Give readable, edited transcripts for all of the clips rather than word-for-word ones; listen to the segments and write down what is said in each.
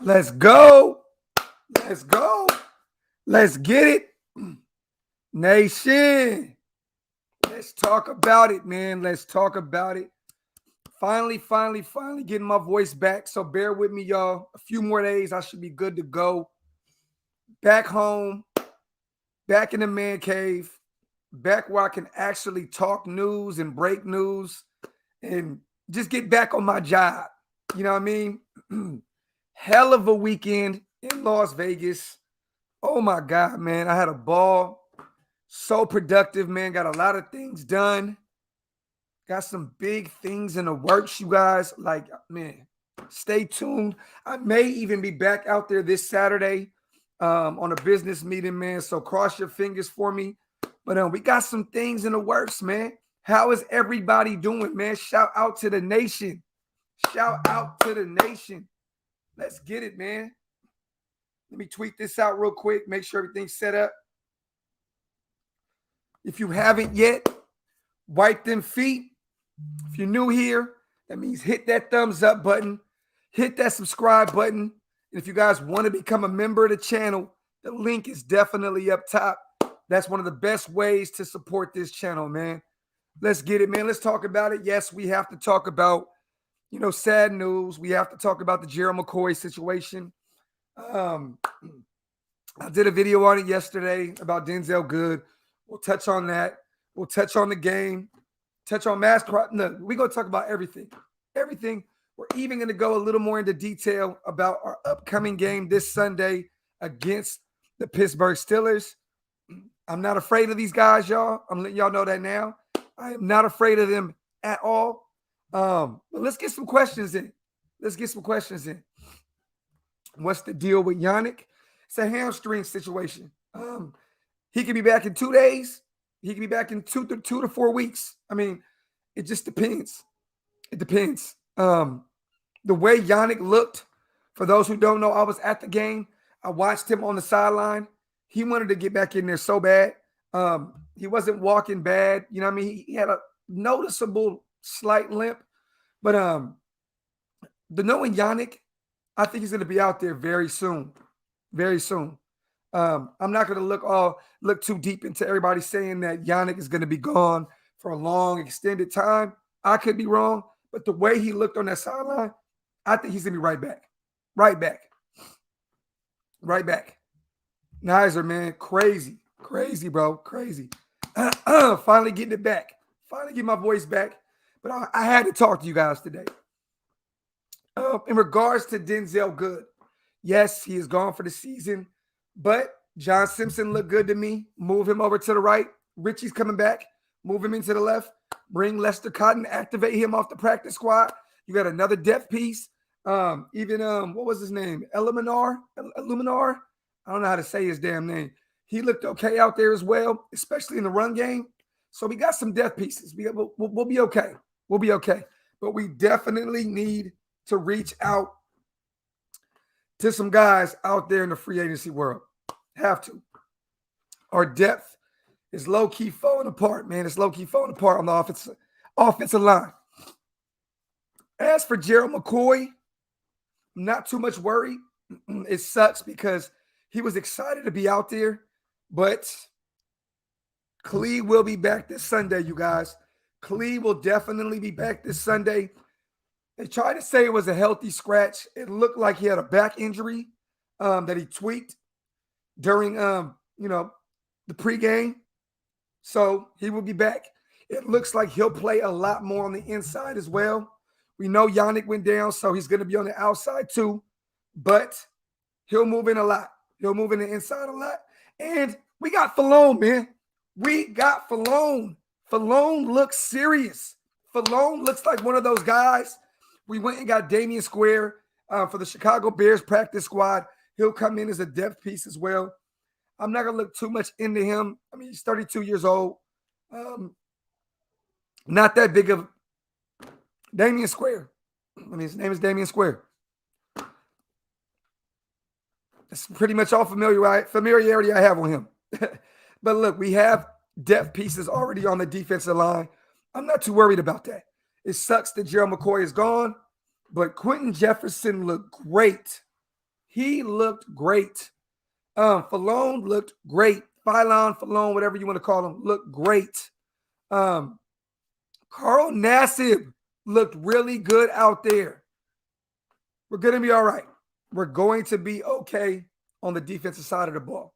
Let's go. Let's go. Let's get it. Nation. Let's talk about it, man. Let's talk about it. Finally getting my voice back. So bear with me, y'all. A few more days, I should be good to go. Back home, back in the man cave, back where I can actually talk news and break news and just get back on my job. You know what I mean? Hell of a weekend in Las Vegas. Oh my God, man. I had a ball. So productive, man. Got a lot of things done. Got some big things in the works, you guys. Like, man, stay tuned. I may even be back out there this Saturday on a business meeting, man. So cross your fingers for me. But we got some things in the works, man. How is everybody doing, man? Shout out to the nation. Shout out to the nation. Let's get it, man. Let me tweet this out real quick. Make sure everything's set up. If you haven't yet, wipe them feet. If you're new here, that means hit that thumbs up button. Hit that subscribe button. And if you guys want to become a member of the channel, the link is definitely up top. That's one of the best ways to support this channel, man. Let's get it, man. Let's talk about it. Yes, we have to talk about, sad news. We have to talk about the Gerald McCoy situation. I did a video on it yesterday about Denzel Good. We'll touch on that. We'll touch on the game. Touch on mass. No, we're going to talk about everything. Everything. We're even going to go a little more into detail about our upcoming game this Sunday against the Pittsburgh Steelers. I'm not afraid of these guys, y'all. I'm letting y'all know that now. I am not afraid of them at all. But let's get some questions in. What's the deal with Yannick? It's a hamstring situation. He could be back in 2 days. He could be back in 2 to 4 weeks. I mean, it just depends. It depends. The way Yannick looked, for those who don't know, I was at the game. I watched him on the sideline. He wanted to get back in there so bad. He wasn't walking bad. You know what I mean? He had a noticeable slight limp. But the knowing Yannick, I think he's going to be out there very soon. Very soon. I'm not going to look too deep into everybody saying that Yannick is going to be gone for a long, extended time. I could be wrong, but the way he looked on that sideline, I think he's going to be right back. Right back. Nizer, man, crazy, bro, crazy. Finally getting it back. Finally getting my voice back. But I had to talk to you guys today. In regards to Denzel Good, yes, he is gone for the season. But John Simpson looked good to me. Move him over to the right. Richie's coming back. Move him into the left. Bring Lester Cotton. Activate him off the practice squad. You got another depth piece. What was his name? Illuminar? I don't know how to say his damn name. He looked okay out there as well, especially in the run game. So we got some depth pieces. We'll be okay. We'll be okay. But we definitely need to reach out to some guys out there in the free agency world. Have to. Our depth is low-key falling apart, man. It's low-key falling apart on the offensive line. As for Gerald McCoy, not too much worry. It sucks because he was excited to be out there, but Clee will be back this Sunday, you guys. Clee will definitely be back this Sunday. They tried to say it was a healthy scratch. It looked like he had a back injury that he tweaked during, the pregame. So he will be back. It looks like he'll play a lot more on the inside as well. We know Yannick went down, so he's going to be on the outside too. But he'll move in a lot. He'll move in the inside a lot. And we got Falone, man. We got Falone. Falone looks serious. Falone looks like one of those guys. We went and got Damian Square for the Chicago Bears practice squad. He'll come in as a depth piece as well. I'm not going to look too much into him. I mean, he's 32 years old. Not that big of Damian Square. I mean, his name is Damian Square. That's pretty much all familiarity I have on him. But look, we have depth pieces already on the defensive line. I'm not too worried about that. It sucks that Gerald McCoy is gone, but Quentin Jefferson looked great He looked great. Falone looked great. Phylon, Falone, whatever you want to call him, looked great. Carl Nassib looked really good out there. We're going to be all right. We're going to be okay on the defensive side of the ball.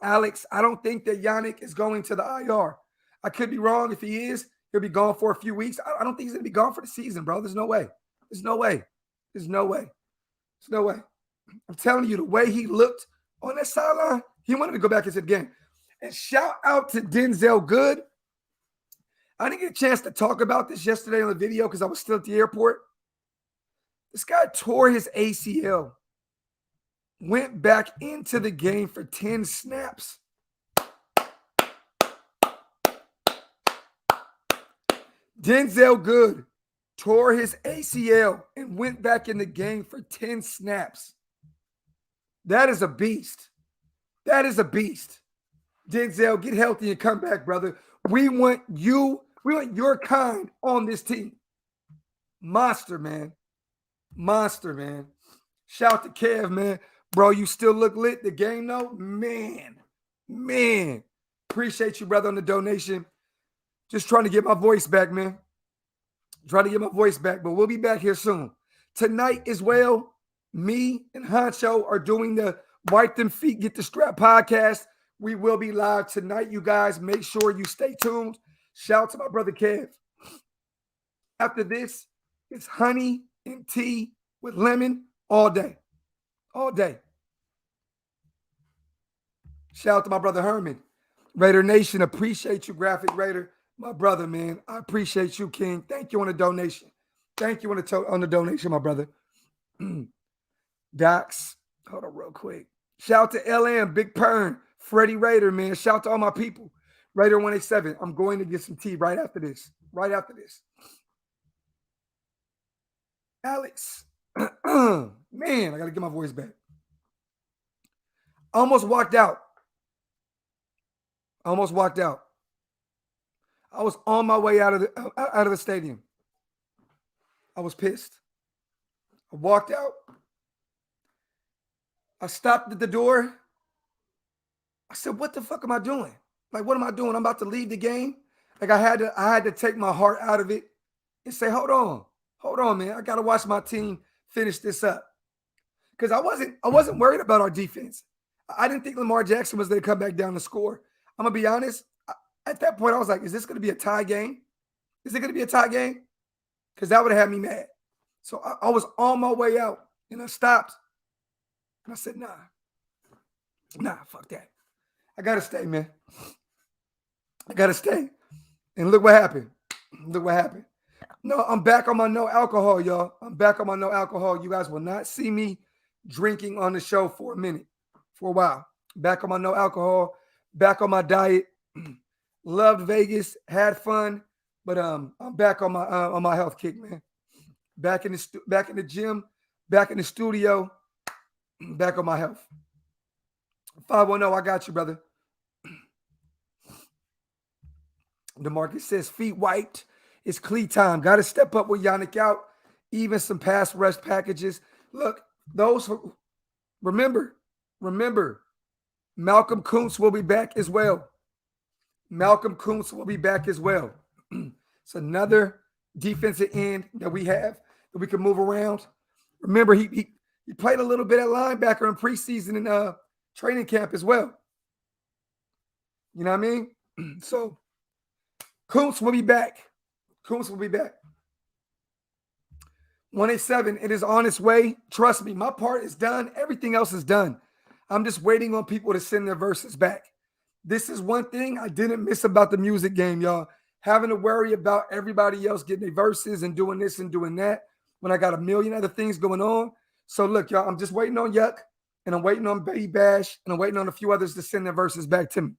Alex, I don't think that Yannick is going to the IR. I could be wrong. If he is, he'll be gone for a few weeks. I don't think he's going to be gone for the season, bro. There's no way. There's no way. There's no way. There's no way. I'm telling you, the way he looked on that sideline, he wanted to go back into the game. And shout out to Denzel Good. I didn't get a chance to talk about this yesterday on the video because I was still at the airport. This guy tore his ACL, went back into the game for 10 snaps. Denzel Good tore his ACL and went back in the game for 10 snaps. That is a beast. That is a beast. Denzel, get healthy and come back, brother. We want you. We want your kind on this team. Monster, man. Monster, man. Shout to Kev, man. Bro, you still look lit. The game, though? Man. Appreciate you, brother, on the donation. Just trying to get my voice back, man. Trying to get my voice back, but we'll be back here soon. Tonight as well, me and Honcho are doing the Wipe Them Feet, Get the Strap podcast. We will be live tonight, you guys. Make sure you stay tuned. Shout out to my brother Kev. After this, it's honey and tea with lemon all day. All day. Shout out to my brother Herman. Raider Nation, appreciate you, Graphic Raider. My brother, man. I appreciate you, King. Thank you on the donation. Thank you on the donation, my brother. Docs, hold on real quick. Shout out to LM, Big Pern, Freddie Raider, man. Shout out to all my people. Raider 187. I'm going to get some tea right after this. Right after this. Alex. Man, I got to get my voice back. I almost walked out. I was on my way out of the stadium. I was pissed. I walked out. I stopped at the door. I said, what the fuck am I doing? Like, what am I doing? I'm about to leave the game. Like, I had to take my heart out of it and say, hold on, man. I gotta watch my team finish this up. Because I wasn't worried about our defense. I didn't think Lamar Jackson was gonna come back down to score. I'm gonna be honest. At that point, I was like, is this gonna be a tie game? Is it gonna be a tie game? Because that would have had me mad. So I was on my way out and I stopped. And I said, nah, fuck that. I gotta stay, man. I gotta stay. And look what happened. No, I'm back on my no alcohol, y'all. I'm back on my no alcohol. You guys will not see me drinking on the show for a while. Back on my no alcohol, back on my diet. Loved Vegas, had fun, but I'm back on my health kick, man. Back in the gym, back in the studio, back on my health. 510, I got you, brother. DeMarcus says, feet wiped. It's cleat time. Got to step up with Yannick out. Even some pass rush packages. Look, remember, Malcolm Kuntz will be back as well. It's another defensive end that we have that we can move around. Remember, he played a little bit at linebacker in preseason and training camp as well. You know what I mean? So Kuntz will be back. 187, it is on its way. Trust me, my part is done. Everything else is done. I'm just waiting on people to send their verses back. This is one thing I didn't miss about the music game, y'all. Having to worry about everybody else getting their verses and doing this and doing that when I got a million other things going on. So look, y'all, I'm just waiting on Yuck, and I'm waiting on Baby Bash, and I'm waiting on a few others to send their verses back to me.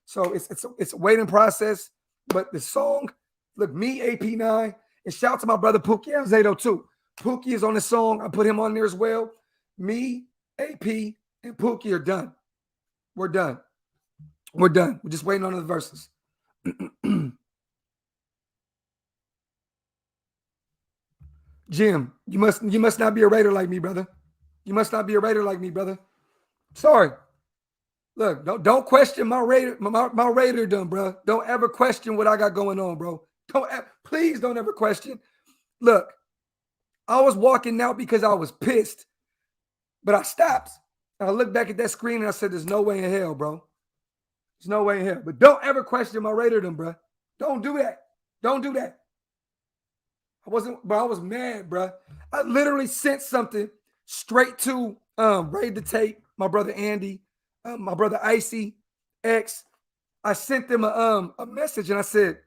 So it's a waiting process. But the song, look, me, AP9, and shout out to my brother Pookie Alzado too. Pookie is on the song. I put him on there as well. Me, AP, and Pookie are done. We're done. We're just waiting on the verses. Jim, you must not be a Raider like me, brother. You must not be a Raider like me, brother. Sorry. Look, don't question my Raider, my Raiderdom, bro. Don't ever question what I got going on, bro. Please don't ever question. Look, I was walking out because I was pissed, but I stopped. And I looked back at that screen and I said, "There's no way in hell, bro. There's no way in hell." But don't ever question my Raiderdom, bro. Don't do that. Don't do that. I was mad, bro. I literally sent something straight to Raid the Tape, my brother Andy, my brother Icy, X. I sent them a message and I said,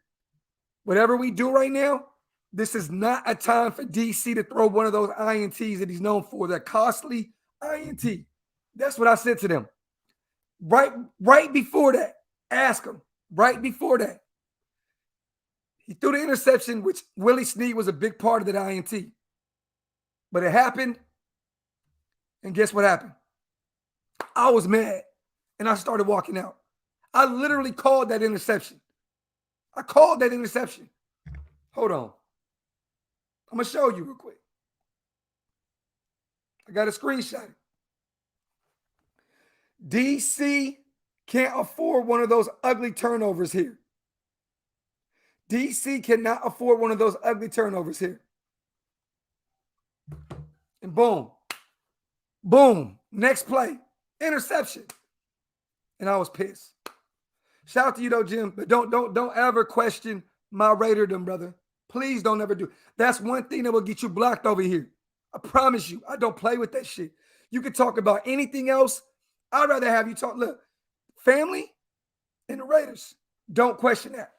whatever we do right now, this is not a time for DC to throw one of those INTs that he's known for, that costly INT. That's what I said to them. Right before that, ask him. Right before that. He threw the interception, which Willie Snead was a big part of that INT. But it happened, and guess what happened? I was mad, and I started walking out. I literally called that interception. I called that interception. Hold on. I'm going to show you real quick. I got a screenshot. DC can't afford one of those ugly turnovers here. DC cannot afford one of those ugly turnovers here. And boom. Boom. Next play. Interception. And I was pissed. Shout out to you though, Jim. But don't ever question my Raiderdom, brother. Please don't ever do. That's one thing that will get you blocked over here. I promise you. I don't play with that shit. You can talk about anything else. I'd rather have you talk. Look, family and the Raiders. Don't question that.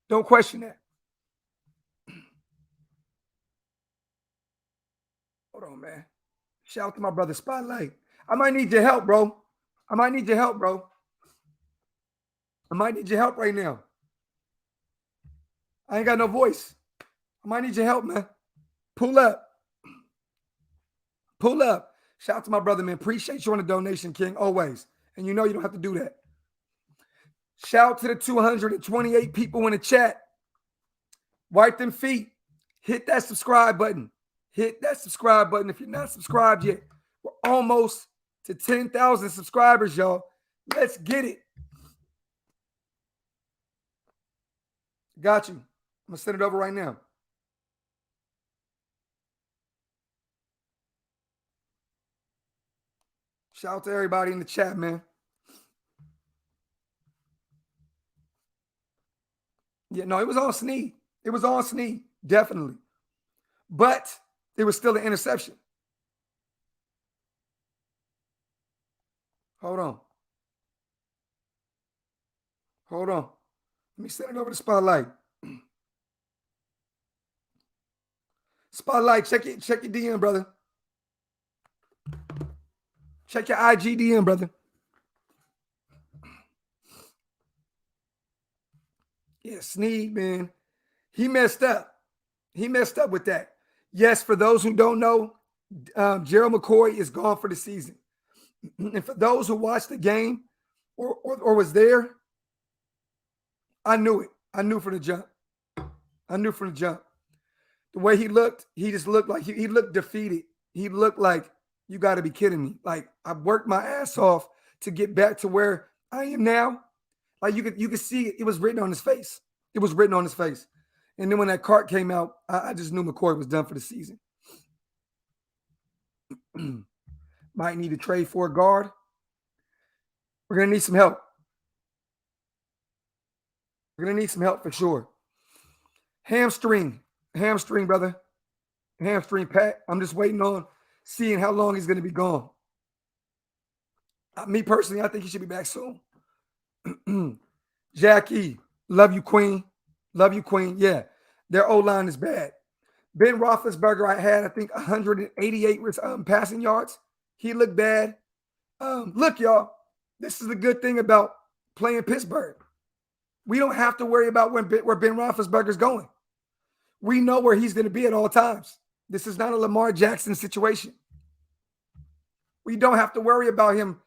Don't question that. Hold on, man. Shout out to my brother Spotlight. I might need your help, bro. I might need your help right now. I ain't got no voice. I might need your help, man. Pull up. Pull up. Shout out to my brother, man. Appreciate you on the donation, King, always. And you know you don't have to do that. Shout out to the 228 people in the chat. Wipe them feet. Hit that subscribe button. Hit that subscribe button if you're not subscribed yet. We're almost to 10,000 subscribers, y'all. Let's get it. Got you. I'm going to send it over right now. Shout out to everybody in the chat, man. Yeah, no, it was on Snead. It was on Snead, definitely. But it was still an interception. Hold on. Hold on. Let me send it over to Spotlight. Spotlight, check your DM, brother. Check your IG DM, brother. Yeah, Snead, man. He messed up. He messed up with that. Yes, for those who don't know, Gerald McCoy is gone for the season. And for those who watched the game or was there, I knew it. I knew from the jump. I knew from the jump. The way he looked, he just looked like he looked defeated. He looked like, you got to be kidding me. Like, I worked my ass off to get back to where I am now. Like, you could see it was written on his face. It was written on his face. And then when that cart came out, I just knew McCoy was done for the season. Might need to trade for a guard. We're going to need some help. We're going to need some help for sure. Hamstring, brother. Hamstring, Pat. I'm just waiting on seeing how long he's going to be gone. Me personally, I think he should be back soon. Jackie, love you, Queen. Love you, Queen. Yeah, their O-line is bad. Ben Roethlisberger, I think, 188 passing yards. He looked bad. Look, y'all, this is the good thing about playing Pittsburgh. We don't have to worry about where Ben Roethlisberger's going. We know where he's going to be at all times. This is not a Lamar Jackson situation. We don't have to worry about him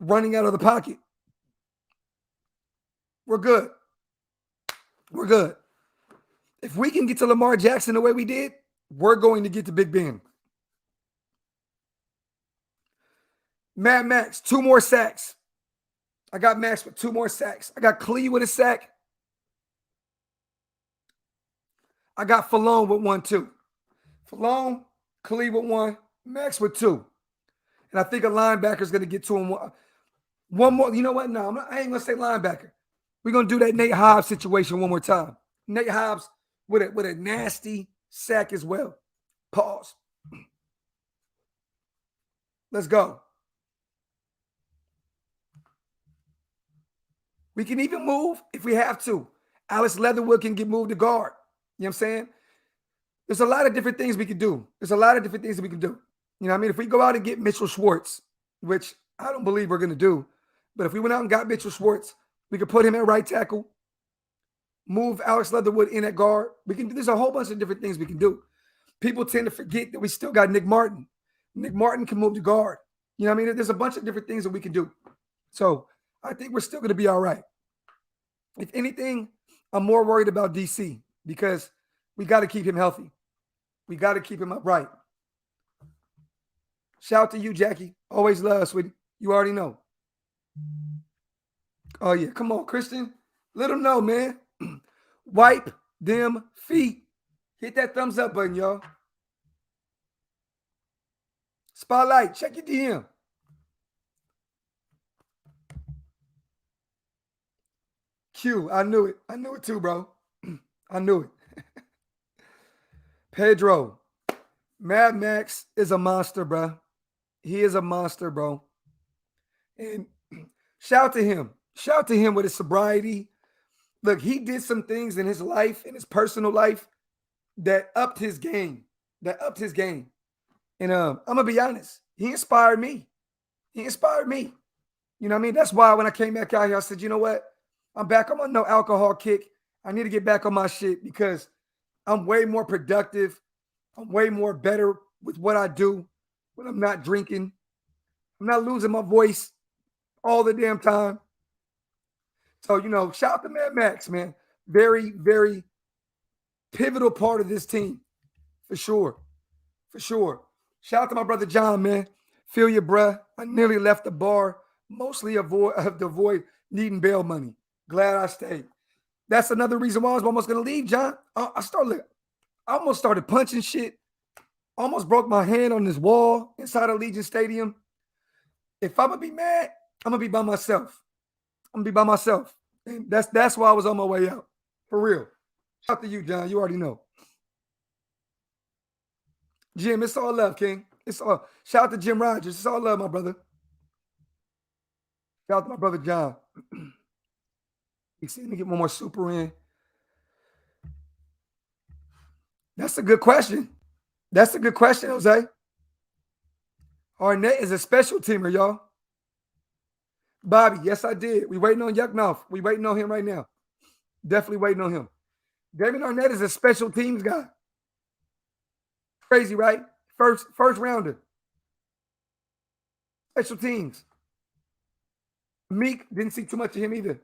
running out of the pocket. We're good. We're good. If we can get to Lamar Jackson the way we did, we're going to get to Big Ben. Mad Max, 2 more sacks. I got Max with 2 more sacks. I got Clee with a sack. I got Falone with 1 too. Falone, Clee with 1, Max with 2. And I think a linebacker's going to get to him. One more. You know what? No, I ain't going to say linebacker. We're going to do that Nate Hobbs situation one more time. Nate Hobbs with a nasty sack as well. Pause. Let's go. We can even move if we have to. Alex Leatherwood can get moved to guard. You know what I'm saying? There's a lot of different things we can do. There's a lot of different things that we can do. You know what I mean? If we go out and get Mitchell Schwartz, which I don't believe we're going to do, but if we went out and got Mitchell Schwartz, we could put him at right tackle, move Alex Leatherwood in at guard. There's a whole bunch of different things we can do. People tend to forget that we still got Nick Martin. Nick Martin can move to guard. You know what I mean? There's a bunch of different things that we can do. So I think we're still going to be all right. If anything, I'm more worried about DC because we got to keep him healthy. We got to keep him upright. Shout out to you, Jackie. Always love, sweetie. You already know. Oh, yeah. Come on, Christian. Let them know, man. Wipe them feet. Hit that thumbs up button, y'all. Spotlight. Check your DM. Q. I knew it. I knew it too, bro. I knew it. Pedro. Mad Max is a monster, bro. He is a monster, bro. And shout to him. Shout to him with his sobriety. Look, he did some things in his life, in his personal life, that upped his game. And I'm going to be honest. He inspired me. You know what I mean? That's why when I came back out here, I said, you know what? I'm back on my no alcohol kick. I need to get back on my shit because I'm way more productive. I'm way more better with what I do when I'm not drinking. I'm not losing my voice all the damn time. So, shout out to Mad Max, man. Very, very pivotal part of this team. For sure. Shout out to my brother John, man. Feel you, bruh. I nearly left the bar, mostly to avoid needing bail money. Glad I stayed. That's another reason why I was almost going to leave, John. I almost started punching shit. Almost broke my hand on this wall inside of Legion Stadium. If I'm going to be mad, I'm going to be by myself. And that's why I was on my way out. For real. Shout out to you, John. You already know. Jim, it's all love, King. Shout out to Jim Rogers. It's all love, my brother. Shout out to my brother John. Let me get one more super in. That's a good question. Jose. Arnett is a special teamer, y'all. Bobby, yes, I did. We waiting on Yuckmouth. We waiting on him right now. Definitely waiting on him. David Arnett is a special teams guy. Crazy, right? First rounder. Special teams. Meek, didn't see too much of him either.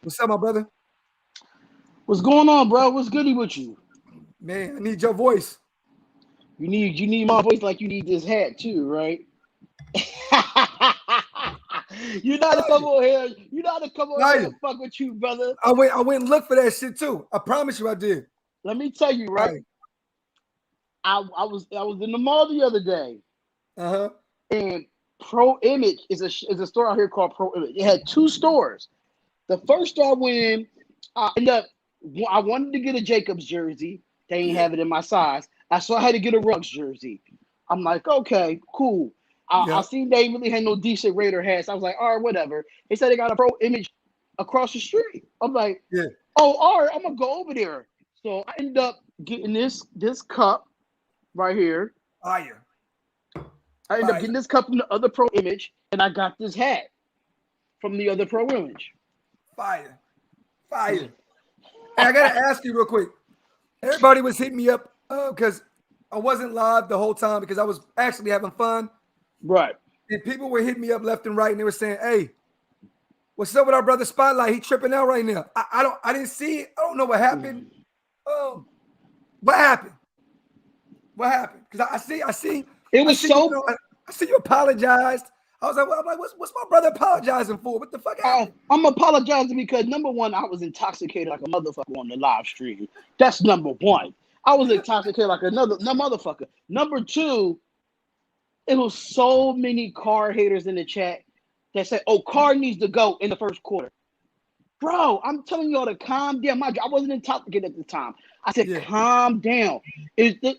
What's up, my brother? What's going on, bro? What's goody with you? Man, I need your voice. You need my voice like you need this hat too, right? You know how to come over here. You know how to come over here and fuck with you, brother. I went and looked for that shit too. I promise you I did. Let me tell you, right? I was in the mall the other day. Uh-huh. And Pro Image is a store out here called Pro Image. It had 2 stores. The first store I went in, I wanted to get a Jacobs jersey. They ain't have it in my size. So I had to get a Ruggs jersey. I'm like, okay, cool. I seen they really had no decent Raider hats. I was like, all right, whatever. They said they got a Pro Image across the street. I'm like, oh, all right, I'm gonna go over there. So I ended up getting this cup right here. Fire. I ended up getting this cup from the other Pro Image, and I got this hat from the other Pro Image. Fire. Hey, I gotta ask you real quick. Everybody was hitting me up because I wasn't live the whole time because I was actually having fun. Right. And people were hitting me up left and right, and they were saying, "Hey, what's up with our brother Spotlight? He tripping out right now." I didn't see it. I don't know what happened. What happened? What happened? Because I see. It was so. I see you apologized. I was like, well, I'm like, what's my brother apologizing for? What the fuck happened? I'm apologizing because number one, I was intoxicated like a motherfucker on the live stream. That's number one. I was intoxicated like no motherfucker. Number two, it was so many Carr haters in the chat that said, "Oh, Carr needs to go in the first quarter." Bro, I'm telling y'all to calm down. I wasn't intoxicated at the time. I said, calm down.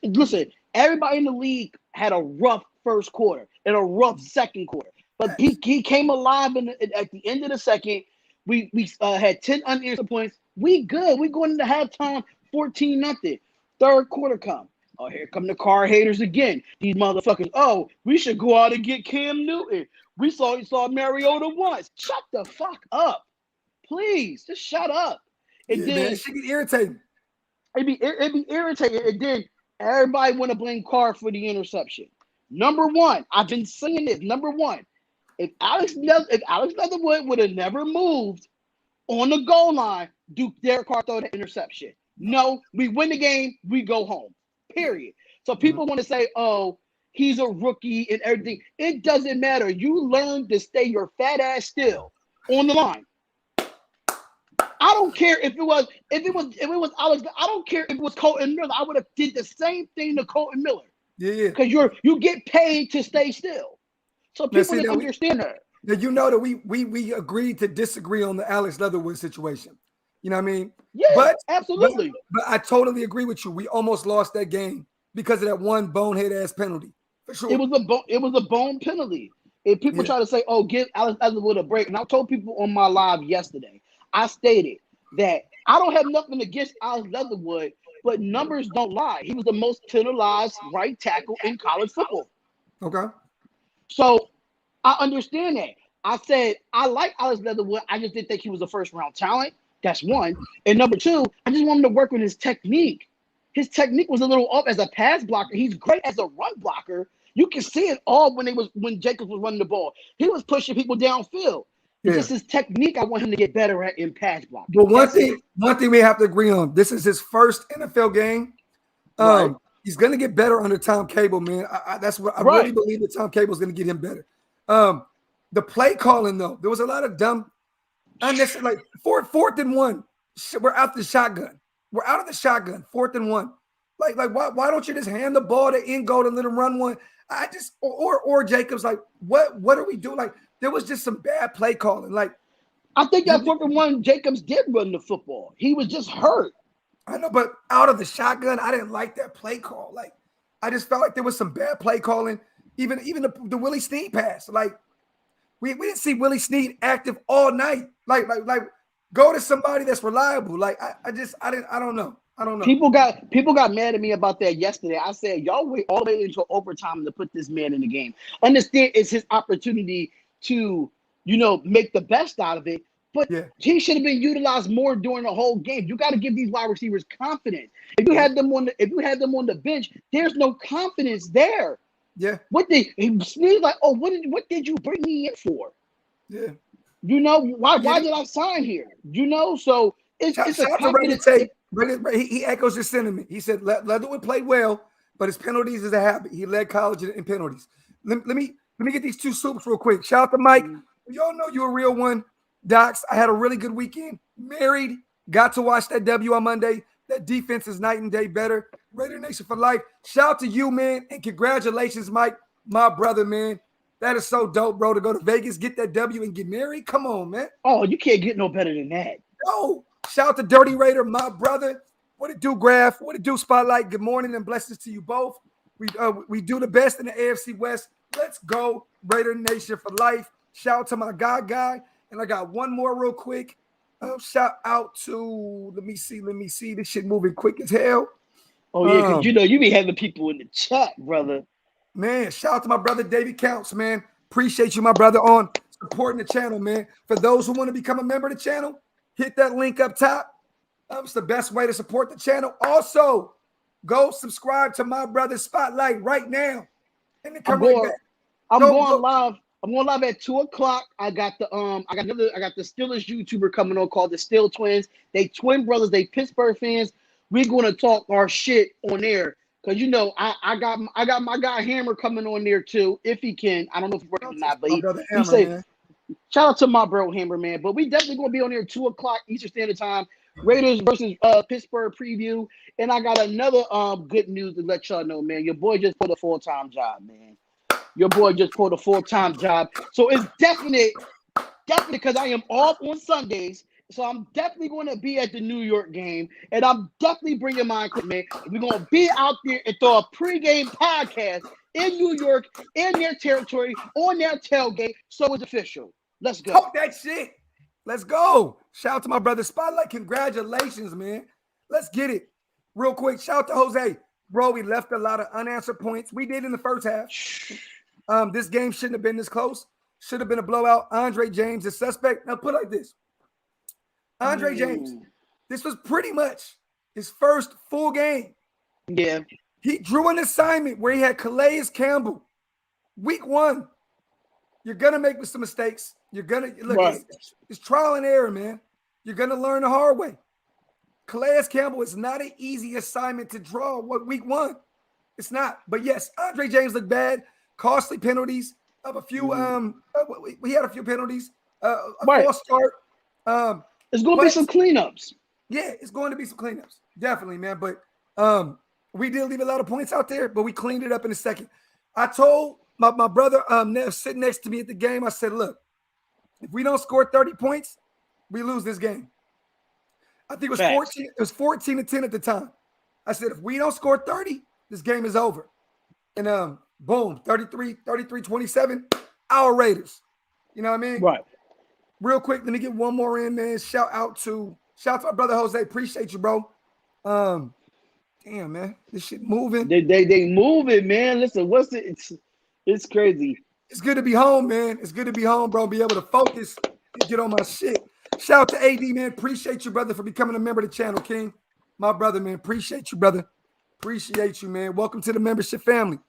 Listen, everybody in the league had a rough first quarter and a rough second quarter. But he came alive at the end of the second. We had 10 unanswered points. We good. We going into halftime 14-0. Third quarter come. Oh, here come the Carr haters again. These motherfuckers. Oh, we should go out and get Cam Newton. We saw Mariota once. Shut the fuck up. Please, just shut up. And then man, it should get irritating. It'd be irritating. And then everybody want to blame Carr for the interception. Number one, I've been saying this. Number one, if Alex Leatherwood would have never moved on the goal line, do Derek Carr throw the interception? No, we win the game, we go home. Period. So people want to say, oh, he's a rookie and everything. It doesn't matter. You learn to stay your fat ass still on the line. I don't care if it was Alex. I don't care if it was Colton Miller. I would have did the same thing to Colton Miller. Yeah. Because you get paid to stay still. So people didn't understand that. Now you know that we agreed to disagree on the Alex Leatherwood situation. You know what I mean? Yeah, absolutely. But I totally agree with you. We almost lost that game because of that one bonehead ass penalty. For sure. It was a bone penalty. If people try to say, "Oh, give Alex Leatherwood a break," and I told people on my live yesterday, I stated that I don't have nothing against Alex Leatherwood, but numbers don't lie. He was the most penalized right tackle in college football. Okay. So I understand that. I said I like Alex Leatherwood. I just didn't think he was a first round talent. That's one. And number two, I just want him to work on his technique. His technique was a little off as a pass blocker. He's great as a run blocker. You can see it all when Jacobs was running the ball. He was pushing people downfield. It's just his technique I want him to get better at in pass blocking. But one thing we have to agree on, this is his first NFL game. Right. He's going to get better under Tom Cable, man. That's what I really believe that Tom Cable is going to get him better. The play calling, though, there was a lot of dumb, unnecessary, like fourth and one. We're out the shotgun. We're out of the shotgun, 4th and 1. Like why don't you just hand the ball to end goal and let him run one? Or Jacobs, like what are we doing? Like there was just some bad play calling. Like I think that 4th and 1, Jacobs did run the football. He was just hurt. I know, but out of the shotgun, I didn't like that play call. Like I just felt like there was some bad play calling. Even the Willie Snead pass. Like we didn't see Willie Snead active all night. Like go to somebody that's reliable. Like I don't know. People got mad at me about that yesterday. I said, y'all wait all the way until overtime to put this man in the game. Understand it's his opportunity to, make the best out of it. But he should have been utilized more during the whole game. You got to give these wide receivers confidence. If you had them on the bench, there's no confidence there. Yeah. Sneed's like, oh, what did you bring me in for? Yeah. Why did I sign here? So it's a confidence. He echoes his sentiment. He said Leatherwood played well, but his penalties is a habit. He led college in penalties. Let me get these two soups real quick. Shout out to Mike. Y'all know you're a real one. Docs, I had a really good weekend. Married, got to watch that W on Monday. That defense is night and day better. Raider Nation for life. Shout out to you, man, and congratulations, Mike, my brother, man. That is so dope, bro, to go to Vegas, get that W, and get married. Come on, man. Oh, you can't get no better than that. No. Shout out to Dirty Raider, my brother. What it do, Graph? What it do, Spotlight? Good morning and blessings to you both. We do the best in the AFC West. Let's go, Raider Nation for life. Shout out to my guy. And I got one more real quick. Shout out to, let me see. This shit moving quick as hell. Oh, yeah, because you be having people in the chat, brother. Man, shout out to my brother, David Counts, man. Appreciate you, my brother, on supporting the channel, man. For those who want to become a member of the channel, hit that link up top. It's the best way to support the channel. Also, go subscribe to my brother Spotlight right now. And then come right back. I'm going live. I'm going live at 2:00. I got the Steelers YouTuber coming on called the Still Twins. They twin brothers. They Pittsburgh fans. We're going to talk our shit on air Because I got my guy Hammer coming on there too, if he can. I don't know if he's working or not, but My he, brother he Hammer, said man. shout out to my bro Hammer, man. But we definitely gonna be on there 2 o'clock Eastern Standard Time. Raiders versus Pittsburgh preview. And I got another good news to let y'all know, man. Your boy just put a full-time job, man. Your boy just pulled a full-time job. So it's definitely because I am off on Sundays. So I'm definitely going to be at the New York game. And I'm definitely bringing my equipment. We're going to be out there and throw a pregame podcast in New York, in their territory, on their tailgate. So it's official. Let's go. Talk that shit. Let's go. Shout out to my brother Spotlight. Congratulations, man. Let's get it. Real quick, shout out to Jose. Bro, we left a lot of unanswered points. We did in the first half. This game shouldn't have been this close. Should have been a blowout. Andre James is suspect. Now put it like this. Andre James, this was pretty much his first full game. Yeah. He drew an assignment where he had Calais Campbell. Week 1. You're going to make some mistakes. You're going to, look, Right. it's trial and error, man. You're going to learn the hard way. Calais Campbell is not an easy assignment to draw week 1. It's not. But yes, Andre James looked bad. Costly penalties of a few. We had a few penalties. False start. It's going to be some cleanups. Yeah, it's going to be some cleanups. Definitely, man. But we did leave a lot of points out there, but we cleaned it up in a second. I told my brother sitting next to me at the game, I said, look, if we don't score 30 points, we lose this game. I think it was 14. It was 14-10 at the time. I said, if we don't score 30, this game is over. And boom, 33-27, our Raiders. You know what I mean? Right. Real quick, let me get one more in, man. Shout out to my brother Jose. Appreciate you, bro. Damn, man, this shit moving. They moving, man. Listen, it's crazy. It's good to be home, man. It's good to be home, bro. Be able to focus and get on my shit. Shout out to AD, man. Appreciate you, brother, for becoming a member of the channel, King. My brother, man. Appreciate you, brother. Appreciate you, man. Welcome to the membership family.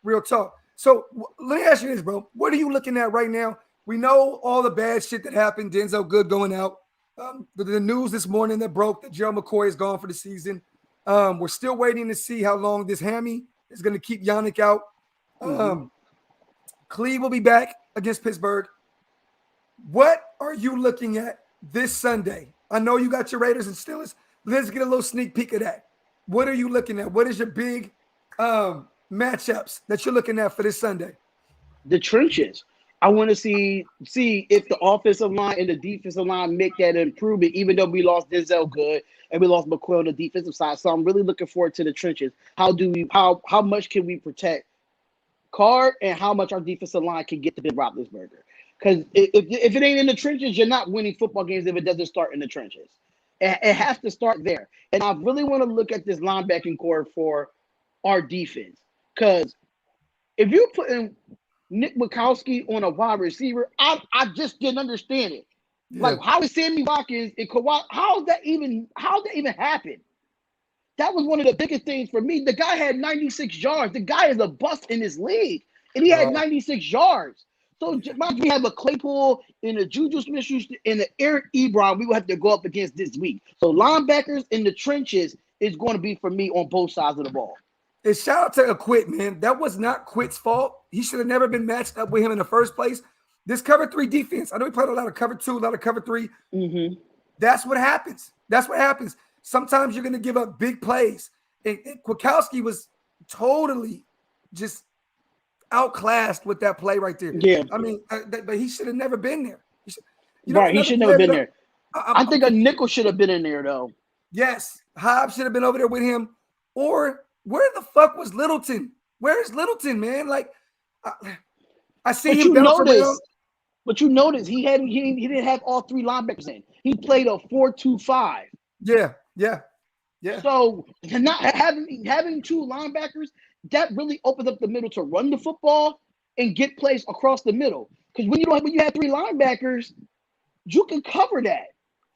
Real talk. So let me ask you this, bro. What are you looking at right now? We know all the bad shit that happened. Denzel Good going out. The news this morning that broke that Gerald McCoy is gone for the season. We're still waiting to see how long this hammy is going to keep Yannick out. Cleve will be back against Pittsburgh. What are you looking at this Sunday? I know you got your Raiders and Steelers. Let's get a little sneak peek of that. What are you looking at? What is your big matchups that you're looking at for this Sunday? The trenches. I want to see if the offensive line and the defensive line make that improvement, even though we lost Denzel Good and we lost McCoy on the defensive side. So I'm really looking forward to the trenches. How much can we protect Carr and how much our defensive line can get to Ben Roethlisberger? Because if it ain't in the trenches, you're not winning football games if it doesn't start in the trenches. It has to start there. And I really want to look at this linebacking core for our defense. Because if you put in Nick Bukowski on a wide receiver, I just didn't understand it. Yeah. Like, how is Sammy Watkins and Kawhi? How that even happen? That was one of the biggest things for me. The guy had 96 yards. The guy is a bust in this league, and he had 96 yards. So we have a Claypool and a Juju Smith-Schuster and the Eric Ebron we will have to go up against this week. So linebackers in the trenches is going to be for me on both sides of the ball. And shout out to Acquit, man. That was not Quit's fault. He should have never been matched up with him in the first place. This cover 3 defense, I know he played a lot of cover 2, a lot of cover 3. That's what happens. That's what happens. Sometimes you're going to give up big plays. And Kwiatkowski was totally just outclassed with that play right there. Yeah. I mean, but he should have never been there. He should never been there. I think a nickel should have been in there, though. Yes. Hobbs should have been over there with him. Or where the fuck was Littleton? Where is Littleton, man? Like, I see him bounce around. But you notice he didn't have all 3 linebackers in. He played a 4-2-5. Yeah. So not having 2 linebackers, that really opens up the middle to run the football and get plays across the middle. Because when you have 3 linebackers, you can cover that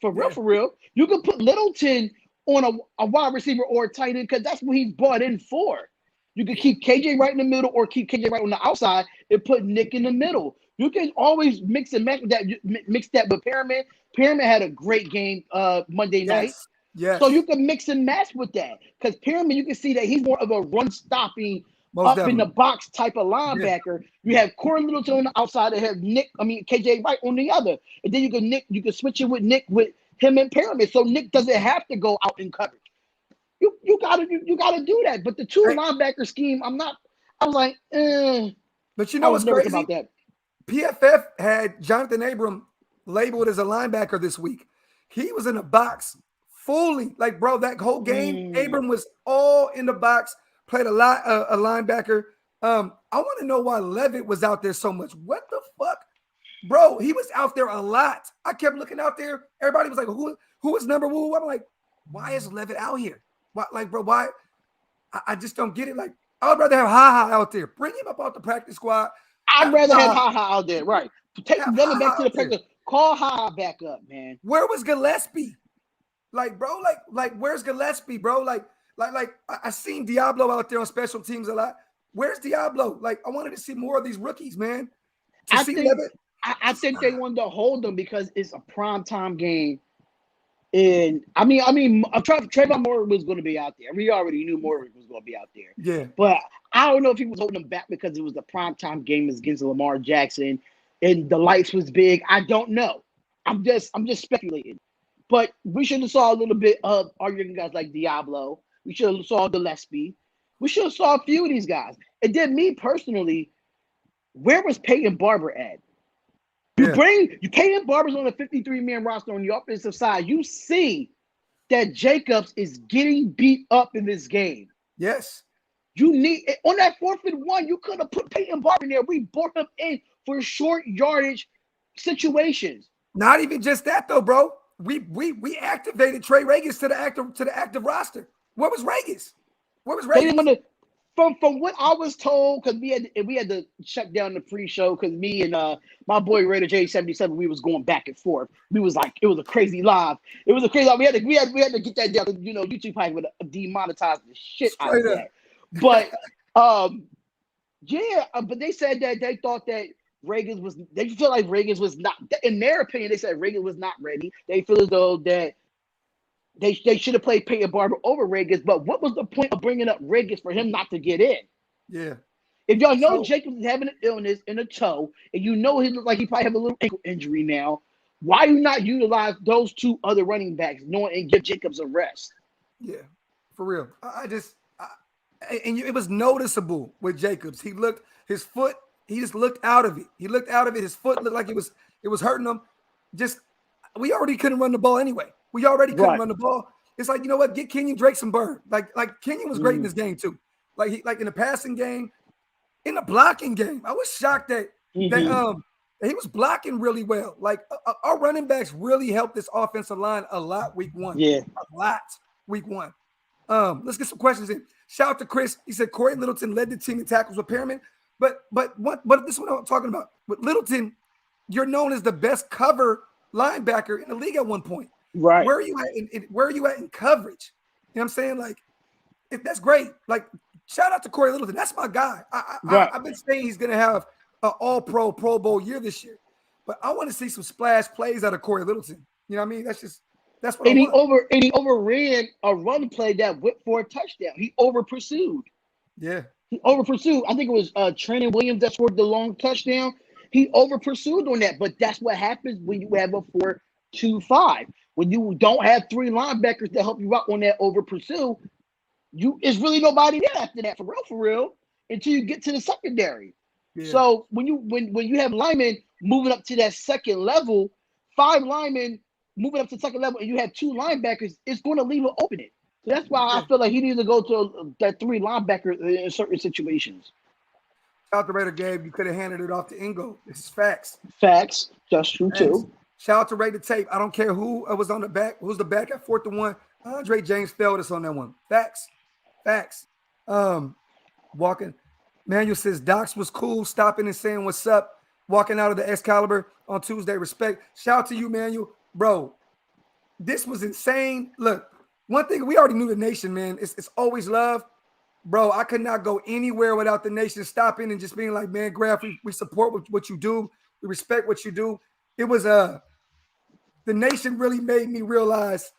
for real. You can put Littleton on a wide receiver or a tight end because that's what he's brought in for. You can keep KJ right in the middle or keep KJ right on the outside and put Nick in the middle. You can always mix and match that. Mix that with Perriman. Perriman had a great game Monday night. Yes. So you can mix and match with that. Because Pyramid, you can see that he's more of a run-stopping, Most up in the definitely. box type of Yeah. linebacker. You have Corey Littleton on the outside and have KJ Wright on the other. And then you can switch it with Nick with him and Pyramid. So Nick doesn't have to go out in coverage. You gotta do that. But the two Hey, linebacker scheme, I was like, but you I know was what's nervous crazy? about that. PFF had Jonathan Abram labeled as a linebacker this week. He was in the box fully. Like, bro, that whole game, Abram was all in the box, played a lot a linebacker. I want to know why Levitt was out there so much. What the fuck? Bro, he was out there a lot. I kept looking out there. Everybody was like, who is number one? I'm like, why is Levitt out here? Why, like, bro, why? I just don't get it. Like, I would rather have Ha out there. Bring him up off the practice squad. I'd Have rather have Ha Ha out there, right? Take have Levitt back Ha to the out there. practice. Call Ha back up, man. Where was Gillespie? Like, bro, like, where's Gillespie, bro? Like, I seen Diablo out there on special teams a lot. Where's Diablo? Like, I wanted to see more of these rookies, man. To I see think Levitt. I think they wanted to hold them because it's a primetime game. And Trayvon Moore was going to be out there. We already knew Moore was going to be out there. Yeah. But I don't know if he was holding them back because it was a primetime game against Lamar Jackson and the lights was big. I don't know. I'm just speculating. But we should have saw a little bit of our young guys like Diablo. We should have saw Gillespie. We should have saw a few of these guys. And then me personally, where was Peyton Barber at? Yeah. Peyton Barber's on a 53-man roster on the offensive side. You see that Jacobs is getting beat up in this game. Yes. You need on that 4th and 1. You could have put Peyton Barber in there. We brought him in for short yardage situations. Not even just that though, bro. We activated Trey Regis to the active roster. Where was Regis? Where was They Regis? didn't want to. From what I was told, because we had to shut down the pre-show because me and my boy Raider J77, we was going back and forth. We was like, it was a crazy live. It was a crazy live. We had to get that down. You know, YouTube probably would have demonetized the shit out of that. But but they said that they thought that they feel like Regis was not, in their opinion, they said Regis was not ready. They feel as though that they should have played Peyton Barber over Regis, but what was the point of bringing up Regis for him not to get in? Yeah. If y'all know Jacobs is having an illness in a toe, and you know he looks like he probably have a little ankle injury now, why you not utilize those two other running backs and give Jacobs a rest? Yeah, for real. It was noticeable with Jacobs. He just looked out of it. His foot looked like it was hurting him. We already couldn't run the ball anyway. We already couldn't run the ball. It's like, you know what? Get Kenyon Drake some burn. Like Kenyon was great in this game too. Like in the passing game, in the blocking game. I was shocked that he was blocking really well. Like our running backs really helped this offensive line a lot week 1. Yeah. A lot week 1. Let's get some questions in. Shout out to Chris. He said Corey Littleton led the team in tackles with Perriman. But this is what I'm talking about. With Littleton, you're known as the best cover linebacker in the league at one point. Right. Where are you at in coverage? You know what I'm saying? Like, that's great. Like, shout out to Corey Littleton. That's my guy. I've been saying he's gonna have an all-pro Pro Bowl year this year. But I want to see some splash plays out of Corey Littleton. You know what I mean? That's what I want. He overran a run play that went for a touchdown. He over pursued. Yeah. He over pursued. I think it was Trent Williams that scored the long touchdown. He over pursued on that. But that's what happens when you have a 4-2-5. When you don't have 3 linebackers to help you out on that over pursue, it's really nobody there after that, for real, until you get to the secondary. Yeah. So when you have linemen moving up to that second level, 5 linemen moving up to the second level, and you have 2 linebackers, it's going to leave an opening. So that's why I feel like he needs to go to that 3 linebackers in certain situations. Shout out to Raider Gabe. You could have handed it off to Ingo. This is facts. Facts. That's true too. Shout out to Raider Tape. I don't care who was on the back. Who's the back at 4th and 1? Andre James failed us on that one. Facts. Walking. Manuel says Docs was cool, stopping and saying what's up, walking out of the Excalibur on Tuesday. Respect. Shout out to you, Manuel. Bro, this was insane. Look, one thing we already knew the nation, man. It's always love. Bro, I could not go anywhere without the nation stopping and just being like, man, Graf, we support what you do. We respect what you do. It was the nation really made me realize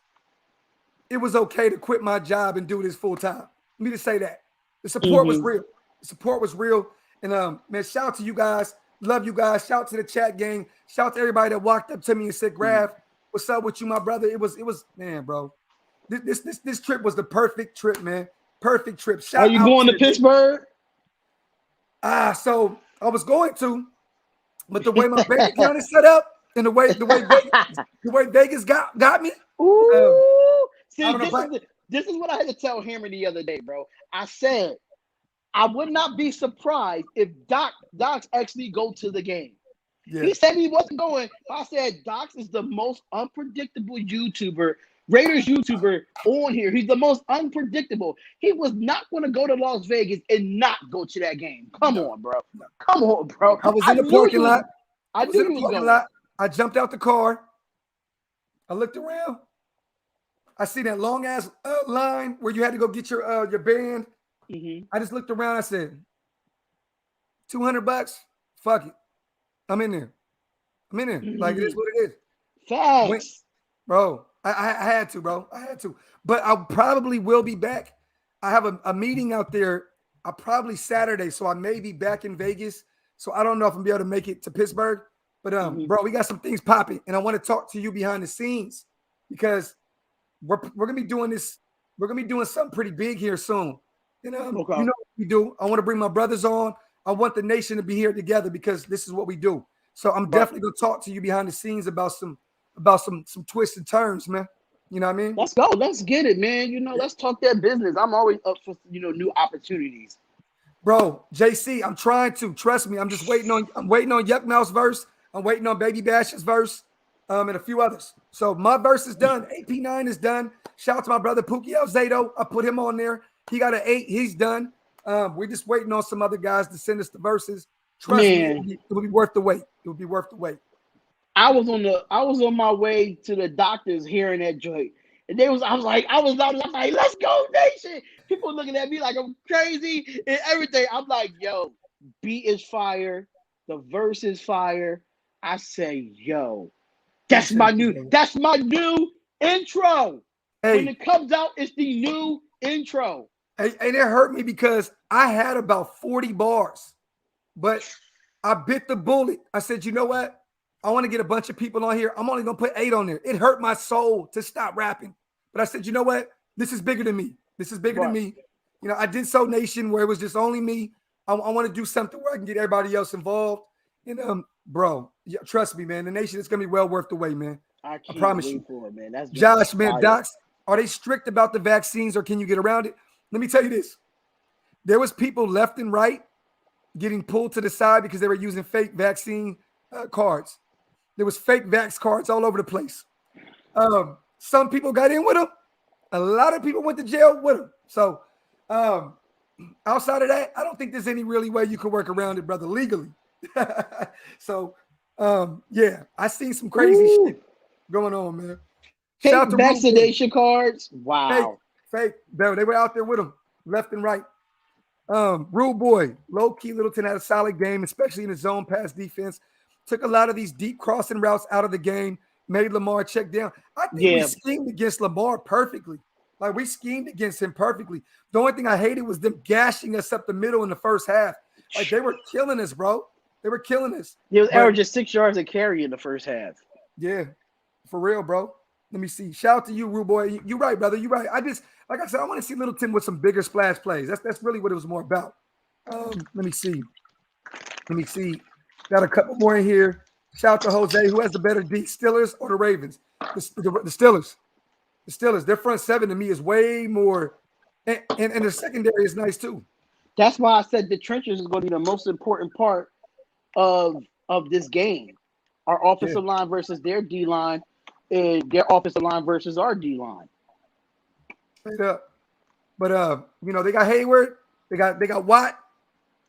it was okay to quit my job and do this full time. Let me just say that. The support was Mm-hmm. real. The support was real. And man, shout out to you guys. Love you guys. Shout out to the chat gang. Shout out to everybody that walked up to me and said, Graf, what's up with you, my brother? It was, man, bro. This trip was the perfect trip, man. Perfect trip. Are you going to Pittsburgh? So I was going to, but the way my bank account is set up and the way Vegas got me. Ooh. See, I don't know, this is what I had to tell Hammer the other day, bro. I said I would not be surprised if Docs actually go to the game. Yeah. He said he wasn't going. I said Docs is the most unpredictable Raiders YouTuber on here. He's the most unpredictable. He was not going to go to Las Vegas and not go to that game. Come on, bro. Come on, bro. I was in the parking lot. I jumped out the car. I looked around. I see that long ass line where you had to go get your band. Mm-hmm. I just looked around. I said, $200. Fuck it. I'm in there. Mm-hmm. Like, it is what it is. Thanks. Bro, I had to, bro. I had to. But I probably will be back. I have a meeting out there probably Saturday, so I may be back in Vegas. So I don't know if I'm going to be able to make it to Pittsburgh. But, bro, we got some things popping. And I want to talk to you behind the scenes because we're going to be doing this. We're going to be doing something pretty big here soon. And, You know what we do. I want to bring my brothers on. I want the nation to be here together because this is what we do. So I'm definitely going to talk to you behind the scenes about some twists and turns, man. You know what I mean? Let's go. Let's get it, man. Let's talk that business. I'm always up for, new opportunities. Bro, JC, I'm trying to. Trust me. I'm waiting on Yuck Mouse verse. I'm waiting on Baby Bash's verse and a few others. So my verse is done. AP9 is done. Shout out to my brother Pookie Alzado. I put him on there. He got an 8. He's done. We're just waiting on some other guys to send us the verses. Trust me, it will be worth the wait. It will be worth the wait. I was on my way to the doctors hearing that joint. And I was like, let's go, nation. People looking at me like I'm crazy and everything. I'm like, yo, beat is fire. The verse is fire. I say, yo, that's my new intro. Hey, when it comes out, it's the new intro. And it hurt me because I had about 40 bars, but I bit the bullet. I said, you know what? I want to get a bunch of people on here. I'm only going to put 8 on there. It hurt my soul to stop rapping. But I said, you know what? This is bigger than me. This is bigger than me. I did So Nation where it was just only me. I want to do something where I can get everybody else involved. And bro, trust me, man. The nation is going to be well worth the wait, man. I promise you. It, man. That's Josh, man, Docs, are they strict about the vaccines or can you get around it? Let me tell you this. There was people left and right getting pulled to the side because they were using fake vaccine cards. There was fake vax cards all over the place. Some people got in with them. A lot of people went to jail with them. So outside of that, I don't think there's any really way you can work around it, brother, legally. So, yeah, I seen some crazy shit going on, man. Fake vaccination cards. Wow. Fake. They were out there with them, left and right. Rule Boy, low-key Littleton had a solid game, especially in the zone pass defense. Took a lot of these deep crossing routes out of the game, made Lamar check down. I think we schemed against Lamar perfectly. Like, we schemed against him perfectly. The only thing I hated was them gashing us up the middle in the first half. Like, they were killing us, bro. They were killing us. It was averaging 6 yards a carry in the first half. Yeah, for real, bro. Let me see. Shout out to you, Rue Boy. You're right, brother. You're right. Like I said, I want to see Littleton with some bigger splash plays. That's really what it was more about. Let me see. Got a couple more in here. Shout out to Jose. Who has the better D, Steelers or the Ravens? The Steelers. The Steelers. Their front seven to me is way more, and the secondary is nice too. That's why I said the trenches is going to be the most important part of this game. Our offensive line versus their D line, and their offensive line versus our D line. Straight up. But they got Hayward, they got Watt,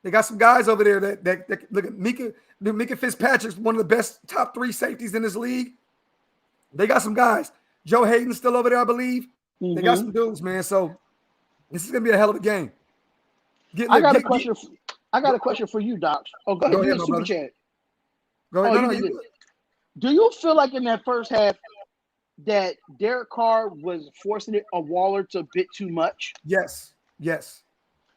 they got some guys over there that look at Mika Fitzpatrick's one of the best top 3 safeties in this league. They got some guys. Joe Hayden's still over there, I believe. Mm-hmm. They got some dudes, man. So this is gonna be a hell of a game. I got a question for you, Doc. Oh, go ahead. Do super chat. Go ahead. Do you feel like in that first half that Derek Carr was forcing it on Waller to a bit too much? Yes. Yes.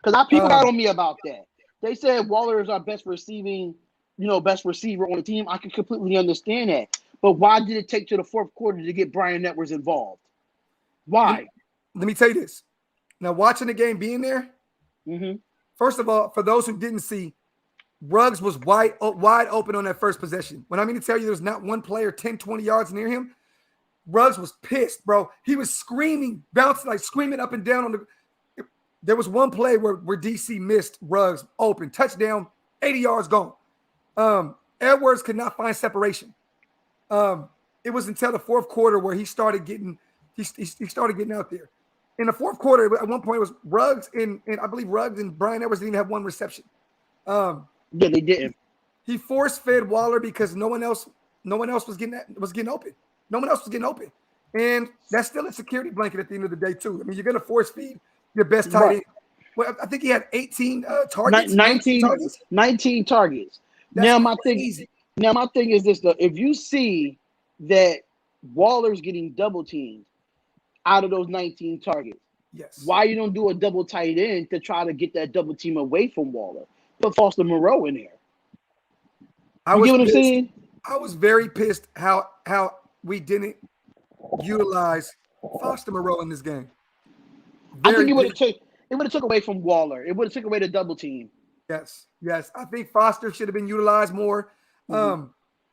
Because people got Um, on me about that. They said Waller is our best best receiver on the team. I can completely understand that. But why did it take to the fourth quarter to get Brian Edwards involved? let, Why? let me tell you this. Now, watching the game, being there, Mm-hmm. first of all, for those who didn't see, Ruggs was wide open on that first possession. When I mean to tell you, there was not one player 10, 20 yards near him. Ruggs was pissed, bro. He was screaming, bouncing, like screaming up and down on the. There was one play where DC missed Ruggs open, touchdown, 80 yards gone. Edwards could not find separation. It was until the fourth quarter where he started getting out there. In the fourth quarter, at one point, it was Ruggs and I believe Ruggs and Brian Edwards didn't even have one reception. Yeah, they didn't. He force fed Waller because no one else was getting open. No one else was getting open, and that's still a security blanket at the end of the day too. I mean, you're gonna force feed your best tight end. Well, I think he had 18 targets. 19 targets. 19 targets. That's Now crazy. my thing is this though. If you see that Waller's getting double teamed out of those 19 targets, Yes. why you don't do a double tight end to try to get that double team away from Waller? Put Foster Moreau in there. You get what I'm saying? I was very pissed how we didn't utilize Foster Moreau in this game. I think it would have took away from Waller. It would have took away the double team. Yes. I think Foster should have been utilized more. Mm-hmm.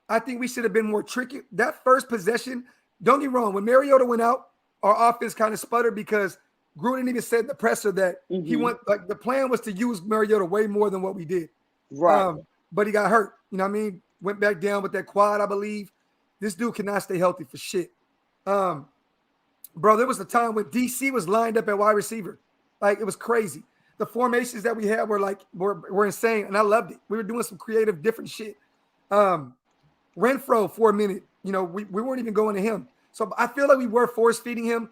I think we should have been more tricky. That first possession, don't get me wrong, when Mariota went out, our offense kind of sputtered because Gruden even said in the presser that the plan was to use Mariota way more than what we did. Right. But he got hurt. You know what I mean? Went back down with that quad, I believe. This dude cannot stay healthy for shit. Bro, there was a time when DC was lined up at wide receiver. Like, it was crazy. The formations that we had were insane, and I loved it. We were doing some creative, different shit. Renfro, for a minute, we weren't even going to him. So I feel like we were force feeding him,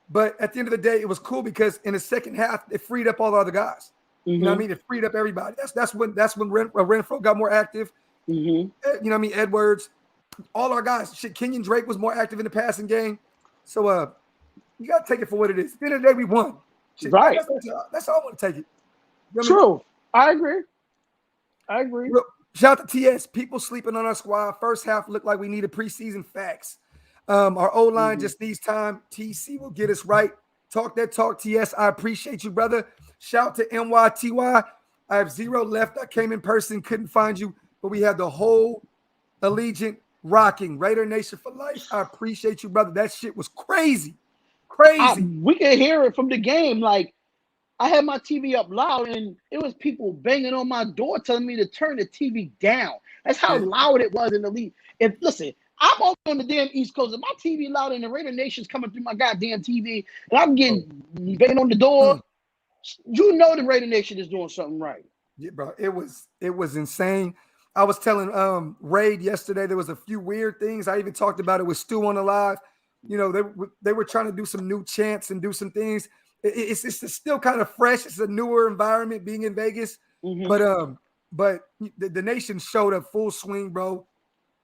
but at the end of the day, it was cool because in the second half, it freed up all the other guys. Mm-hmm. You know what I mean? It freed up everybody. That's when Renfro got more active. Mm-hmm. You know what I mean? Edwards, all our guys. Shit, Kenyon Drake was more active in the passing game. So you got to take it for what it is. At the end of the day, we won. Shit, right. That's how I want to take it. You know True. I agree. Look, shout out to TS. People sleeping on our squad. First half looked like we needed preseason facts. Our O-line just needs time. TC will get us right. Talk that talk, TS. I appreciate you, brother. Shout to NYTY. I have 0 left. I came in person, couldn't find you, but we had the whole Allegiant rocking. Raider Nation for life. I appreciate you, brother. That shit was crazy. Crazy. We can hear it from the game. Like, I had my TV up loud, and it was people banging on my door telling me to turn the TV down. That's how loud it was in the league. Listen, I'm on the damn East Coast. If my TV loud and the Raider Nation's coming through my goddamn TV, and I'm getting banging on the door, you know the Raider Nation is doing something right. Yeah, bro. It was insane. I was telling Raid yesterday there was a few weird things. I even talked about it with Stu on the live. They were trying to do some new chants and do some things. It's still kind of fresh. It's a newer environment being in Vegas. Mm-hmm. But the nation showed up full swing, bro.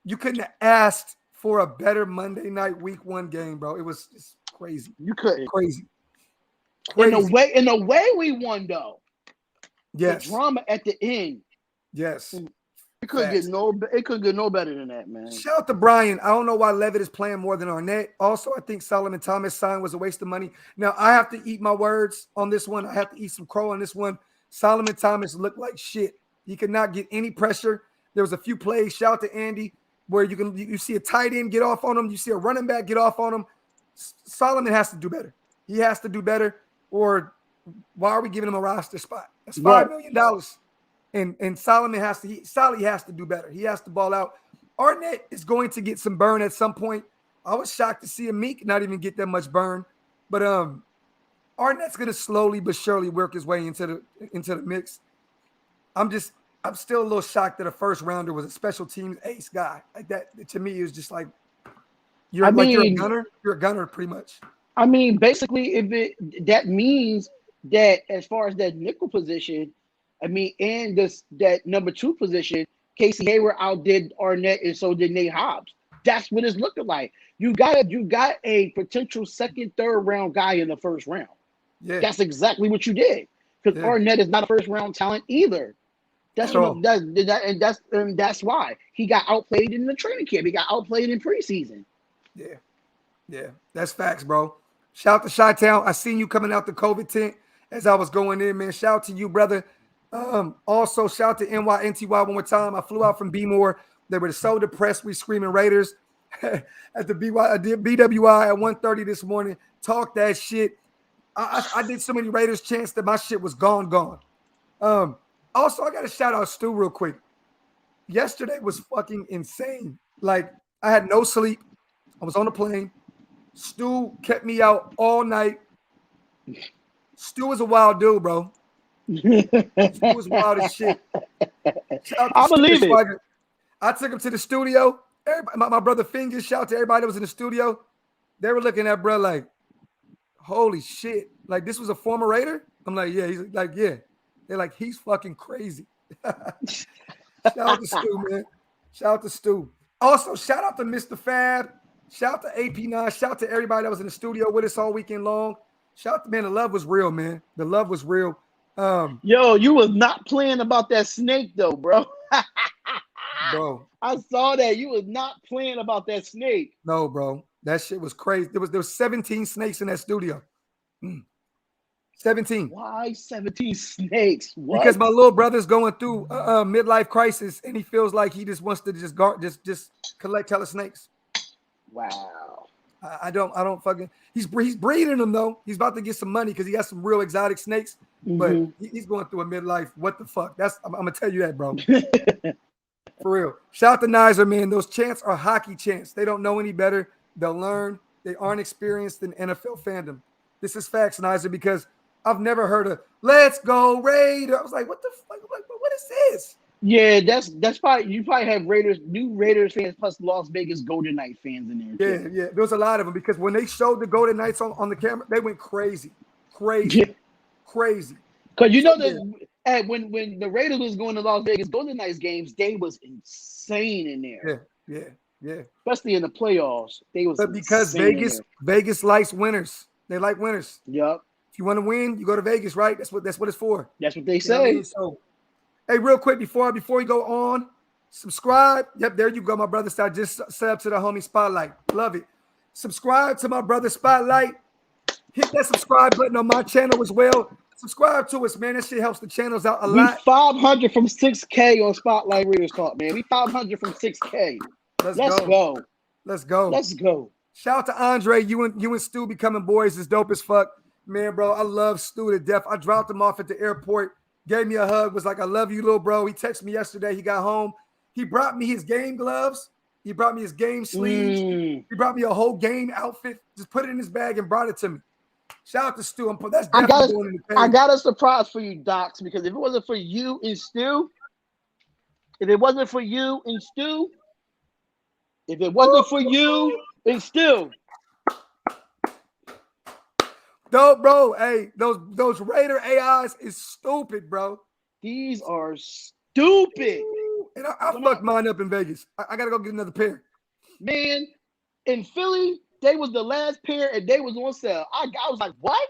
You couldn't have asked for a better Monday night week 1 game, bro. It was just crazy. You couldn't. Crazy. In the way we won, though. Yes. The drama at the end. Yes. It couldn't get no better than that, man. Shout out to Brian. I don't know why Levitt is playing more than Arnett. Also, I think Solomon Thomas' sign was a waste of money. Now, I have to eat my words on this one. I have to eat some crow on this one. Solomon Thomas looked like shit. He could not get any pressure. There was a few plays. Shout out to Andy where you see a tight end get off on him. You see a running back get off on him. Solomon has to do better. He has to do better, or why are we giving him a roster spot? That's $5 million. And Solomon has to do better. He has to ball out. Arnett is going to get some burn at some point. I was shocked to see Meek not even get that much burn. But Arnett's going to slowly but surely work his way into the mix. I'm still a little shocked that a first rounder was a special teams ace guy. Like that to me is just like you're a gunner. You're a gunner pretty much. I mean, basically, that means that as far as that nickel position, I mean, and that number 2 position, Casey Hayward outdid Arnett, and so did Nate Hobbs. That's what it's looking like. You got a potential second, third round guy in the first round. Yeah. That's exactly what you did. Because Arnett is not a first round talent either. That's and that's why he got outplayed in the training camp. He got outplayed in preseason. Yeah, that's facts, bro. Shout out to Chi-Town. I seen you coming out the COVID tent as I was going in, man. Shout out to you, brother. Also, shout out to NYNTY one more time. I flew out from B-More. They were so depressed. We screaming Raiders at the BWI at 1:30 this morning. Talk that shit. I did so many Raiders chants that my shit was gone. Also, I got to shout out Stu real quick. Yesterday was fucking insane. Like, I had no sleep. I was on the plane. Stu kept me out all night. Stu is a wild dude, bro. Stu is wild as shit. I believe it. I took him to the studio. Everybody, my brother Fingers, shout out to everybody that was in the studio. They were looking at bro like, holy shit. Like, this was a former Raider? I'm like, yeah. He's like, yeah. They're like, he's fucking crazy. Shout out to Stu, man. Shout out to Stu. Also, shout out to Mr. Fab. Shout out to AP9. Shout out to everybody that was in the studio with us all weekend long. Shout out to, man, the love was real, man. The love was real. Yo, you was not playing about that snake, though, bro. Bro. I saw that. You was not playing about that snake. No, bro. That shit was crazy. There was 17 snakes in that studio. 17. Why 17 snakes? What? Because my little brother's going through a midlife crisis, and he feels like he just wants to just collect hella snakes. Wow. I don't fucking. He's breeding them though. He's about to get some money because he has some real exotic snakes. But he's going through a midlife. What the fuck? I'm gonna tell you that, bro. For real. Shout out to Nizer, man. Those chants are hockey chants. They don't know any better. They'll learn. They aren't experienced in NFL fandom. This is facts, Nizer, because I've never heard of "Let's Go Raider." I was like, what the fuck? Like, what is this? Yeah, that's probably you probably have new Raiders fans plus Las Vegas Golden Knight fans in there. Yeah, yeah. There was a lot of them because when they showed the Golden Knights on the camera, they went crazy. Crazy. Because you know that when the Raiders was going to Las Vegas Golden Knights games, they was insane in there. Yeah. Especially in the playoffs, they was. But because Vegas likes winners, they like winners. Yep. If you want to win, you go to Vegas, right? That's what it's for. That's what they say. You know what I mean? So, hey, real quick before we go on, subscribe. Yep, there you go, my brother. So I just set up to the homie Spotlight. Love it. Subscribe to my brother Spotlight. Hit that subscribe button on my channel as well. Subscribe to us, man. That shit helps the channels out a lot. We 500 from 6K on Spotlight Raiders Talk, man. We 500 from 6K. Let's go. Shout out to Andre. You and Stu becoming boys is dope as fuck. Man, bro, I love Stu to death. I dropped him off at the airport, gave me a hug, was like, I love you, little bro. He texted me yesterday. He got home. He brought me his game gloves. He brought me his game sleeves. He brought me a whole game outfit. Just put it in his bag and brought it to me. Shout out to Stu. That's definitely going in the page. I got a surprise for you, Docs, because if it wasn't for you and Stu, Dope, bro. Hey, those Raider AIs is stupid, bro. These are stupid. And I fucked mine up in Vegas. I gotta go get another pair. Man, in Philly, they was the last pair and they was on sale. I was like, what?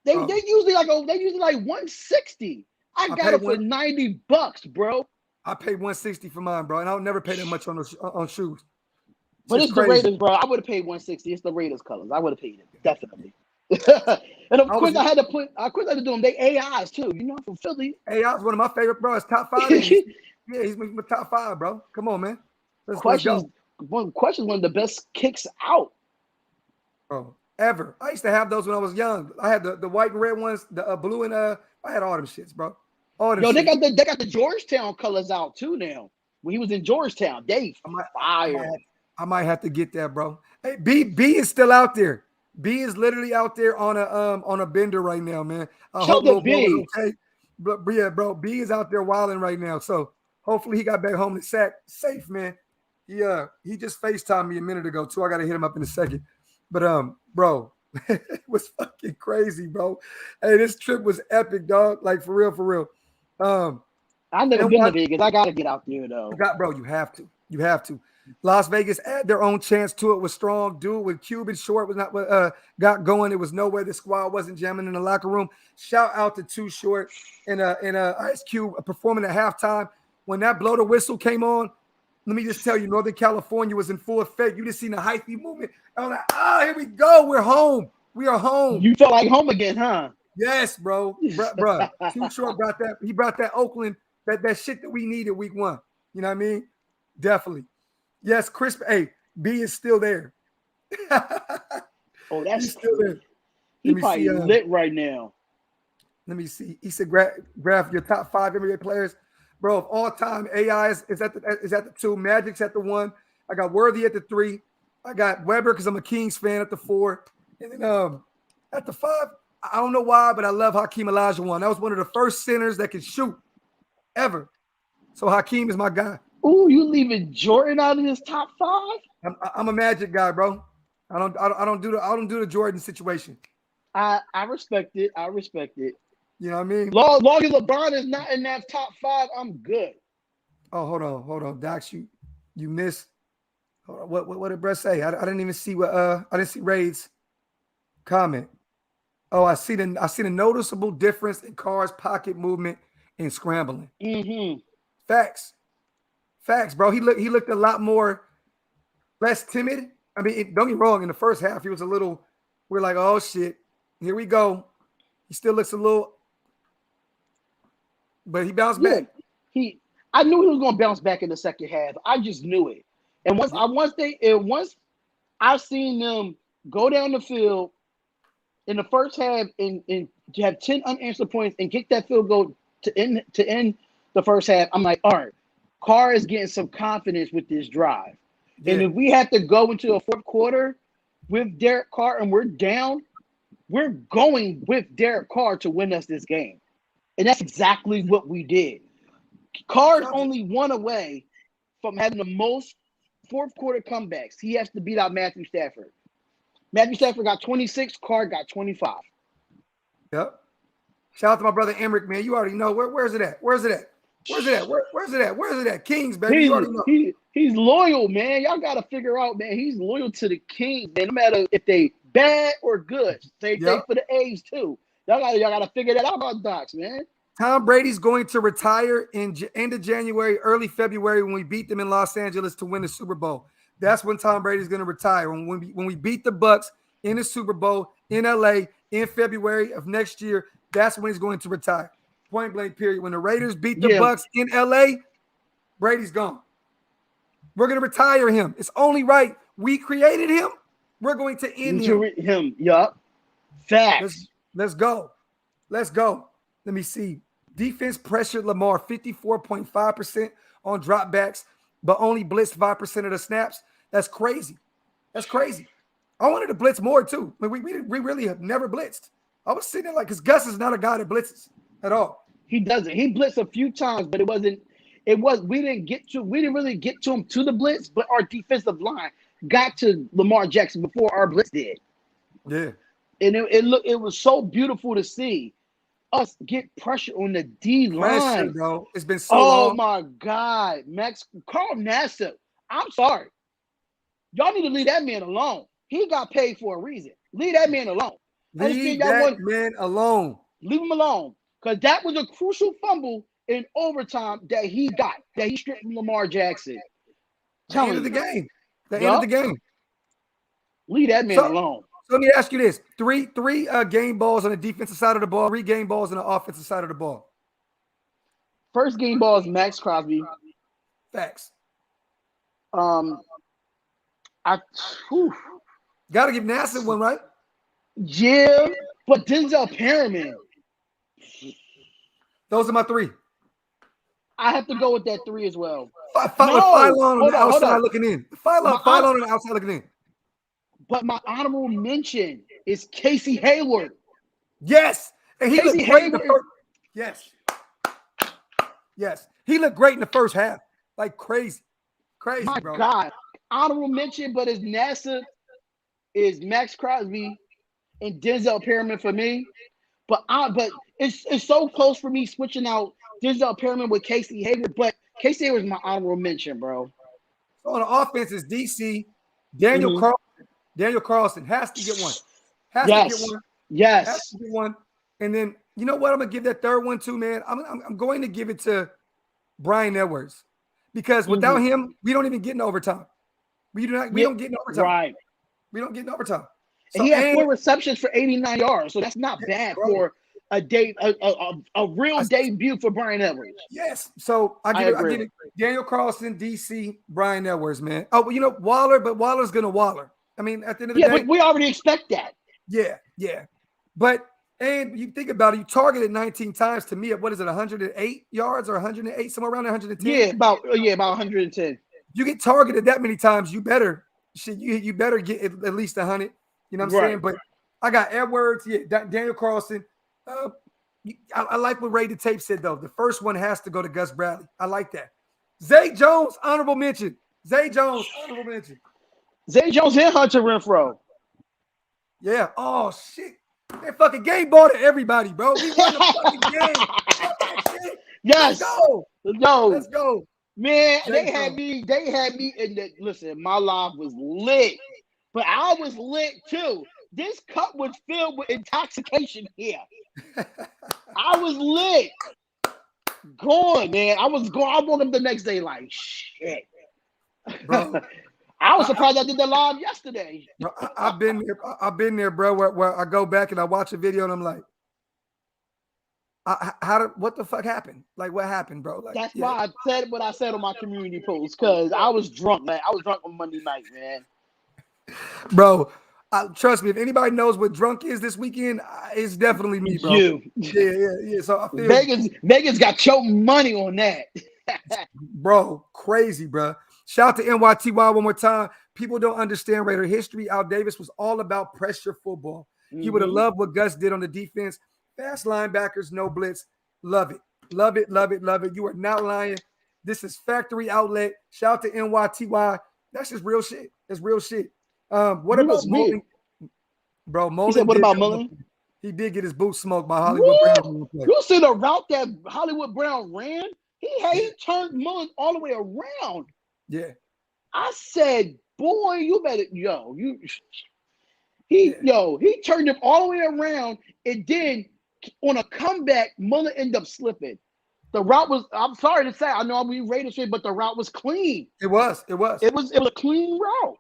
They usually like 160. I got it for $90, bro. I paid $160 for mine, bro, and I'll never pay that much on shoes. But it's the Raiders, bro. I would have paid $160. It's the Raiders colors. I would have paid it definitely. And of course, I had to do them. They AIs too. You know, from Philly. AI is one of my favorite, bro. It's top 5. Yeah, he's my top 5, bro. Come on, man. Question: one of the best kicks out, bro, ever. I used to have those when I was young. I had the white and red ones, the blue and I had all them shits, bro. All them. They got the Georgetown colors out too now. When he was in Georgetown, they fire. I might have to get that, bro. Hey, B is still out there. B is literally out there on a bender right now, man. I hope little B is okay. But yeah, bro, B is out there wilding right now. So hopefully he got back home to safe, man. He just FaceTimed me a minute ago too. I gotta hit him up in a second. But bro, it was fucking crazy, bro. Hey, this trip was epic, dog. Like for real. I've never been to Vegas. I gotta get out there though. Bro, you have to. Las Vegas add their own chance to it. Was strong. Dude with Cuban Short was not got going. It was nowhere. The squad wasn't jamming in the locker room. Shout out to Too Short and Ice Cube performing at halftime. When that blow the whistle came on, let me just tell you, Northern California was in full effect. You just seen the hyphy movement. I was like, here we go. We're home. We are home. You felt like home again, huh? Yes, bro. Bro. Too Short brought that. He brought that Oakland, that shit that we needed week 1. You know what I mean? Definitely. Yes, Chris. Hey, B is still there. Oh, that's He's still there. He probably lit right now. Let me see. He said, "Graph your top 5 NBA players, bro, of all time. AI is at the 2. Magic's at the 1. I got Worthy at the 3. I got Weber because I'm a Kings fan at the 4. And then at the 5, I don't know why, but I love Hakeem Olajuwon. That was one of the first centers that can shoot ever. So Hakeem is my guy. Ooh, you leaving Jordan out of his top 5? I'm a Magic guy, bro. I don't do the Jordan situation. I respect it. I respect it. You know what I mean? Long as LeBron is not in that top 5, I'm good. Oh, hold on, Docs. You missed. Hold on. What did Brett say? I didn't even see what I didn't see Raid's comment. Oh, I see the noticeable difference in Carr's pocket movement and scrambling. Mm-hmm. Facts, bro. He looked a lot more less timid. I mean, don't get me wrong. In the first half, he was a little. We're like, oh shit, here we go. He still looks a little, but he bounced back. I knew he was going to bounce back in the second half. I just knew it. And once I've seen them go down the field in the first half and to have 10 unanswered points and kick that field goal to end the first half, I'm like, all right, Carr is getting some confidence with this drive. Yeah. And if we have to go into a fourth quarter with Derek Carr and we're down, we're going with Derek Carr to win us this game. And that's exactly what we did. Carr's only one away from having the most fourth quarter comebacks. He has to beat out Matthew Stafford. Matthew Stafford got 26, Carr got 25. Yep. Shout out to my brother Emmerich, man. You already know. Where's it at? Where's it at? Kings, baby. You already know. He's loyal, man. Y'all got to figure out, man. He's loyal to the Kings, man. No matter if they bad or good. Same thing for the A's, too. Y'all got to figure that out about Docs, man. Tom Brady's going to retire in end of January, early February when we beat them in Los Angeles to win the Super Bowl. That's when Tom Brady's going to retire. When we beat the Bucks in the Super Bowl in LA in February of next year, that's when he's going to retire. Point blank period. When the Raiders beat the Bucks in LA, Brady's gone. We're going to retire him. It's only right. We created him. We're going to end him. Yup. Facts. Let's go. Let me see. Defense pressured Lamar 54.5% on dropbacks, but only blitzed 5% of the snaps. That's crazy. I wanted to blitz more too. Like we really have never blitzed. I was sitting there like, because Gus is not a guy that blitzes at all. He doesn't. He blitzed a few times, but we didn't really get to him to the blitz, but our defensive line got to Lamar Jackson before our blitz did. Yeah. And it was so beautiful to see us get pressure on the D line, bro. It's been so long. Oh my God, Carl Nassib. I'm sorry. Y'all need to leave that man alone. He got paid for a reason. Leave that man alone. Leave that man alone. Leave him alone. Because that was a crucial fumble in overtime that he stripped from Lamar Jackson. The end of the game. The end of the game. Leave that man alone. So let me ask you this. Three game balls on the defensive side of the ball, 3 game balls on the offensive side of the ball. First game ball is Max Crosby. Facts. Gotta give Nassib one, right? Yeah, but Denzel Perryman. Those are my 3. I have to go with that 3 as well. Phylon on the outside looking in. Phylon on the outside looking in. But my honorable mention is Casey Hayward. Yes. And he looked great in the first. Yes. He looked great in the first half. Like crazy. Crazy, my bro. God. Honorable mention, but it's NASA, is Max Crosby, and Denzel Perryman for me. But it's so close for me switching out Denzel Perryman with Casey Hayward. But Casey Hayward is my honorable mention, bro. on the offense is DC, Daniel Carlson has to get one. Has to get one. Yes. Has to get one. And then you know what? I'm gonna give that third one to, man. I'm going to give it to Brian Edwards because without him, we don't even get in overtime. We don't get in overtime. Right. We don't get in overtime. So, he had 4 receptions for 89 yards, so that's not bad for a real debut for Brian Edwards. Yes. So I give it Daniel Carlson, DC, Brian Edwards, man. Oh, well, you know, Waller, but Waller's gonna Waller. I mean, at the end of the day, we already expect that. Yeah. But and you think about it, you targeted 19 times to me at what is it, 108 yards or 108, somewhere around 110? Yeah, about 110. You get targeted that many times, you better get at least 100. You know what I'm saying? But I got Edwards, Daniel Carlson. I like what Ray the Tape said, though. The first one has to go to Gus Bradley. I like that. Zay Jones, honorable mention. Zay Jones and Hunter Renfrow. Yeah. Oh, shit. That fucking game ball to everybody, bro. We won the fucking game. Yes. Let's go. Man, they had me in the listen, my life was lit. But I was lit too. This cup was filled with intoxication here. I was lit. Going, man. I woke up the next day like shit. Bro. I was surprised I did the live yesterday. Bro, I've been there, bro, where I go back and I watch a video and I'm like, what the fuck happened? Like, what happened, bro? Like, that's why I said what I said on my community post, because I was drunk, man. I was drunk on Monday night, man. Bro, trust me, if anybody knows what drunk is this weekend, it's definitely me, bro. You. Yeah. So I feel Vegas got your money on that. Bro, crazy, bro. Shout out to NYTY one more time. People don't understand Raider history. Al Davis was all about pressure football. He would have loved what Gus did on the defense. Fast linebackers, no blitz. Love it. Love it. You are not lying. This is factory outlet. Shout out to NYTY. That's just real shit. That's real shit. What about Mullen? Bro, Mullen. He said, what about Mullen? He did get his boots smoked by Hollywood Brown. You see the route that Hollywood Brown ran? He turned Mullen all the way around. Yeah. I said, boy, you better, he turned him all the way around, and then on a comeback, Mullen ended up slipping. The route was, I'm sorry to say, I know we Raiders fan, but the route was clean. It was a clean route.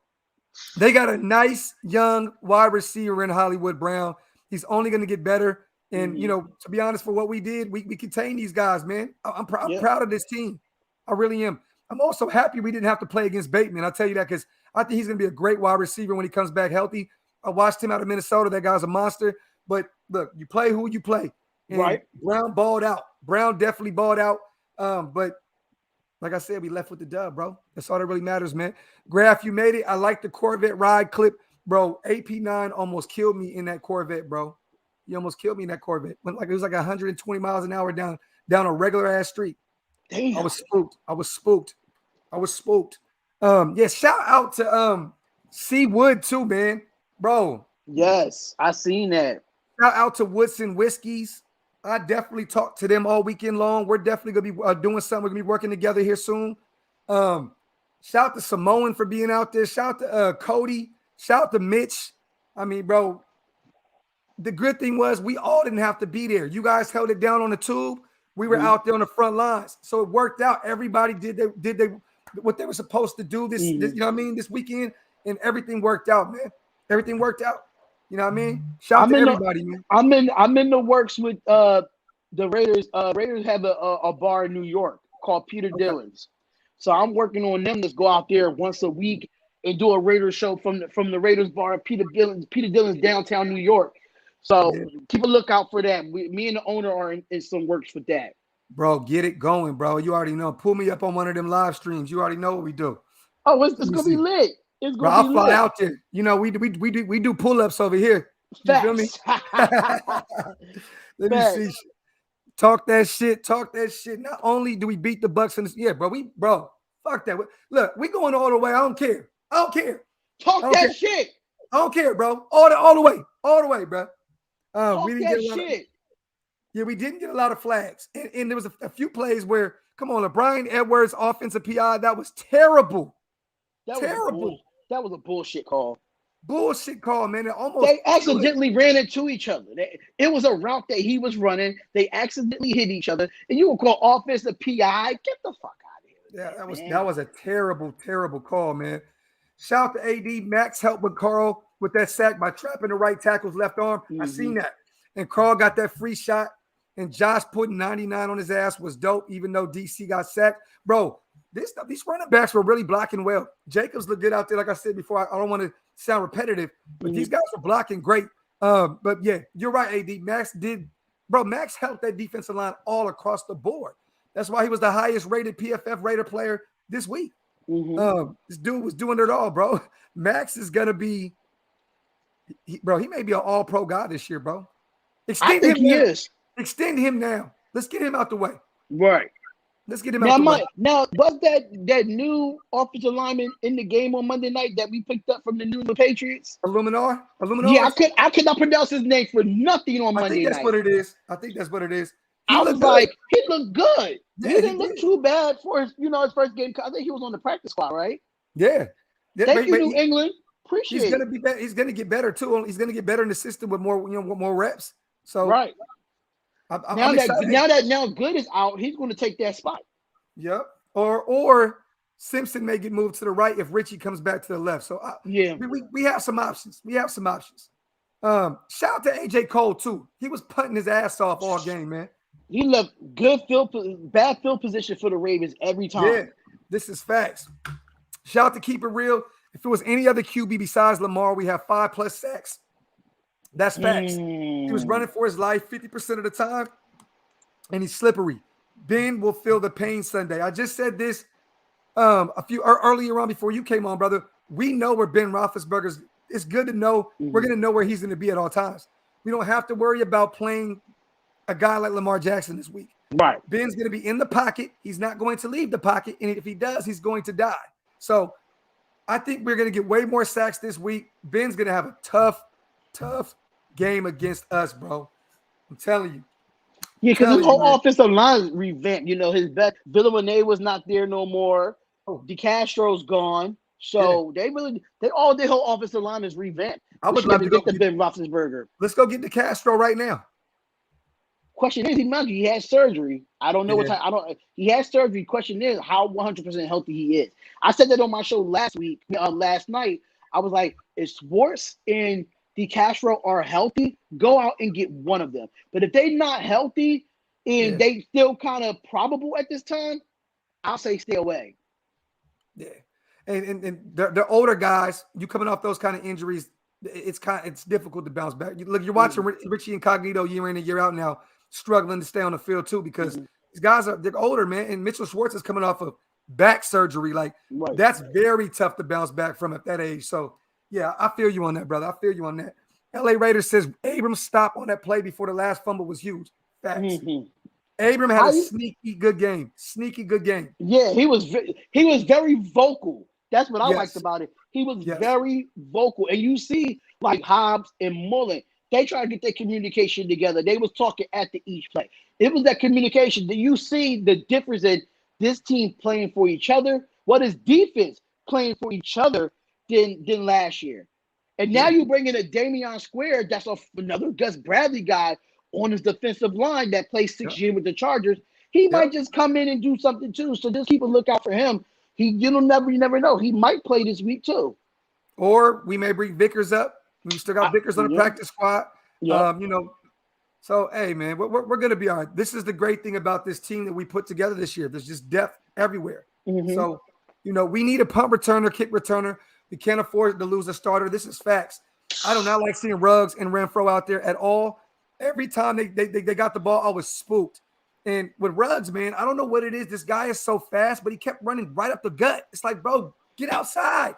They got a nice young wide receiver in Hollywood Brown. He's only going to get better. And, to be honest, for what we did, we contained these guys, man. I'm proud of this team. I really am. I'm also happy we didn't have to play against Bateman. I'll tell you that because I think he's going to be a great wide receiver when he comes back healthy. I watched him out of Minnesota. That guy's a monster. But, look, you play who you play. And right. Brown balled out. Brown definitely balled out. But, like I said, we left with the dub, bro. That's all that really matters, man. Graf, you made it. I like the Corvette ride clip. Bro, AP9 almost killed me in that Corvette, bro. He almost killed me in that Corvette. It was like 120 miles an hour down a regular-ass street. Damn. I was spooked. Shout out to C Wood too, man. Bro. Yes, I seen that. Shout out to Woodson Whiskeys. I definitely talked to them all weekend long. We're definitely gonna be doing something. We're gonna be working together here soon. Shout out to Samoan for being out there. Shout out to Cody. Shout out to Mitch. I mean, bro, the good thing was we all didn't have to be there. You guys held it down on the tube. We were out there on the front lines, so it worked out. Everybody did what they were supposed to do this you know what I mean, this weekend, and everything worked out, man. Everything worked out. You know what I mean? Shout out to everybody, man. I'm in the works with the Raiders. Raiders have a bar in New York called Peter Dillon's. So I'm working on them to go out there once a week and do a Raiders show from the Raiders bar at Peter Dillon's downtown New York. So keep a lookout for that. Me and the owner are in some works with that. Bro, get it going, bro. You already know. Pull me up on one of them live streams. You already know what we do. Oh, it's gonna be lit. It's gonna be lit. I'll fly out there. You know, we do pull-ups over here. You feel me? Let me see. Talk that shit. Not only do we beat the Bucks in this, bro, fuck that. Look, we going all the way. I don't care. Talk that shit. I don't care, bro. All the way, bro. We didn't get a lot of flags. And there was a few plays where, come on, Brian Edwards, offensive PI, that was terrible. That was a Terrible. that was a bullshit call. Bullshit call, man. It almost They accidentally ran into each other. It was a route that he was running. They accidentally hit each other, and you will call offensive PI. Get the fuck out of here. Yeah, Man. that was a terrible, terrible call, man. Shout out to AD. Max helped with Carl with that sack by trapping the right tackle's left arm. I seen that. And Carl got that free shot. And Josh putting 99 on his ass was dope, even though DC got sacked. Bro, these running backs were really blocking well. Jacobs looked good out there. Like I said before, I don't want to sound repetitive, but these guys were blocking great. But yeah, you're right, AD. Max helped that defensive line all across the board. That's why he was the highest rated PFF Raider player this week. This dude was doing it all, bro. Max is going to be, he may be an all-pro guy this year, bro. I think he is. Extend him now. Let's get him out the way. Right. Let's get him out the way. Now, was that new offensive lineman in the game on Monday night that we picked up from the New England Patriots? Illuminar? Yeah, I could not pronounce his name for nothing on Monday night. I think that's what it is. I was like, he looked good. Yeah, he didn't look too bad for his first game. I think he was on the practice squad, right? Yeah. Thank you, New England. Appreciate it. He's gonna be better. He's gonna get better too. He's gonna get better in the system with more, with more reps. So right. I'm excited. Now Good is out, he's going to take that spot. Yep. Or Simpson may get moved to the right if Richie comes back to the left. So we have some options. Shout out to AJ Cole too. He was punting his ass off all game, man. He left bad field position for the Ravens every time. Yeah, this is facts. Shout out to Keep It Real. If it was any other QB besides Lamar, we have 5+ sacks. That's facts. He was running for his life 50% of the time, and he's slippery. Ben will feel the pain Sunday. I just said this earlier on before you came on, brother. We know where Ben Roethlisberger's. It's good to know we're going to know where he's going to be at all times. We don't have to worry about playing a guy like Lamar Jackson this week. Right. Ben's going to be in the pocket. He's not going to leave the pocket, and if he does, he's going to die. So I think we're going to get way more sacks this week. Ben's going to have a tough game against us, bro. I'm telling you. Yeah, because his whole offensive line revamped. His best Villanelle was not there no more. DeCastro's gone. So their whole offensive line is revamped. I would love to get the Ben Roethlisberger. Let's go get DeCastro right now. Question is, he had surgery. I don't know what time. He had surgery. Question is, how 100% healthy he is. I said that on my show last night. I was like, if Schwartz and DeCastro are healthy, go out and get one of them. But if they're not healthy and they still kind of probable at this time, I'll say stay away. Yeah, and the older guys, you coming off those kind of injuries, it's difficult to bounce back. You're watching Richie Incognito year in and year out now, struggling to stay on the field too because these guys they're older, man. And Mitchell Schwartz is coming off of back surgery, that's very tough to bounce back from at that age. So. Yeah, I feel you on that, brother. I feel you on that. LA Raiders says Abram stop on that play before the last fumble was huge. Facts. Abram had a sneaky good game. Yeah, he was very vocal. That's what I liked about it. He was very vocal. And you see, like Hobbs and Mullen, they try to get their communication together. They was talking after each play. It was that communication. That you see the difference in this team playing for each other. What is defense playing for each other than last year. And now you bring in a Damian Square, that's another Gus Bradley guy on his defensive line that plays 6 years with the Chargers. He might just come in and do something too. So just keep a lookout for him. You never know. He might play this week too. Or we may bring Vickers up. We still got Vickers on the practice squad. So hey man, we're gonna be all right. This is the great thing about this team that we put together this year. There's just depth everywhere. So we need a punt returner, kick returner. We can't afford to lose a starter. This is facts. I do not like seeing Ruggs and Renfro out there at all. Every time they got the ball, I was spooked. And with Ruggs, man, I don't know what it is. This guy is so fast, but he kept running right up the gut. It's like, bro, get outside.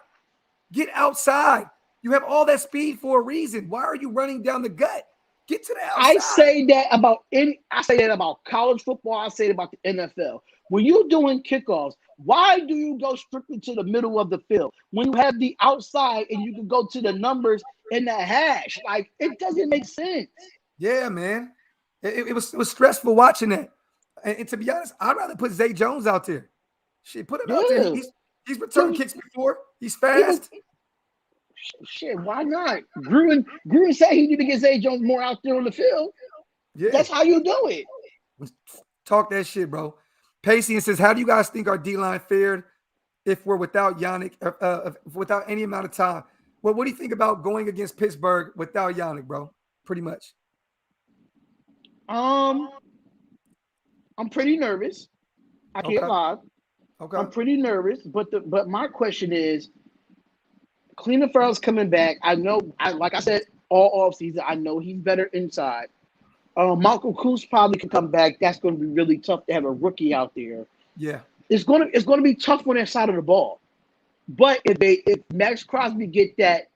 Get outside. You have all that speed for a reason. Why are you running down the gut? Get to the outside. I say that about college football. I say it about the NFL. When you're doing kickoffs, why do you go strictly to the middle of the field when you have the outside and you can go to the numbers and the hash? Like, it doesn't make sense. Yeah, man. It was stressful watching that. And to be honest, I'd rather put Zay Jones out there. Shit, put him out there. He's returned kicks before. He's He was, fast. shit, why not? Gruden said he need to get Zay Jones more out there on the field. Yeah. That's how you do it. Talk that shit, bro. Pacey says, how do you guys think our D-line fared if we're without Yannick, without any amount of time? Well, what do you think about going against Pittsburgh without Yannick, bro? Pretty much. I'm pretty nervous. I can't lie. Okay. I'm pretty nervous, but my question is, Cleveland Farrell's coming back. I know, like I said, all offseason, I know he's better inside. Malcolm Koos probably can come back. That's going to be really tough to have a rookie out there. Yeah. It's going to be tough on that side of the ball. But if Max Crosby get that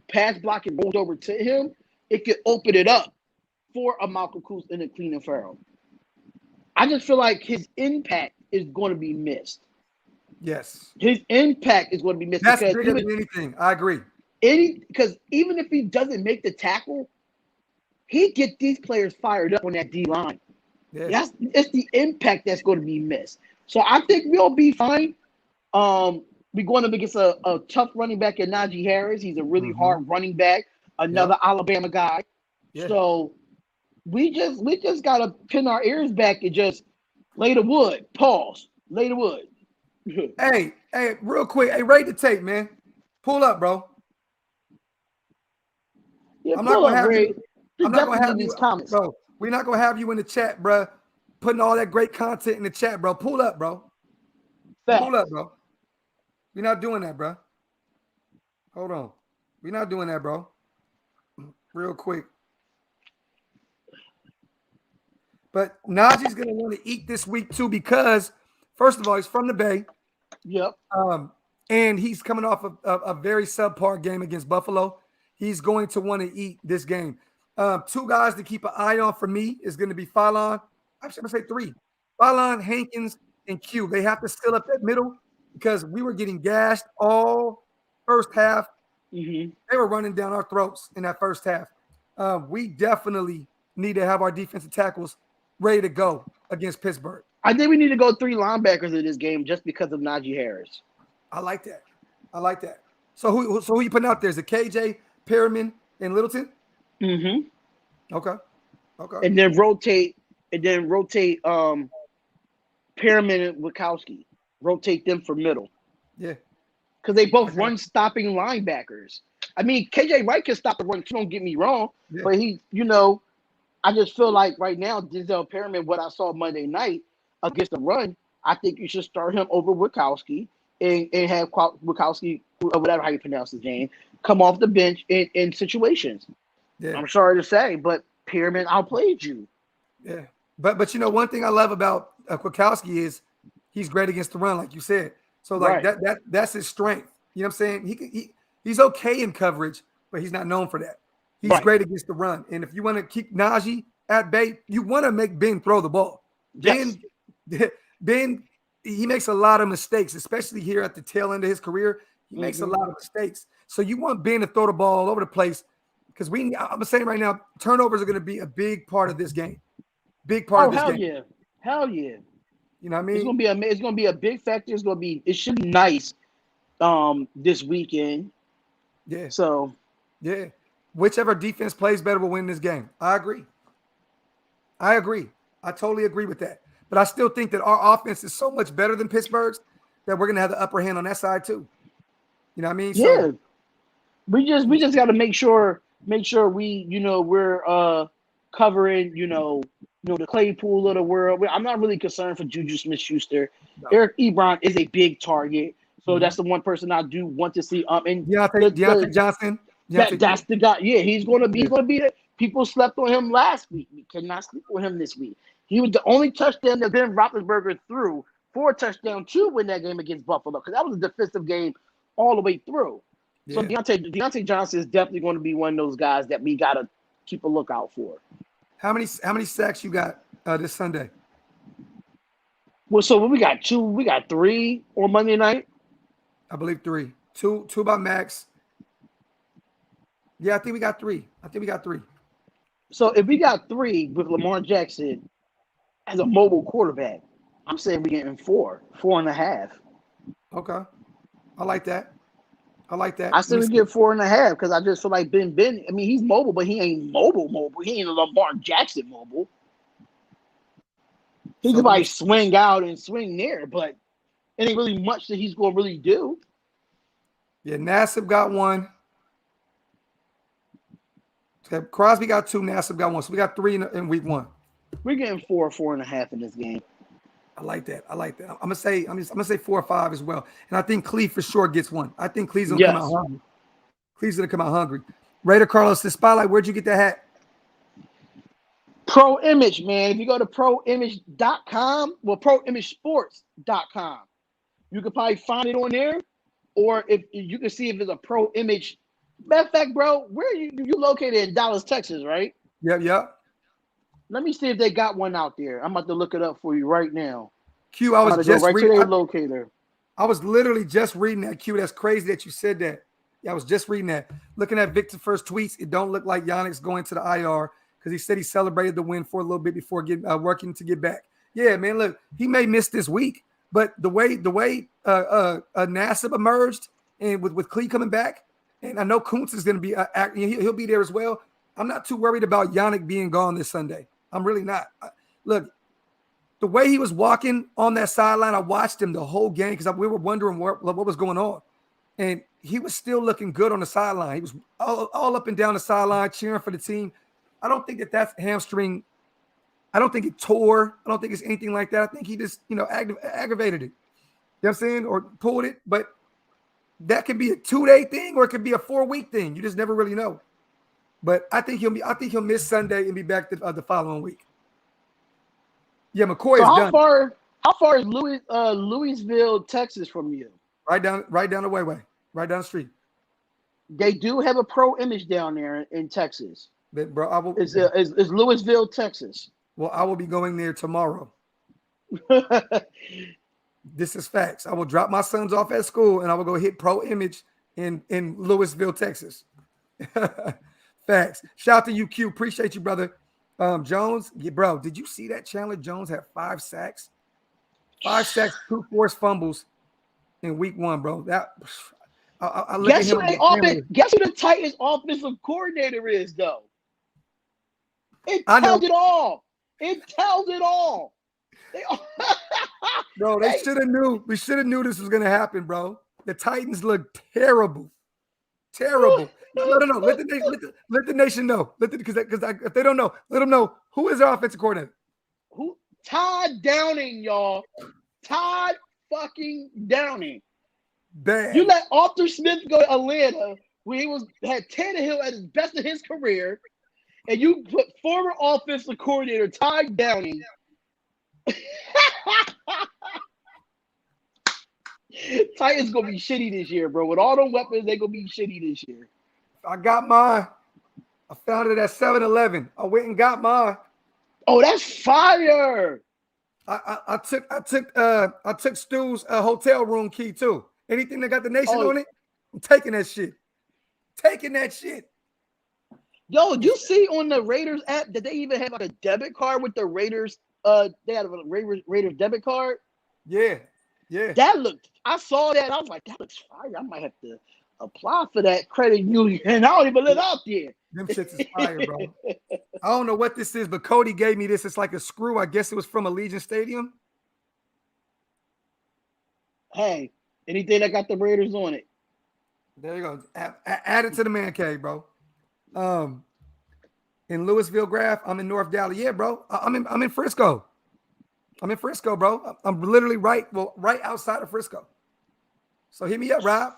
pass block and rolls over to him, it could open it up for a Malcolm Koos and a Cleveland Farrell. I just feel like his impact is going to be missed. Yes. His impact is going to be missed. That's bigger than anything. I agree. Because even if he doesn't make the tackle, he get these players fired up on that D line. Yeah. It's the impact that's going to be missed. So I think we'll be fine. We're going up against a tough running back in Najee Harris. He's a really hard running back. Another Alabama guy. Yeah. So we just gotta pin our ears back and just lay the wood. Pause. Lay the wood. Hey, real quick. Hey, rate the tape, man. Pull up, bro. Yeah, I'm not gonna have you. I'm not gonna have you, comments, bro. We're not gonna have you in the chat, bro. Putting all that great content in the chat, bro. Pull up, bro. Facts. Pull up, bro. We're not doing that, bro. Hold on. We're not doing that, bro. Real quick. But Najee's gonna want to eat this week too because, first of all, he's from the Bay. Yep. And he's coming off of a very subpar game against Buffalo. He's going to want to eat this game. Two guys to keep an eye on for me is going to be Fallon. I'm going to say three. Fallon, Hankins, and Q. They have to still up that middle because we were getting gashed all first half. They were running down our throats in that first half. We definitely need to have our defensive tackles ready to go against Pittsburgh. I think we need to go 3 linebackers in this game just because of Najee Harris. I like that. So who you putting out there? Is it KJ, Perriman, and Littleton? Okay. And then rotate Perriman and Wachowski. Rotate them for middle. Yeah. Because they both run stopping linebackers. I mean, KJ Wright can stop the run, don't get me wrong. Yeah. But he, I just feel like right now, Denzel Perriman, what I saw Monday night against the run, I think you should start him over Wachowski and have Wachowski, or whatever how you pronounce his name, come off the bench in situations. Yeah. I'm sorry to say, but Perriman outplayed you. Yeah. But one thing I love about Wachowski is he's great against the run, like you said. So like that's his strength. You know what I'm saying? He's okay in coverage, but he's not known for that. He's great against the run. And if you want to keep Najee at bay, you want to make Ben throw the ball. Yes. Ben, he makes a lot of mistakes, especially here at the tail end of his career. He makes a lot of mistakes. So you want Ben to throw the ball all over the place because I'm saying right now, turnovers are going to be a big part of this game. Big part of this game. Hell yeah. You know what I mean? It's gonna be a big factor. It should be nice this weekend. Yeah. So whichever defense plays better will win this game. I agree. I totally agree with that. But I still think that our offense is so much better than Pittsburgh's that we're gonna have the upper hand on that side too. You know what I mean? Yeah. So, we just got to make sure we we're covering the Claypool of the world. I'm not really concerned for Juju Smith-Schuster. No. Eric Ebron is a big target, so that's the one person I do want to see. And Deontay Johnson. That's the guy. Yeah, he's gonna be the people slept on him last week. We cannot sleep on him this week. He was the only touchdown that Ben Roethlisberger threw for a touchdown to win that game against Buffalo because that was a defensive game all the way through. Yeah. So Deontay Johnson is definitely going to be one of those guys that we gotta keep a lookout for. How many sacks you got this Sunday? Well, so we got 2. We got 3 on Monday night. I believe 3. 2 by Max. Yeah, I think we got 3. So if we got 3 with Lamar Jackson as a mobile quarterback, I'm saying we're getting 4.5. Okay. I like that. I like that. I Let said me we see. get 4.5 because I just feel like Ben. I mean, he's mobile, but he ain't mobile. He ain't a Lamar Jackson mobile. He So could let me like see. swing out and swing there, but it ain't really much that he's gonna really do. Yeah, Nassib got one. Okay, Crosby got two. Nassib got one. So we got three in week one. We're getting 4.5 in this game. I like that. I like that. I'm gonna say 4 or 5 as well. And I think Cleve for sure gets one. I think Cleve's gonna come out Yes. hungry. Cleve's gonna come out hungry. Raider Carlos, the spotlight. Where'd you get that hat? Pro Image, man. If you go to proimage.com, well, proimagesports.com, you could probably find it on there. Or if you can see if it's a Pro Image. Matter of fact, bro, where are you located in Dallas, Texas, right? Yep. Let me see if they got one out there. I'm about to look it up for you right now. Q, I I'm was about to go just right to reading. their locator. I was literally just reading that, Q. That's crazy that you said that. Yeah, I was just reading that. Looking at Victor's first tweets, it don't look like Yannick's going to the IR because he said he celebrated the win for a little bit before getting working to get back. Yeah, man, look, he may miss this week, but the way Nassib emerged and with Clee coming back, and I know Kuntz is going to be he'll be there as well. I'm not too worried about Yannick being gone this Sunday. I'm really not. Look, the way he was walking on that sideline, I watched him the whole game because we were wondering what was going on. And he was still looking good on the sideline. He was all up and down the sideline cheering for the team. I don't think that's hamstring. I don't think it tore. I don't think it's anything like that. I think he just, aggravated it. You know what I'm saying? Or pulled it. But that could be a 2-day thing or it could be a 4-week thing. You just never really know. But I think he'll miss Sunday and be back the following week. Yeah, McCoy So is done. how far is Louisville, Texas from you? Right down the way, right down the street. They do have a Pro Image down there in Texas. But bro, I will. Is Louisville, Texas? Well, I will be going there tomorrow. This is facts. I will drop my sons off at school and I will go hit Pro Image in Louisville, Texas. Facts. Shout out to you, Q. Appreciate you, brother. Jones, bro, did you see that Chandler Jones had 5 sacks? 5 sacks, 2 forced fumbles in week 1, bro. That I look Guess at him. Guess who the Titans offensive coordinator is, though? It tells it all. It tells it all. Bro, they should have knew. We should have knew this was gonna happen, bro. The Titans look terrible. Terrible. No. Let the nation know. Because if they don't know, let them know who is their offensive coordinator. Who? Todd Downing, y'all. Todd fucking Downing. Bad. You let Arthur Smith go to Atlanta when he had Tannehill at his best of his career, and you put former offensive coordinator Todd Downing. Titans gonna be shitty this year, bro. With all them weapons, they gonna be shitty this year. I got mine. I found it at 7-Eleven. I went and got mine. Oh, that's fire! I took Stu's hotel room key too. Anything that got the nation on it, I'm taking that shit. Yo, you see on the Raiders app that they even have like a debit card with the Raiders? They had a Raiders debit card. Yeah. I saw that. I was like, that looks fire. I might have to apply for that credit union. And I don't even live out there. Them shits is fire, bro. I don't know what this is, but Cody gave me this. It's like a screw. I guess it was from Allegiant Stadium. Hey, anything that got the Raiders on it. There you go. Add it to the man cave, bro. In Louisville, Graph. I'm in North Dallas. Yeah, bro. I'm in Frisco. I'm in Frisco, bro. I'm literally right outside of Frisco. So hit me up, Rob.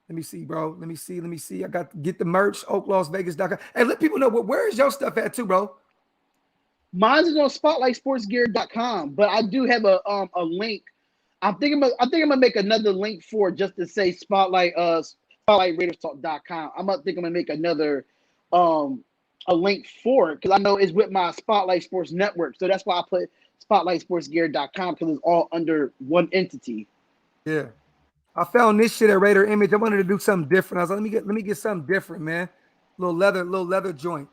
Let me see, bro. Let me see. I got to get the merch, oaklasvegas.com. Hey, let people know where is your stuff at too, bro? Mine is on spotlightsportsgear.com, but I do have a link. I'm thinking I'm gonna make another link for it just to say spotlightraiderstalk.com. I'm gonna make another a link for it because I know it's with my Spotlight Sports Network. So that's why I put spotlightsportsgear.com because it's all under one entity. Yeah. I found this shit at Raider Image. I wanted to do something different. I was like, let me get something different, man. Little leather joint.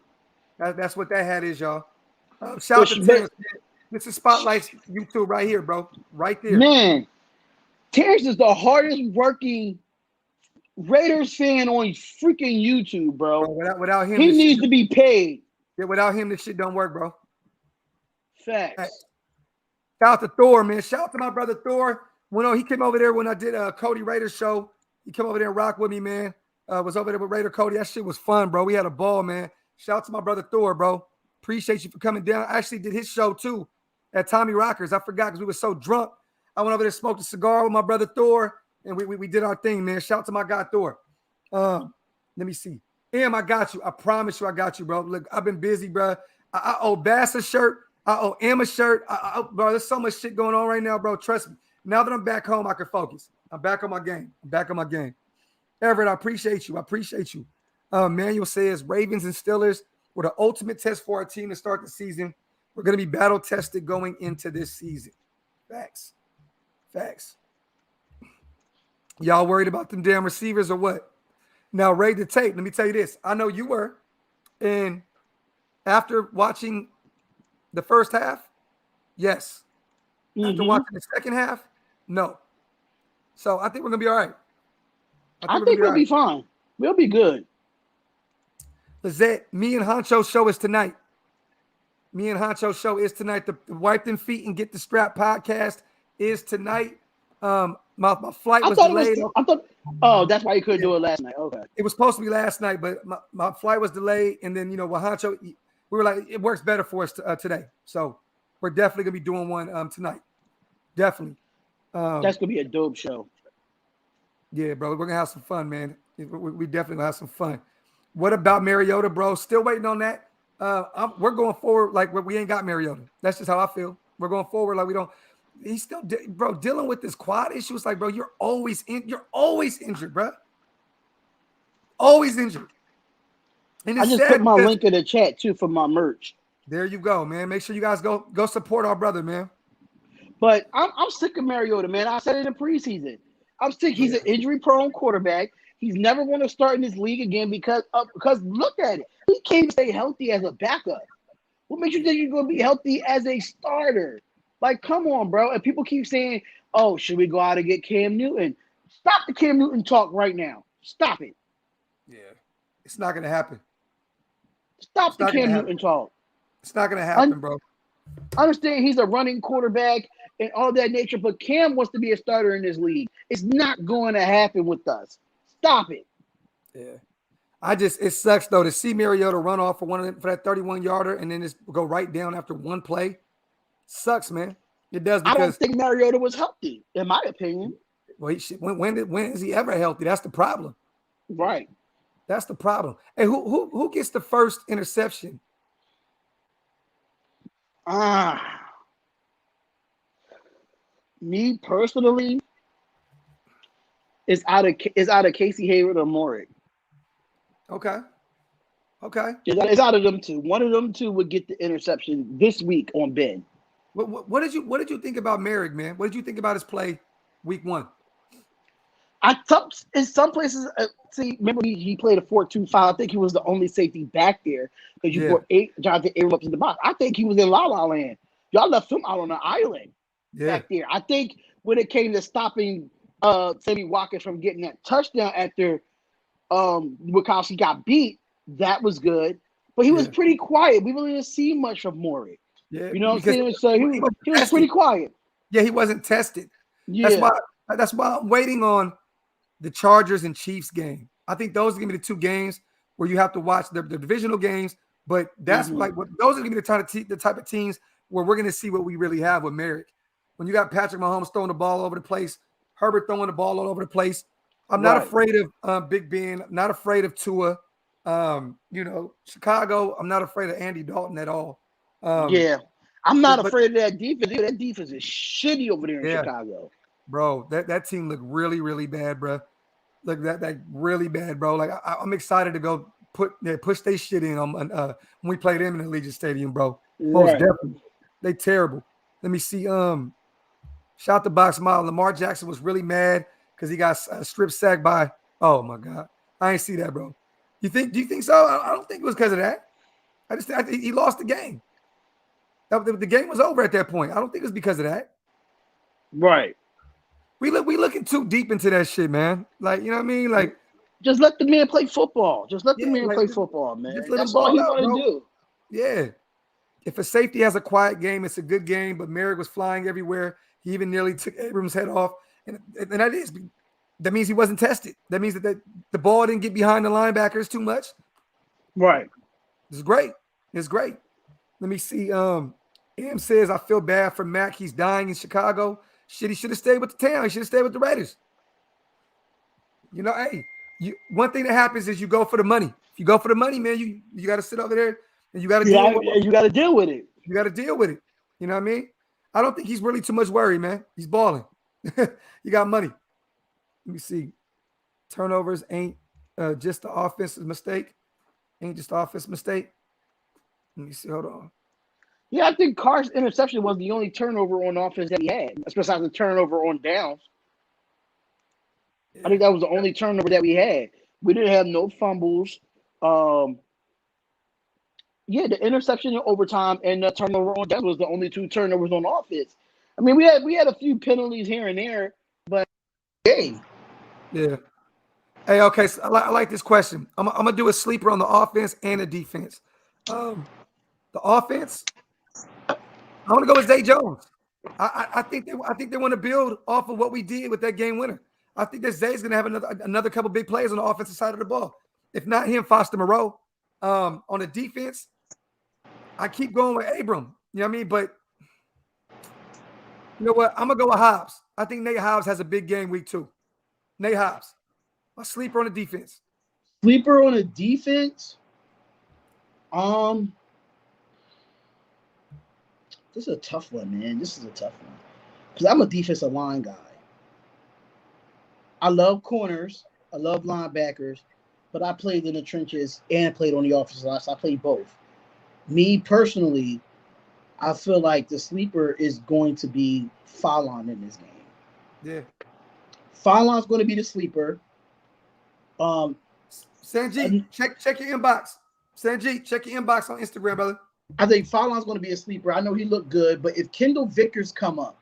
That's what that hat is, y'all. Shout out to Terrence. This is Spotlight's YouTube right here, bro. Right there. Man, Terrence is the hardest working Raiders fan on freaking YouTube, bro. Without him, He needs to be paid. Yeah, without him, this shit don't work, bro. Facts. Shout out to Thor, man. Shout out to my brother Thor. He came over there when I did a Cody Raider show. He came over there and rocked with me, man. Was over there with Raider Cody. That shit was fun, bro. We had a ball, man. Shout out to my brother Thor, bro. Appreciate you for coming down. I actually did his show too at Tommy Rockers. I forgot because we were so drunk. I went over there, smoked a cigar with my brother Thor, and we did our thing, man. Shout out to my guy Thor. Let me see. I got you. I promise you I got you, bro. Look, I've been busy, bro. I owe Bass a shirt. I owe Em a shirt. Bro, there's so much shit going on right now, bro. Trust me. Now that I'm back home, I can focus. I'm back on my game. Everett, I appreciate you. Manuel says Ravens and Steelers were the ultimate test for our team to start the season. We're going to be battle tested going into this season. Facts. Y'all worried about them damn receivers or what? Now, Ray the tape, let me tell you this. I know you were. And after watching the first half, yes. After watching the second half, no. So I think we're going to be all right. I think we'll be fine. We'll be good. Lizette, me and Honcho show is tonight. The Wipe Them Feet and Get the Strap podcast is tonight. My flight was delayed. That's why you couldn't do it last night. Okay. It was supposed to be last night, but my flight was delayed. And then, with Honcho, we were like, it works better for us today. So we're definitely going to be doing one tonight. Definitely. That's going to be a dope show. Yeah, bro. We're going to have some fun, man. We definitely going to have some fun. What about Mariota, bro? Still waiting on that. We're going forward like we ain't got Mariota. That's just how I feel. We're going forward like we don't. He's still, bro, dealing with this quad issue. It's like, bro, you're always injured, bro. Always injured. And I just put my link in the chat too for my merch. There you go, man. Make sure you guys go support our brother, man. But I'm sick of Mariota, man. I said it in preseason. I'm sick. He's an injury-prone quarterback. He's never going to start in this league again because look at it. He can't stay healthy as a backup. What makes you think you're going to be healthy as a starter? Like, come on, bro. And people keep saying, oh, should we go out and get Cam Newton? Stop the Cam Newton talk right now. Stop it. Yeah. It's not going to happen. Stop the Cam Newton talk. It's not going to happen, bro. I understand he's a running quarterback and all that nature, but Cam wants to be a starter in this league. It's not going to happen with us. Stop it. Yeah. It sucks, though, to see Mariota run off for that 31-yarder and then just go right down after one play. Sucks, man. It does because I don't think Mariota was healthy, in my opinion. Well, when is he ever healthy? That's the problem. Right. That's the problem. Hey, who gets the first interception? Me personally, it's out of Casey Hayward or Morick. Okay. It's out of them two. One of them two would get the interception this week on Ben. What did you think about Merrick, man? What did you think about his play week 1? I thought in some places, remember he played a 4-2-5. I think he was the only safety back there because you brought Jonathan Abram up in the box. I think he was in La La Land. Y'all left him out on the island back there. I think when it came to stopping Sammy Watkins from getting that touchdown after Wikowski got beat, that was good. But he was pretty quiet. We really didn't see much from Maury. Yeah, you know what I'm saying? So he was pretty quiet. Yeah, he wasn't tested. Yeah. That's why I'm waiting on the Chargers and Chiefs game. I think those are going to be the two games where you have to watch the divisional games. But that's those are going to be the type of teams where we're going to see what we really have with Merrick. When you got Patrick Mahomes throwing the ball all over the place, Herbert throwing the ball all over the place. I'm not afraid of Big Ben. I'm not afraid of Tua. Chicago, I'm not afraid of Andy Dalton at all. I'm not afraid of that defense. That defense is shitty over there in Chicago. Bro, that team looked really, really bad, bro. Look, that really bad, bro. Like I'm excited to go push their shit in when we play them in the Allegiant Stadium, bro. Most definitely. They terrible. Let me see. Shout to Box Mile. Lamar Jackson was really mad because he got strip sacked by. Oh my God, I ain't see that, bro. Do you think so? I don't think it was because of that. I think he lost the game. The game was over at that point. I don't think it's because of that. Right. We looking too deep into that shit, man. Like, you know what I mean? Like, just let the man play football. Just let the yeah, man like, play football, man. Just let That's him all ball he out, got to bro. do. Yeah. If a safety has a quiet game, it's a good game. But Merrick was flying everywhere. He even nearly took Abram's head off, and that means he wasn't tested. That means that the ball didn't get behind the linebackers too much. Right. It's great. It's great. Let me see. Em says, I feel bad for Mac. He's dying in Chicago. Shit, he should have stayed with the town. He should have stayed with the Raiders. You know, hey, one thing that happens is you go for the money. If you go for the money, man, you got to sit over there and you got to deal with it. You got to deal with it. You got to deal with it. You know what I mean? I don't think he's really too much worry, man. He's balling. You got money. Let me see. Turnovers ain't just the offensive mistake. Ain't just the offensive mistake. Let me see. Hold on. Yeah, I think Carr's interception was the only turnover on offense that he had, especially the turnover on downs. Yeah. I think that was the only turnover that we had. We didn't have no fumbles. Yeah, the interception in overtime and the turnover on downs was the only two turnovers on offense. I mean, we had a few penalties here and there, but game. Yeah. Hey, okay. So I like this question. I'm gonna do a sleeper on the offense and the defense. The offense, I want to go with Zay Jones. I think they want to build off of what we did with that game winner. I think that Zay's gonna have another couple big plays on the offensive side of the ball. If not him, Foster Moreau. On the defense, I keep going with Abram. You know what I mean? But you know what? I'm gonna go with Hobbs. I think Nate Hobbs has a big game week 2. Nate Hobbs. My sleeper on the defense. Sleeper on the defense? This is a tough one, man. This is a tough one. Because I'm a defensive line guy. I love corners. I love linebackers. But I played in the trenches and played on the offensive line, so I played both. Me, personally, I feel like the sleeper is going to be Fallon in this game. Yeah. Fallon's going to be the sleeper. Sanjit, check your inbox. Sanjit, check your inbox on Instagram, brother. I think Fallon's going to be a sleeper. I know he looked good, but if Kendall Vickers come up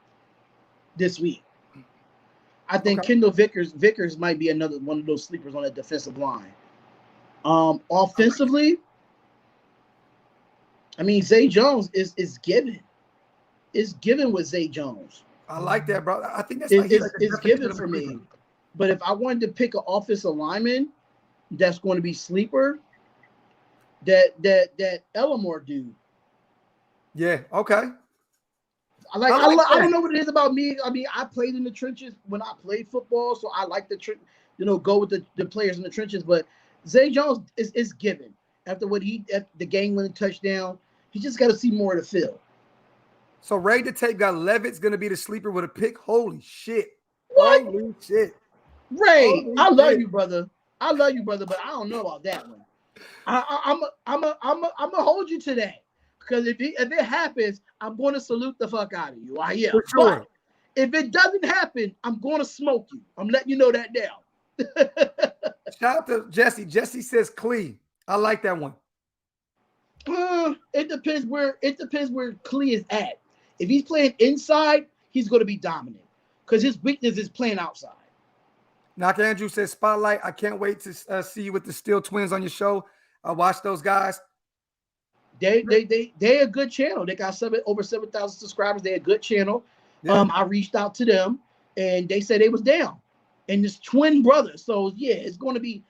this week, I think Kendall Vickers might be another one of those sleepers on that defensive line. Offensively, I mean, Zay Jones is given. It's given with Zay Jones. I like that, bro. I think that's it's given for me. But if I wanted to pick an offensive lineman that's going to be sleeper, that Elmore dude. Yeah. Okay. I don't know what it is about me. I mean, I played in the trenches when I played football, so I like go with the players in the trenches. But Zay Jones is given after the game-winning touchdown. He just got to see more of the field. So Ray the Tape got Levitt's going to be the sleeper with a pick. Holy shit! What? Holy shit! Ray, I love you, brother. I love you, brother, but I don't know about that one. I'm gonna hold you to that. Because if it happens, I'm going to salute the fuck out of you. I am. For sure. But if it doesn't happen, I'm going to smoke you. I'm letting you know that now. Shout out to Jesse. Jesse says Clee. I like that one. It depends where Clee is at. If he's playing inside, he's going to be dominant. Because his weakness is playing outside. Knock Andrew says Spotlight. I can't wait to see you with the Steel Twins on your show. I watch those guys. They're a good channel. They got over 7,000 subscribers. They're a good channel. Yeah. I reached out to them and they said they was down. And it's twin brothers. So yeah, it's gonna be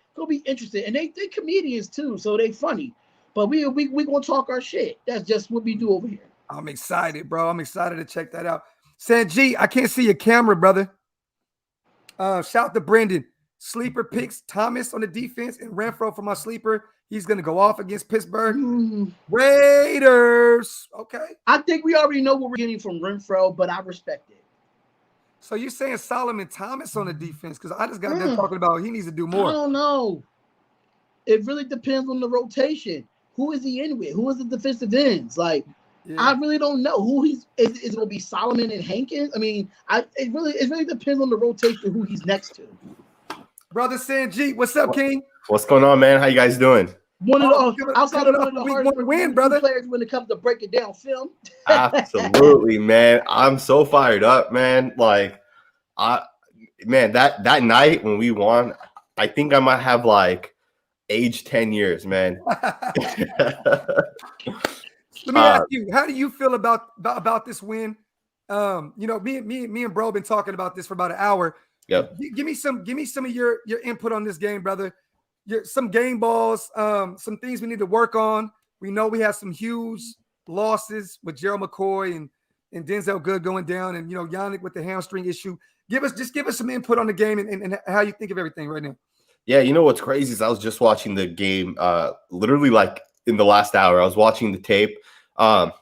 interesting. And they comedians too, so they funny. But we gonna talk our shit. That's just what we do over here. I'm excited, bro. I'm excited to check that out. Sanjit, I can't see your camera, brother. Shout to Brendan. Sleeper picks Thomas on the defense and Renfro for my sleeper. He's going to go off against Pittsburgh. Raiders. Okay. I think we already know what we're getting from Renfro, but I respect it. So you're saying Solomon Thomas on the defense? Because I just got done talking about he needs to do more. I don't know. It really depends on the rotation. Who is he in with? Who is the defensive ends? Like, yeah. I really don't know who is it going to be Solomon and Hankins? I mean, it really depends on the rotation who he's next to. Brother Sanjit, what's up, King? What's going on, man? How you guys doing? One of Oh, the outside of one of the week hardest one win, brother. players when it comes to breaking down film. Absolutely, man. I'm so fired up, man. Like, that night when we won, I think I might have like aged 10 years, man. Let me ask you, how do you feel about this win? Me and bro been talking about this for about an hour. Yep. Give me some of your input on this game, brother. Some game balls, some things we need to work on. We know we have some huge losses with Gerald McCoy and Denzel Good going down, and Yannick with the hamstring issue. Give us some input on the game and how you think of everything right now. Yeah, you know what's crazy is I was just watching the game, literally like in the last hour. I was watching the tape. I'm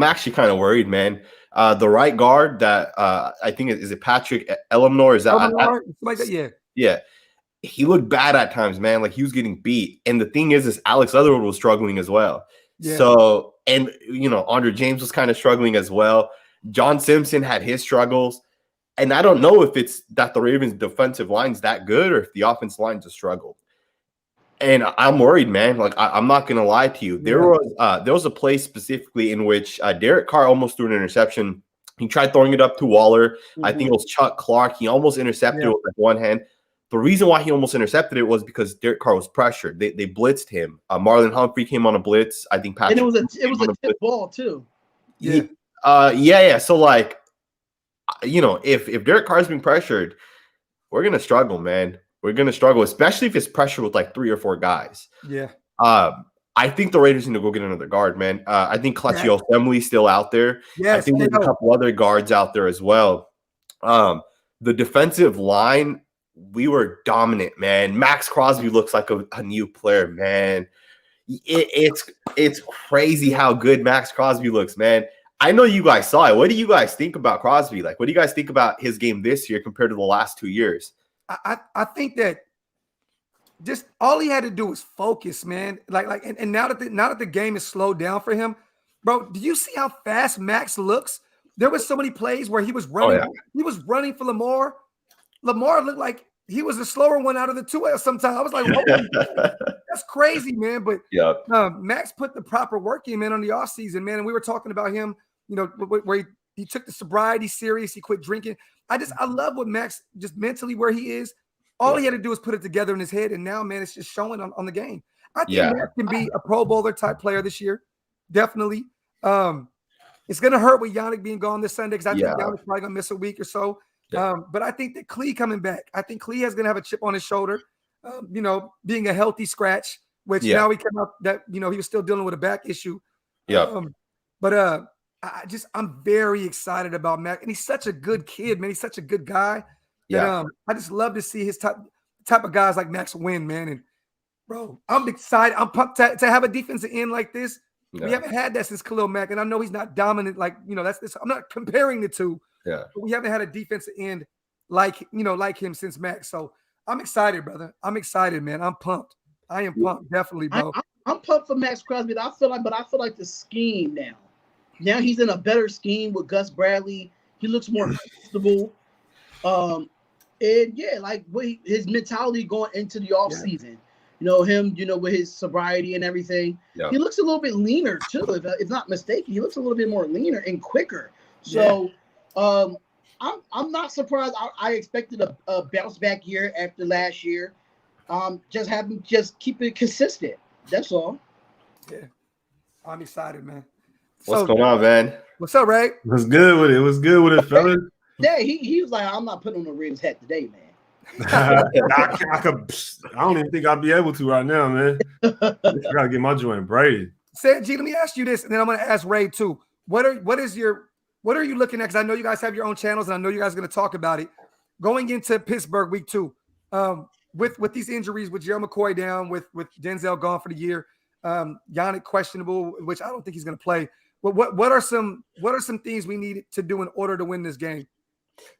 actually kind of worried, man. The right guard that I think is it Patrick Elamnor? Is that Something like that? Yeah. Yeah. He looked bad at times, man. Like he was getting beat. And the thing is Alex Leatherwood was struggling as well. Yeah. So, and Andre James was kind of struggling as well. John Simpson had his struggles. And I don't know if it's that the Ravens defensive line's that good or if the offensive line's a struggle. And I'm worried, man. Like I'm not gonna lie to you. There was a play specifically in which Derek Carr almost threw an interception. He tried throwing it up to Waller. Mm-hmm. I think it was Chuck Clark. He almost intercepted it with one hand. The reason why he almost intercepted it was because Derek Carr was pressured. They blitzed him. Marlon Humphrey came on a blitz. I think Patrick. And it was a tip ball too. Yeah. Yeah. So like, if Derek Carr's being pressured, we're gonna struggle, man. We're gonna struggle, especially if it's pressure with like 3 or 4 guys. Yeah. I think the Raiders need to go get another guard, man. I think Clutchy Assembly's still out there. Yes, I think there's a couple other guards out there as well. The defensive line, we were dominant, man. Max Crosby looks like a new player, man. It's crazy how good Max Crosby looks, man. I know you guys saw it. What do you guys think about Crosby? Like, what do you guys think about his game this year compared to the last 2 years? I think that just all he had to do was focus, man. And now that the game is slowed down for him, bro, do you see how fast Max looks? There was so many plays where he was running. Oh, yeah. He was running for Lamar. Lamar looked like he was the slower one out of the two. Sometimes I was like, holy that's crazy, man. But Max put the proper work in, man, on the offseason, man. And we were talking about him, where he took the sobriety serious. He quit drinking. I love what Max, just mentally where he is. All he had to do was put it together in his head. And now, man, it's just showing on the game. I think Max can be a Pro Bowler type player this year. Definitely. It's going to hurt with Yannick being gone this Sunday because I think Yannick's probably going to miss a week or so. Yeah. But I think that Klee coming back, I think Klee is going to have a chip on his shoulder, being a healthy scratch, which now he came out that, he was still dealing with a back issue. Yeah. I'm very excited about Mac, and he's such a good kid, man. He's such a good guy. That, I just love to see his type of guys like Max win, man. And bro, I'm excited. I'm pumped to have a defensive end like this. Yeah. We haven't had that since Khalil Mack, and I know he's not dominant. Like that's this. I'm not comparing the two. Yeah, but we haven't had a defensive end like him since Max. So I'm excited, brother. I'm excited, man. I'm pumped. I am pumped, definitely, bro. I'm pumped for Max Crosby. I feel like the scheme now. Now he's in a better scheme with Gus Bradley. He looks more comfortable. His mentality going into the offseason. Him, with his sobriety and everything. Yeah. He looks a little bit leaner too, if not mistaken. He looks a little bit more leaner and quicker. So I'm not surprised. I expected a bounce back year after last year. Just keep it consistent. That's all. Yeah. I'm excited, man. What's going on, man? What's up, Ray? What's good with it? What's good with it, fellas? Yeah, he was like, I'm not putting on the Ravens hat today, man. I don't even think I'll be able to right now, man. I gotta get my joint braided. Sanjit, let me ask you this, and then I'm gonna ask Ray too. What are you looking at? Because I know you guys have your own channels, and I know you guys are gonna talk about it. Going into Pittsburgh week 2, with these injuries, with Gerald McCoy down, with Denzel gone for the year, Yannick questionable, which I don't think he's gonna play. What are some things we need to do in order to win this game?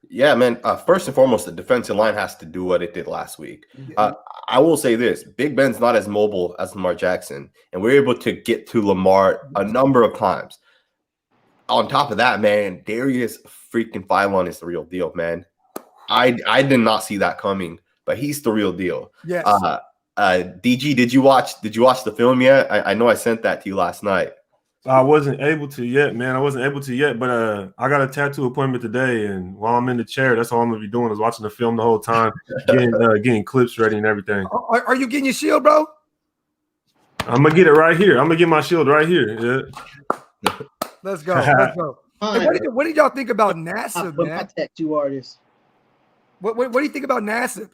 Yeah, man. First and foremost, the defensive line has to do what it did last week. I will say this: Big Ben's not as mobile as Lamar Jackson, and we're able to get to Lamar a number of times. On top of that, man, Darius freaking Philon is the real deal, man. I did not see that coming, but he's the real deal. Yes. DG, did you watch the film yet? I know I sent that to you last night. I wasn't able to yet, man. But I got a tattoo appointment today, and while I'm in the chair, that's all I'm gonna be doing is watching the film the whole time, getting clips ready and everything. Are you getting your shield, bro? I'm gonna get it right here. I'm gonna get my shield right here. Yeah. Let's go. Let's go. Hey, what did y'all think about Nassib, man? My tattoo artist. What do you think about Nassib?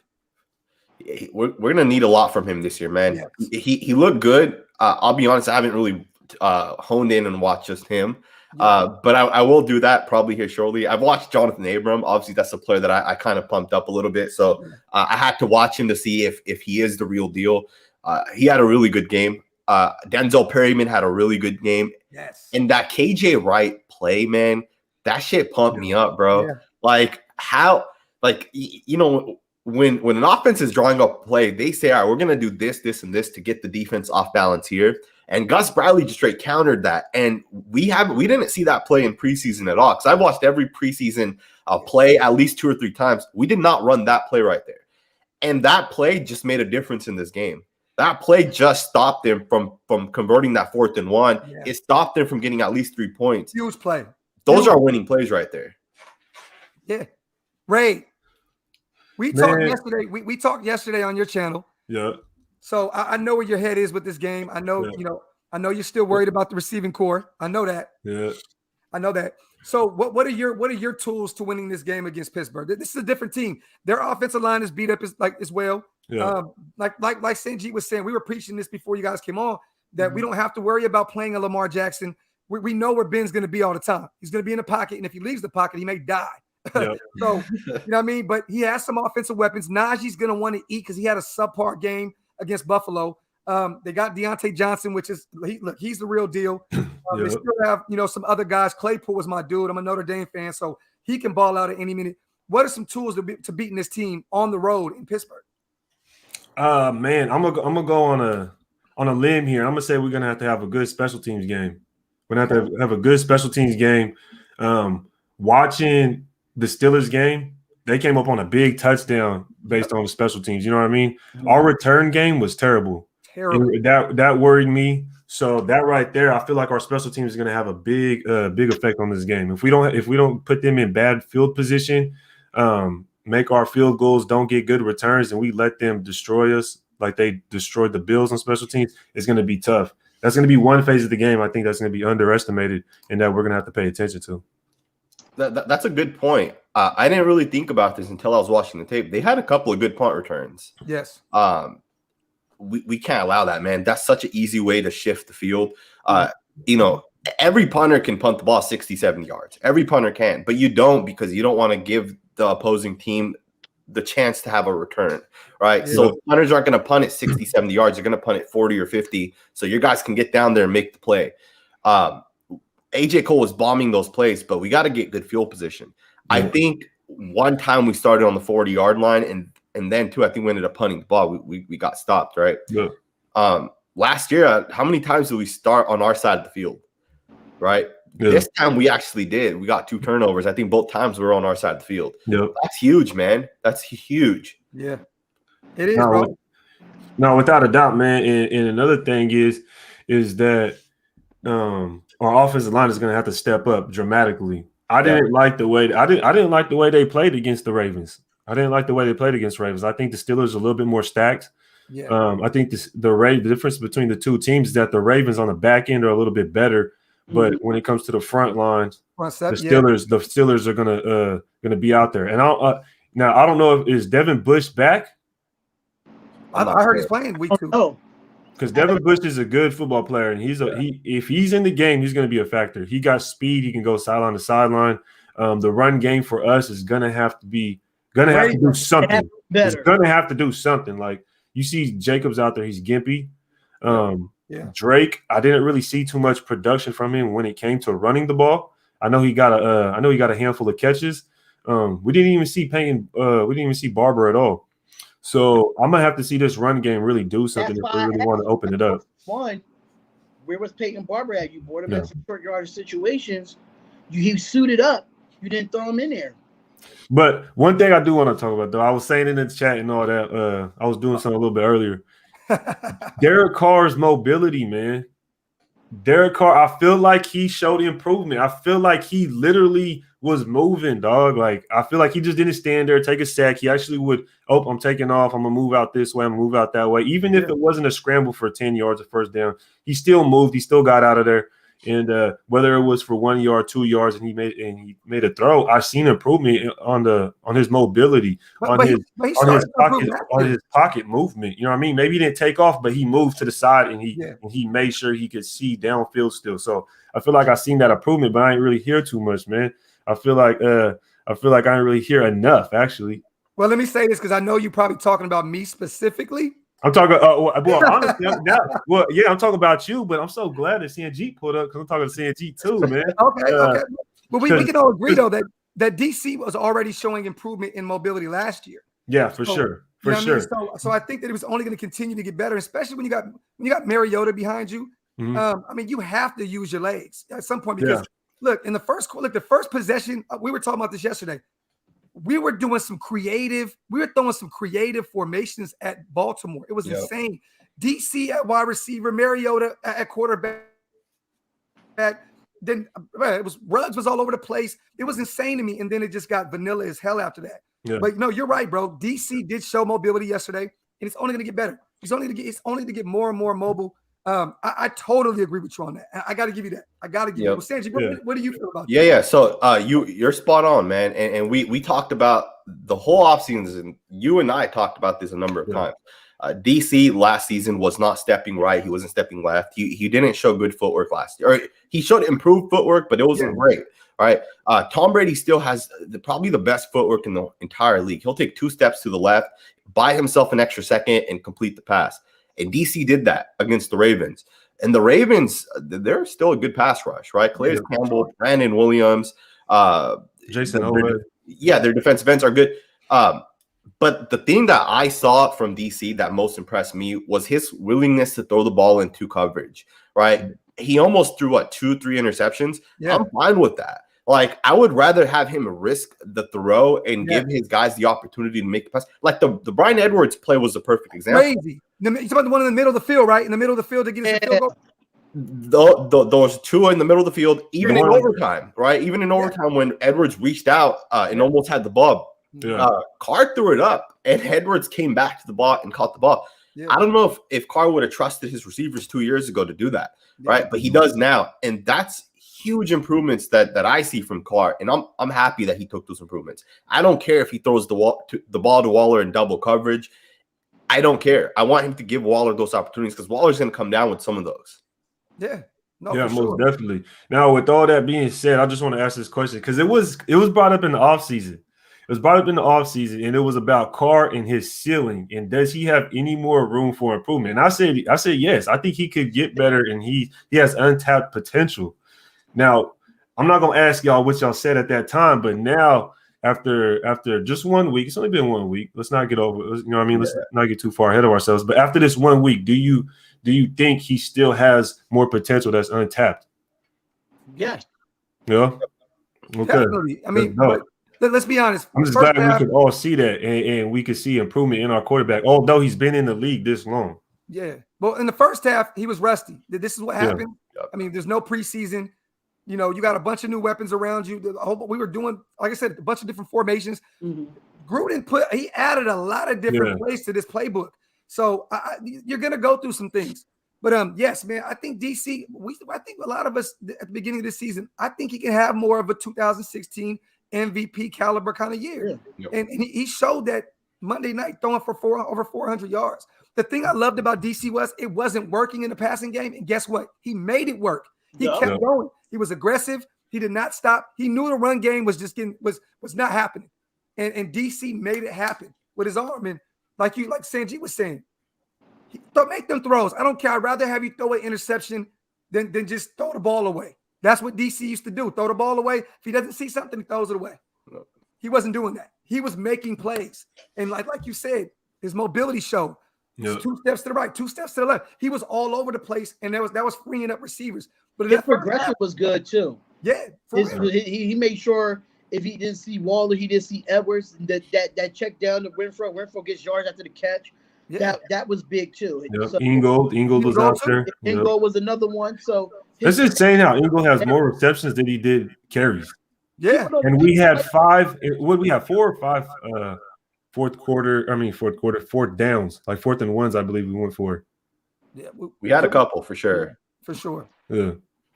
We're gonna need a lot from him this year, man. Yes. He looked good. I'll be honest, I haven't really honed in and watched just him. But I will do that probably here shortly. I've watched Jonathan Abram. Obviously, that's a player that I kind of pumped up a little bit. So I had to watch him to see if he is the real deal. He had a really good game. Denzel Perryman had a really good game. Yes. And that KJ Wright play, man, that shit pumped me up, bro. Yeah. Like how, like, you know, when an offense is drawing up play, they say, all right, we're going to do this, this, and this to get the defense off balance here. And Gus Bradley just straight countered that. And we didn't see that play in preseason at all. Because I've watched every preseason play at least 2 or 3 times. We did not run that play right there. And that play just made a difference in this game. That play just stopped them from converting that 4th and 1. Yeah. It stopped them from getting at least 3 points. Huge play. Those are winning plays right there. Yeah. Ray, we talked yesterday. We talked yesterday on your channel. Yeah. So I know where your head is with this game. I know, I know you're still worried about the receiving core. I know that. Yeah. I know that. So what are your tools to winning this game against Pittsburgh? This is a different team. Their offensive line is beat up as well. Yeah. Like Sanjit was saying, we were preaching this before you guys came on, that we don't have to worry about playing a Lamar Jackson. We know where Ben's going to be all the time. He's going to be in the pocket, and if he leaves the pocket, he may die. Yep. So, you know what I mean? But he has some offensive weapons. Najee's going to want to eat because he had a subpar game against Buffalo. They got Deontay Johnson, which is he's the real deal. They still have some other guys. Claypool was my dude. I'm a Notre Dame fan, so he can ball out at any minute. What are some tools to beating this team on the road in Pittsburgh? Man, I'm gonna go on a limb here. I'm gonna say we're gonna have to have a good special teams game. We're gonna have to have a good special teams game. Watching the Steelers game, they came up on a big touchdown based on the special teams. You know what I mean? Mm-hmm. Our return game was terrible. That worried me. So that right there, I feel like our special teams is going to have a big effect on this game. If we don't put them in bad field position, make our field goals, don't get good returns, and we let them destroy us like they destroyed the Bills on special teams, it's going to be tough. That's going to be one phase of the game I think that's going to be underestimated and that we're going to have to pay attention to. That's a good point. I didn't really think about this until I was watching the tape. They had a couple of good punt returns. Yes. We can't allow that, man. That's such an easy way to shift the field. Every punter can punt the ball 60, 70 yards. Every punter can, but you don't because you don't want to give the opposing team the chance to have a return, right? Yeah. So punters aren't going to punt it 60, 70 yards. They're going to punt it 40 or 50 so your guys can get down there and make the play. AJ Cole was bombing those plays, but we got to get good field position. Yeah. I think one time we started on the 40-yard line, and then too, I think we ended up punting the ball. We got stopped, right? Yeah. Last year, how many times did we start on our side of the field, right? Yeah. This time we actually did. We got 2 turnovers. I think both times we were on our side of the field. Yeah. That's huge, man. That's huge. Yeah. It is, bro. No, without a doubt, man. And another thing is that our offensive line is going to have to step up dramatically. I didn't like the way they played against the Ravens. I didn't like the way they played against Ravens. I think the Steelers are a little bit more stacked. Yeah. I think the difference between the two teams is that the Ravens on the back end are a little bit better, but when it comes to the front lines, the Steelers are gonna be out there. And now I don't know if is Devin Bush back. I heard he's playing week 2. Oh. Because Devin Bush is a good football player, and if he's in the game, he's going to be a factor. He got speed; he can go sideline to sideline. The run game for us is going to have to do something. It's going to have to do something. Like you see, Jacobs out there; he's gimpy. Drake, I didn't really see too much production from him when it came to running the ball. I know he got a handful of catches. We didn't even see Barber at all. So I'm gonna have to see this run game really do something if we really want to open it up. One, where was Peyton Barber at? You brought him in some short yardage situations. He suited up. You didn't throw him in there. But one thing I do want to talk about, though, I was saying in the chat and all that. I was doing something a little bit earlier. Derek Carr's mobility, man. Derek Carr, I feel like he showed improvement. I feel like he literally was moving, dog. Like, I feel like he just didn't stand there, take a sack. He actually would, I'm taking off. I'm going to move out this way. I'm going to move out that way. Even if it wasn't a scramble for 10 yards or first down, he still moved. He still got out of there. And whether it was for 1 yard, 2 yards, and he made a throw, I've seen improvement on his mobility, on his pocket movement. You know what I mean? Maybe he didn't take off, but he moved to the side and he made sure he could see downfield still. So I feel like I seen that improvement, but I ain't really hear too much, man. I feel like I didn't really hear enough, actually. Well, let me say this because I know you're probably talking about me specifically. I'm talking. Well, honestly, I'm talking about you, but I'm so glad that Sanjit pulled up because I'm talking to Sanjit too, man. Okay. Well, we can all agree though that DC was already showing improvement in mobility last year. Yeah, for sure. For sure. I mean? So I think that it was only going to continue to get better, especially when you got Mariota behind you. I mean, you have to use your legs at some point because look, in the first possession, we were talking about this yesterday. We were throwing some creative formations at Baltimore. It was insane. DC at wide receiver, Mariota at quarterback. Then it was Ruggs was all over the place. It was insane to me. And then it just got vanilla as hell after that. Yeah. But no, you're right, bro. DC did show mobility yesterday, and it's only going to get better. It's only to get more and more mobile. I totally agree with you on that. I got to give you that. I got to give you. Well, Sanjit, what do you feel about that? Yeah. So you're spot on, man. And we talked about the whole offseason, and you and I talked about this a number of times. DC last season was not stepping right. He wasn't stepping left. He didn't show good footwork last year. Or he showed improved footwork, but it wasn't great. Right. Tom Brady still has probably the best footwork in the entire league. He'll take 2 steps to the left, buy himself an extra second, and complete the pass. And DC did that against the Ravens. And the Ravens, they're still a good pass rush, right? Calais Campbell, Brandon Williams, Jason Owen. Yeah, their defensive ends are good. But the thing that I saw from DC that most impressed me was his willingness to throw the ball into coverage, right? He almost threw, 2-3 interceptions. Yeah. I'm fine with that. Like, I would rather have him risk the throw and give his guys the opportunity to make the pass. Like, the Bryan Edwards play was a perfect example. Crazy. You're talking about the one in the middle of the field, right? In the middle of the field to get us a field goal. Those 2 in the middle of the field, even in overtime, right? Even in overtime when Edwards reached out and almost had the ball. Carr threw it up, and Edwards came back to the ball and caught the ball. Yeah. I don't know if Carr would have trusted his receivers 2 years ago to do that, right? But he does now, and that's huge improvements that I see from Carr, and I'm happy that he took those improvements. I don't care if he throws the ball to Waller in double coverage. I don't care. I want him to give Waller those opportunities because Waller's going to come down with some of those. Yeah. No, most definitely. Now, with all that being said, I just want to ask this question because it was brought up in the offseason. It was brought up in the offseason, and it was about Carr and his ceiling. And does he have any more room for improvement? And I said yes. I think he could get better, and he has untapped potential. Now, I'm not going to ask y'all what y'all said at that time, but now after just 1 week, it's only been 1 week. Let's not get over. You know what I mean? Let's not get too far ahead of ourselves. But after this 1 week, do you think he still has more potential that's untapped? Yes. Yeah. Okay. Definitely. I mean, let's be honest. I'm just glad we could all see that and we could see improvement in our quarterback, although he's been in the league this long. Yeah. Well, in the first half, he was rusty. This is what happened. Yeah. I mean, there's no preseason. You know, you got a bunch of new weapons around you. We were doing, like I said, a bunch of different formations. Mm-hmm. Gruden he added a lot of different plays to this playbook. So you're going to go through some things. But yes, man, I think DC, I think a lot of us at the beginning of this season, I think he can have more of a 2016 MVP caliber kind of year. Yeah. And he showed that Monday night throwing for over 400 yards. The thing I loved about DC was it wasn't working in the passing game. And guess what? He made it work. He kept going. He was aggressive. He did not stop. He knew the run game was just was not happening. And DC made it happen with his arm. And like Sanjit was saying, make them throws. I don't care. I'd rather have you throw an interception than just throw the ball away. That's what DC used to do. Throw the ball away. If he doesn't see something, he throws it away. No. He wasn't doing that. He was making plays. And like you said, his mobility showed. Yeah. 2 steps to the right, 2 steps to the left. He was all over the place, and that was freeing up receivers. But his progression was good too. Yeah, he made sure if he didn't see Waller, he didn't see Edwards. That check down to Renfro. Renfro gets yards after the catch. Yeah. That was big too. Yep. So Ingold was out too. there. Yep. Ingo was another one. So It's insane how Ingold has more receptions than he did carries. Yeah. And we had four or five fourth downs, like 4th and 1s, I believe we went for. Yeah. We had a couple for sure. For sure. Yeah.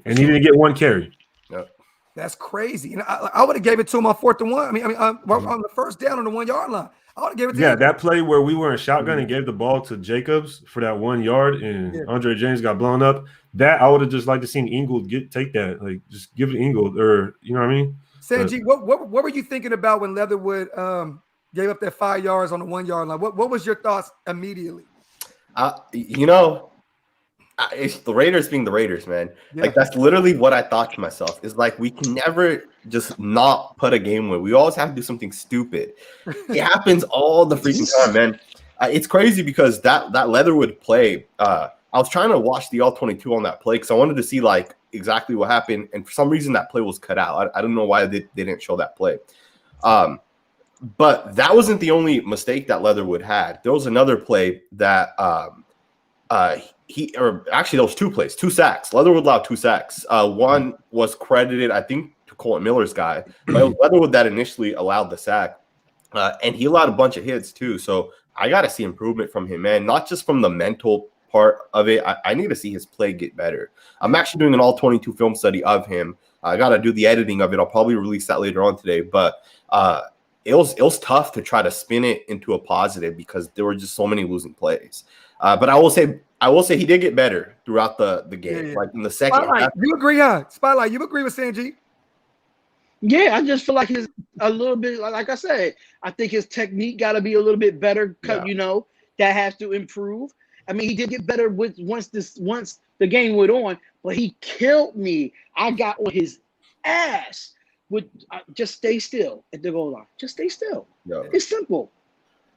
And he didn't get one carry. Yep. That's crazy. And I would have gave it to him on 4th and 1. On the first down on the 1 yard line. I would have gave it to him. That play where we were in shotgun and gave the ball to Jacobs for that 1 yard and Andre James got blown up. That I would have just liked to seen Ingold take that. Like, just give it Ingold, or you know what I mean? Sanjit, what were you thinking about when Leatherwood gave up that 5 yards on the 1 yard line? What was your thoughts immediately? It's the Raiders being the Raiders, man. Yeah. Like, that's literally what I thought to myself. Is like, we can never just not put a game win. We always have to do something stupid. It happens all the freaking time, man. It's crazy because that Leatherwood play, I was trying to watch the all-22 on that play because I wanted to see like exactly what happened, and for some reason that play was cut out. I don't know why they didn't show that play. But that wasn't the only mistake that Leatherwood had. There was another play that there was 2 plays, 2 sacks. Leatherwood allowed 2 sacks. One was credited, I think, to Colton Miller's guy, but it was Leatherwood that initially allowed the sack. And he allowed a bunch of hits too. So I got to see improvement from him, man. Not just from the mental part of it. I need to see his play get better. I'm actually doing an all-22 film study of him. I got to do the editing of it. I'll probably release that later on today. But it was tough to try to spin it into a positive because there were just so many losing plays. But I will say he did get better throughout the game. Yeah. Like in the second half. You agree, huh? Spotlight, you agree with Sanjit? Yeah, I just feel like he's a little bit, like I said, I think his technique got to be a little bit better. That has to improve. I mean, he did get better once the game went on, but he killed me. I got on his ass with just stay still at the goal line. Just stay still. Yeah. It's simple.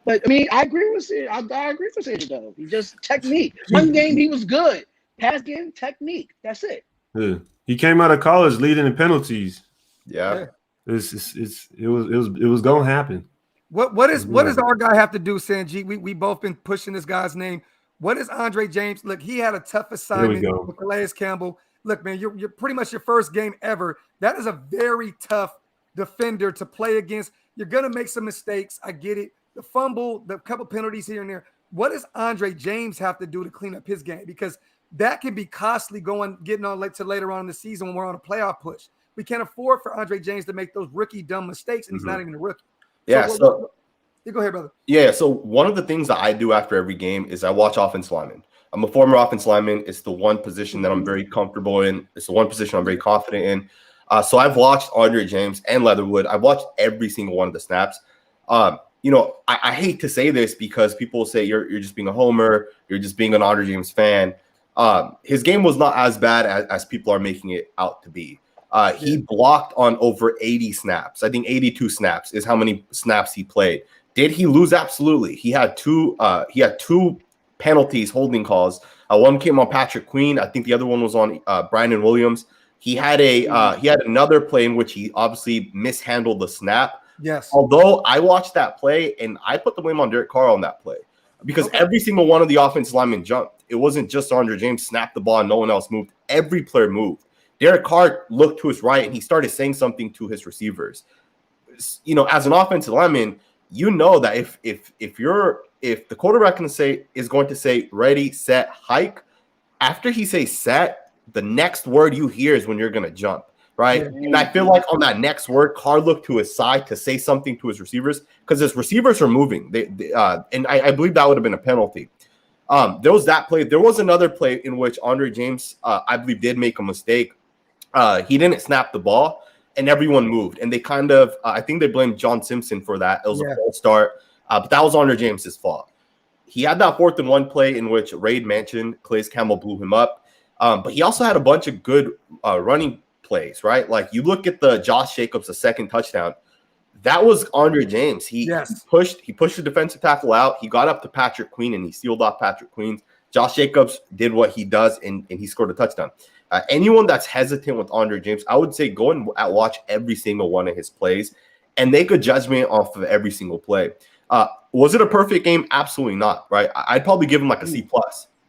But I mean, I agree with Sanjit though. He just technique. One game he was good. Pass game technique. That's it. Yeah. He came out of college leading in penalties. Yeah. It was gonna happen. What does our guy have to do, Sanjit? We both been pushing this guy's name. What is Andre James? Look, he had a tough assignment with Calais Campbell. Look, man, you're pretty much your first game ever. That is a very tough defender to play against. You're gonna make some mistakes. I get it. The fumble, the couple penalties here and there. What does Andre James have to do to clean up his game? Because that can be costly getting on to later on in the season when we're on a playoff push. We can't afford for Andre James to make those rookie dumb mistakes, and he's not even a rookie. Yeah, so go ahead, brother. Yeah, so one of the things that I do after every game is I watch offensive linemen. I'm a former offensive lineman. It's the one position that I'm very comfortable in. It's the one position I'm very confident in. So I've watched Andre James and Leatherwood. I've watched every single one of the snaps. I hate to say this because people say you're just being a homer. You're just being an Andre James fan. His game was not as bad as people are making it out to be. He blocked on over 80 snaps. I think 82 snaps is how many snaps he played. Did he lose? Absolutely. He had two penalties, holding calls. One came on Patrick Queen. I think the other one was on Brandon Williams. He had another play in which he obviously mishandled the snap. Yes. Although I watched that play and I put the blame on Derek Carr on that play because every single one of the offensive linemen jumped. It wasn't just Andre James snapped the ball and no one else moved. Every player moved. Derek Carr looked to his right and he started saying something to his receivers. As an offensive lineman, that if the quarterback is going to say ready, set, hike, after he says set, the next word you hear is when you're going to jump, right? Yeah. And I feel like on that next word, Carr looked to his side to say something to his receivers because his receivers are moving. And I believe that would have been a penalty. There was that play. There was another play in which Andre James, I believe, did make a mistake. He didn't snap the ball and everyone moved. And they kind of, I think they blamed John Simpson for that. It was a false start. But that was Andre James's fault. He had that 4th and 1 play in which Raid mentioned Calais Campbell blew him up. But he also had a bunch of good running plays, right? Like you look at the Josh Jacobs, the second touchdown. That was Andre James. He pushed the defensive tackle out. He got up to Patrick Queen and he sealed off Patrick Queen. Josh Jacobs did what he does and he scored a touchdown. Anyone that's hesitant with Andre James, I would say go and watch every single one of his plays and make a judgment off of every single play. Was it a perfect game? Absolutely not. Right. I'd probably give him like a C+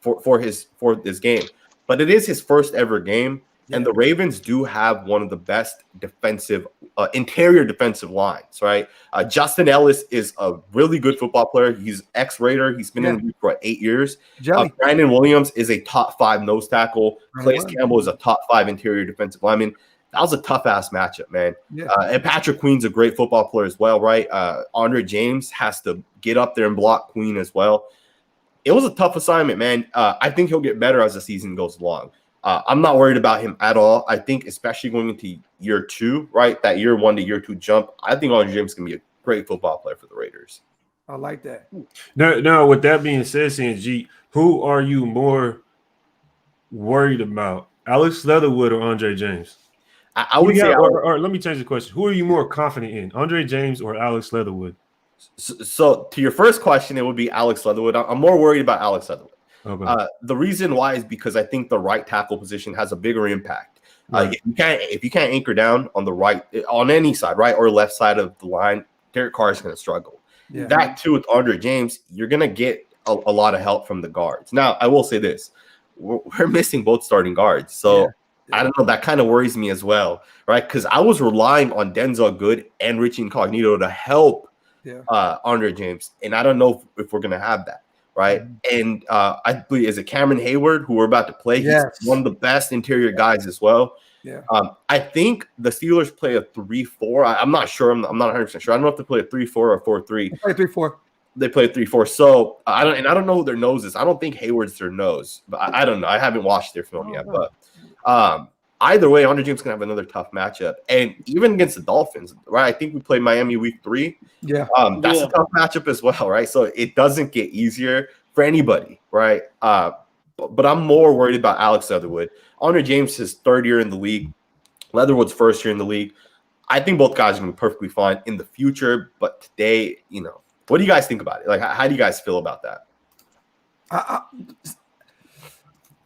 for this game, but it is his first ever game. And the Ravens do have one of the best defensive interior defensive lines, right? Justin Ellis is a really good football player. He's ex-Raider. He's been in the league for 8 years. Brandon Williams is a top 5 nose tackle. Calais Campbell is a top 5 interior defensive lineman. That was a tough-ass matchup, man. And Patrick Queen's a great football player as well, right? Andre James has to get up there and block Queen as well. It was a tough assignment, man. I think he'll get better as the season goes along. I'm not worried about him at all. I think especially going into year 2, right? That year 1 to year 2 jump, I think Andre James can be a great football player for the Raiders. I like that. No, with that being said, Sanjit, who are you more worried about, Alex Leatherwood or Andre James? I would say, or let me change the question. Who are you more confident in, Andre James or Alex Leatherwood? So to your first question, it would be Alex Leatherwood. I'm more worried about Alex Leatherwood. Okay. The reason why is because I think the right tackle position has a bigger impact. If you can't anchor down on the right, on any side, right or left side of the line, Derek Carr is going to struggle. That too with Andre James, you're going to get a lot of help from the guards. Now, I will say this: we're missing both starting guards, so I don't know. That kind of worries me as well, right? Because I was relying on Denzel Good and Richie Incognito to help Andre James, and I don't know if we're going to have that. Right. And I believe, is it Cameron Hayward, who we're about to play? He's one of the best interior guys as well. I think the Steelers play a 3-4. I'm not sure. I'm not 100% sure. I don't know if they play a 3-4 or 4-3. They play 3-4. They play a 3-4. So I don't know who their nose is. I don't think Hayward's their nose, but I don't know. I haven't watched their film yet. But either way, Andre James can have another tough matchup, and even against the Dolphins, right? I think we play Miami week 3. That's a tough matchup as well, right? So it doesn't get easier for anybody, right? But I'm more worried about Alex Leatherwood. Andre James, his 3rd year in the league. Leatherwood's 1st year in the league. I think both guys are going to be perfectly fine in the future, but today, what do you guys think about it? Like, how do you guys feel about that?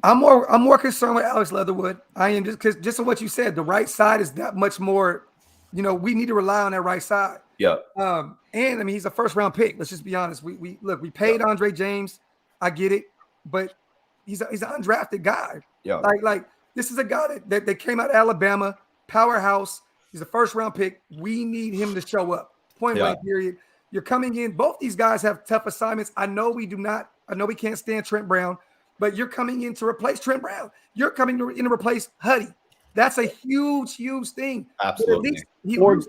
I'm more concerned with Alex Leatherwood. I am just on what you said. The right side is that much more. We need to rely on that right side. And I mean, he's a 1st-round pick. Let's just be honest. We paid Andre James. I get it, but he's an undrafted guy. Like this is a guy that came out of Alabama, powerhouse. He's a 1st-round pick. We need him to show up. Point blank period. You're coming in. Both these guys have tough assignments. I know we do not. I know we can't stand Trent Brown. But you're coming in to replace Trent Brown. You're coming in to replace Huddy. That's a huge, huge thing. Absolutely.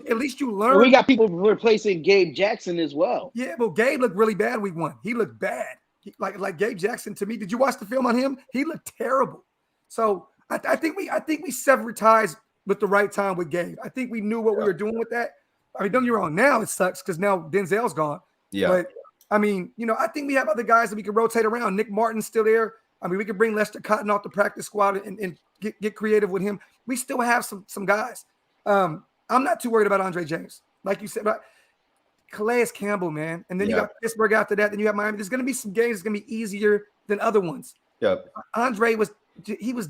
At least you learn. We got people replacing Gabe Jackson as well. Yeah, but Gabe looked really bad week 1. He looked bad. Like Gabe Jackson to me. Did you watch the film on him? He looked terrible. So I think we severed ties with the right time with Gabe. I think we knew what we were doing with that. I mean, don't get me wrong. Now it sucks because now Denzel's gone. But I mean, I think we have other guys that we can rotate around. Nick Martin's still there. I mean, we could bring Lester Cotton off the practice squad and get creative with him. We still have some guys. I'm not too worried about Andre James. Like you said, but Calais Campbell, man. And then you got Pittsburgh after that. Then you have Miami. There's going to be some games that's going to be easier than other ones. Andre was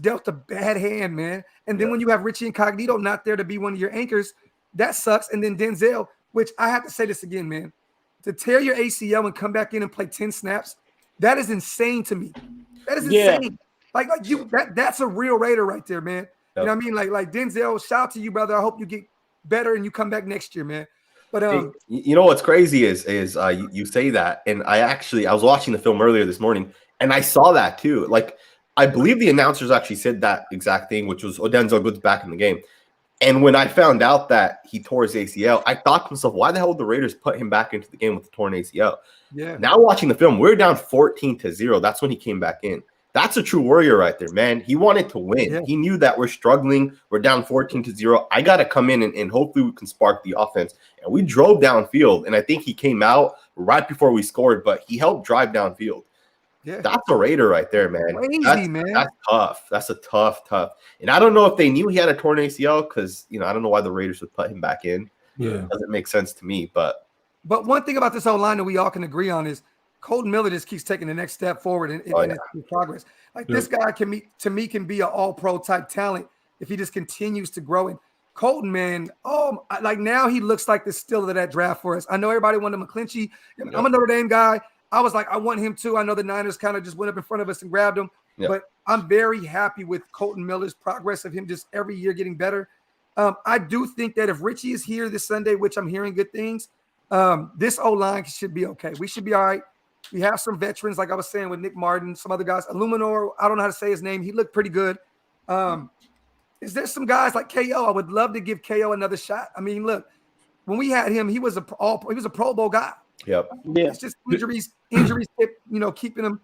dealt a bad hand, man. And then when you have Richie Incognito not there to be one of your anchors, that sucks. And then Denzel, which I have to say this again, man. To tear your ACL and come back in and play 10 snaps, that is insane to me. That is insane. Like that's a real Raider right there, man. You know what I mean? Like Denzel, shout out to you, brother. I hope you get better and you come back next year, man. But you know what's crazy is you say that, and I was watching the film earlier this morning, and I saw that too. Like I believe the announcers actually said that exact thing, which was Denzel Good's back in the game. And when I found out that he tore his ACL, I thought to myself, why the hell would the Raiders put him back into the game with a torn ACL? Now watching the film, we're down 14-0. That's when he came back in. That's a true warrior right there, man. He wanted to win. He knew that we're struggling. We're down 14-0. I got to come in and hopefully we can spark the offense. And we drove downfield. And I think he came out right before we scored, but he helped drive downfield. That's a Raider right there, man. Crazy, man. That's tough. That's a tough. And I don't know if they knew he had a torn ACL because, I don't know why the Raiders would put him back in. It doesn't make sense to me. But one thing about this whole line that we all can agree on is Colton Miller just keeps taking the next step forward in his progress. Like this guy can be an all-pro type talent if he just continues to grow. And Colton, man, like now he looks like the steal of that draft for us. I know everybody wanted McClinchy. Yep. I'm a Notre Dame guy. I was like, I want him too. I know the Niners kind of just went up in front of us and grabbed him, Yep. but I'm very happy with Colton Miller's progress of him just every year getting better. I do think that if Richie is here this Sunday, which I'm hearing good things, this O-line should be okay. We should be all right. We have some veterans, like I was saying with Nick Martin, some other guys. Illuminor, I don't know how to say his name. He looked pretty good. Is there some guys like KO? I would love to give KO another shot. I mean, look, when we had him, he was a Pro Bowl guy. Yep. Yeah. It's just injuries kept, keeping him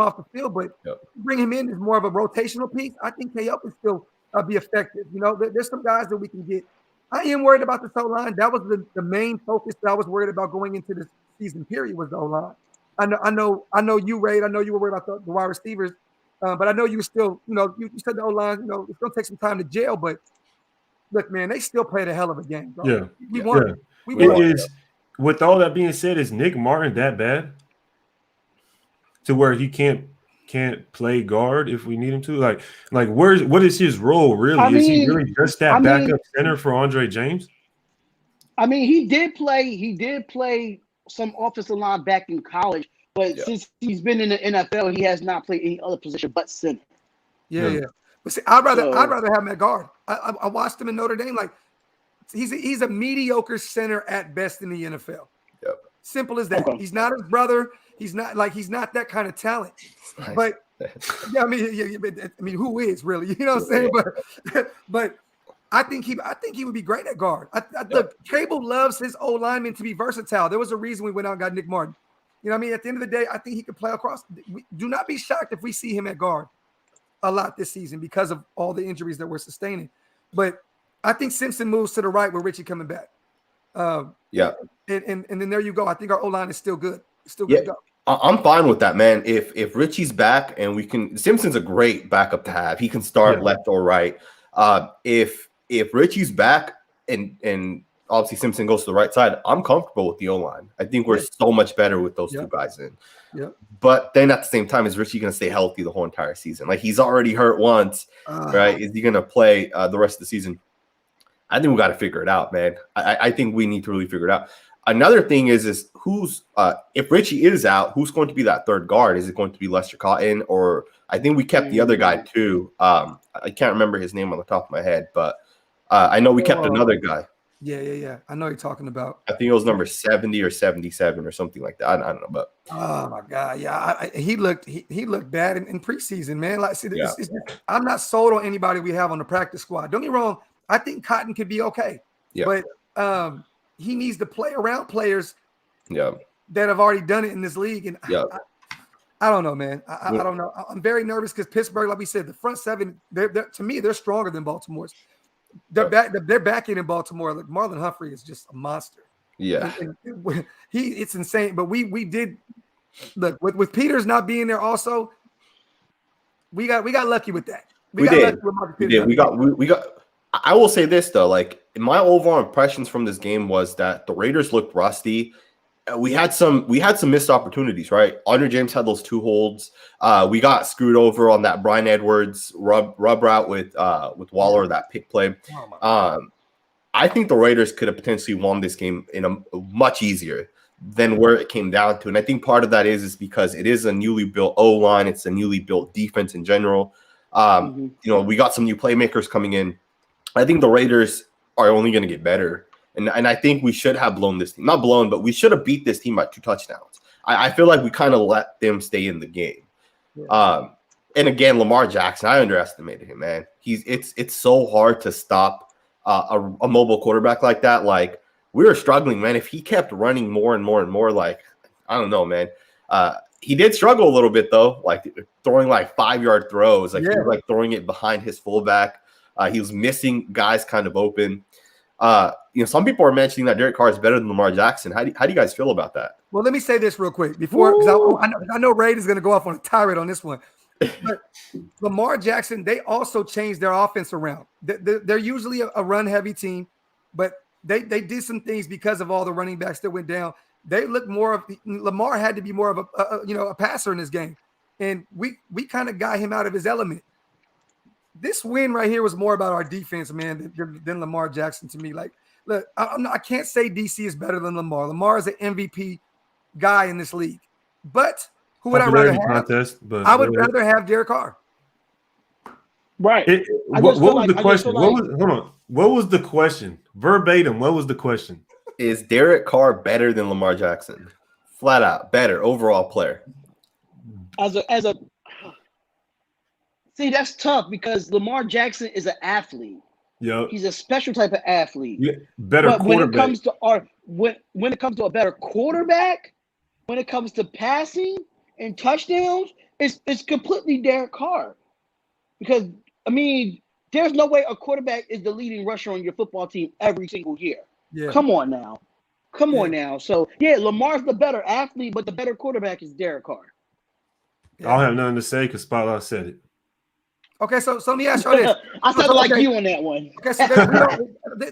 off the field. But bring him in as more of a rotational piece. I think KO can still be effective. There's some guys that we can get. I am worried about the O-line. That was the main focus that I was worried about going into this season period was the O-line. I know you, Ray. I know you were worried about the wide receivers. But I know you still, you said the O-line, it's going to take some time to gel. But look, man, they still played a hell of a game, bro. Yeah. We won. Yeah. We won. It is, with all that being said, is Nick Martin that bad to where he can't play guard if we need him to? Like what is his role really? Is he really just that backup center for Andre James? I mean, he did play some offensive line back in college. But since he's been in the NFL, he has not played any other position but center. Yeah. But see, I'd rather have him at guard. I watched him in Notre Dame. Like he's a mediocre center at best in the NFL. Yep. Simple as that. Okay. He's not his brother. He's not that kind of talent. Nice. But I mean, who is really? You know what I'm saying? Yeah. But I think he would be great at guard. Look, Cable loves his old lineman to be versatile. There was a reason we went out and got Nick Martin. You know what I mean? At the end of the day, I think he could play across. Do not be shocked if we see him at guard a lot this season because of all the injuries that we're sustaining. But I think Simpson moves to the right with Richie coming back. And then there you go. I think our O-line is still good. It's still good to go. I'm fine with that, man. If Richie's back and we can – Simpson's a great backup to have. He can start left or right. If Richie's back and obviously Simpson goes to the right side, I'm comfortable with the O-line. I think we're so much better with those two guys in. Yeah. But then at the same time, is Richie going to stay healthy the whole entire season? Like he's already hurt once, right? Is he going to play the rest of the season? I think we got to figure it out, man. I think we need to really figure it out. Another thing is who's if Richie is out, who's going to be that third guard? Is it going to be Lester Cotton, or I think we kept the other guy too. I can't remember his name on the top of my head, but I know we kept another guy. Yeah. I know you're talking about. I think it was number 70 or 77 or something like that. I don't know, but oh my God, yeah, he looked bad in preseason, man. Like, see, I'm not sold on anybody we have on the practice squad. Don't get me wrong. I think Cotton could be okay, but he needs to play around players that have already done it in this league. And I don't know, man. I don't know. I'm very nervous because Pittsburgh, like we said, the front seven, to me, they're stronger than Baltimore's. They're back in Baltimore. Like Marlon Humphrey is just a monster. Yeah, it's insane. But we did look with Peters not being there. Also, we got lucky with that. We got. I will say this though, like my overall impressions from this game was that the Raiders looked rusty. We had some missed opportunities, right? Andre James had those 2 holds. We got screwed over on that Bryan Edwards rub route with Waller, that pick play. I think the Raiders could have potentially won this game in a much easier than where it came down to. And I think part of that is because it is a newly built O-line. It's a newly built defense in general. We got some new playmakers coming in. I think the Raiders are only going to get better. And I think we should have blown this team. Not blown, but we should have beat this team by 2 touchdowns. I feel like we kind of let them stay in the game. Yeah. And again, Lamar Jackson, I underestimated him, man. It's so hard to stop a mobile quarterback like that. Like, we were struggling, man. If he kept running more and more and more, like, I don't know, man. He did struggle a little bit, though, like throwing like 5-yard throws. Like, he was like throwing it behind his fullback. He was missing guys kind of open. Some people are mentioning that Derek Carr is better than Lamar Jackson. How do you guys feel about that? Well, let me say this real quick before, because I know Ray is going to go off on a tirade on this one. But Lamar Jackson, they also changed their offense around. They're usually a run-heavy team, but they did some things because of all the running backs that went down. They looked more of Lamar had to be more of a passer in this game, and we kind of got him out of his element. this win right here was more about our defense, man, than Lamar Jackson to me. Like, look, I can't say DC is better than Lamar. Lamar is an MVP guy in this league. But who would I rather have? Contest, but I would rather have Derek Carr. Right. What was the question? What was the question? Verbatim, what was the question? Is Derek Carr better than Lamar Jackson? Flat out, better overall player. See, that's tough because Lamar Jackson is an athlete. Yeah, he's a special type of athlete. Yeah, better but quarterback. When it comes to a better quarterback, when it comes to passing and touchdowns, it's completely Derek Carr. Because I mean, there's no way a quarterback is the leading rusher on your football team every single year. Yeah. Come on now. So yeah, Lamar's the better athlete, but the better quarterback is Derek Carr. I don't have nothing to say because Spotlight said it. Okay, so let me ask you this. I sounded like you on that one. Okay,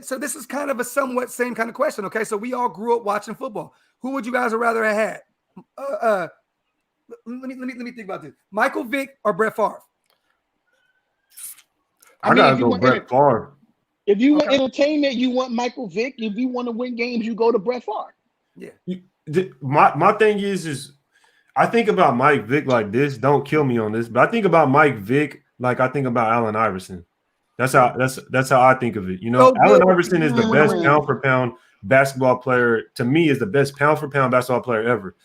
so this is kind of a somewhat same kind of question. Okay, so we all grew up watching football. Who would you guys have rather had? Let me think about this. Michael Vick or Brett Favre? I gotta go Brett Favre. If you want entertainment, you want Michael Vick. If you want to win games, you go to Brett Favre. Yeah. My thing is I think about Mike Vick like this. Don't kill me on this, but I think about Mike Vick like I think about Allen Iverson. That's how I think of it. You know, Allen Iverson is the best pound for pound basketball player. To me, is the best pound for pound basketball player ever.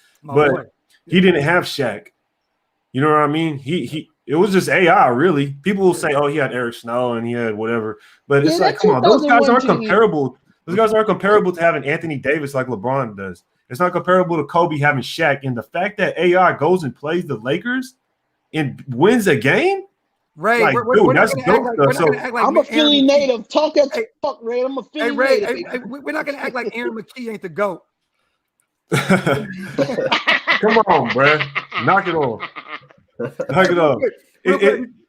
He didn't have Shaq. You know what I mean? It was just AI, really. People will say, "Oh, he had Eric Snow and he had whatever," but it's like, come on, those guys aren't comparable. Those guys aren't comparable to having Anthony Davis like LeBron does. It's not comparable to Kobe having Shaq. And the fact that AI goes and plays the Lakers and wins a game, Ray, like, dude, that's dope stuff. I'm a Philly native. Talk that fuck, Ray. I'm a Philly native. Hey, we're not gonna act like Aaron McKee ain't the GOAT. Come on, bro. Knock it off. Knock it off.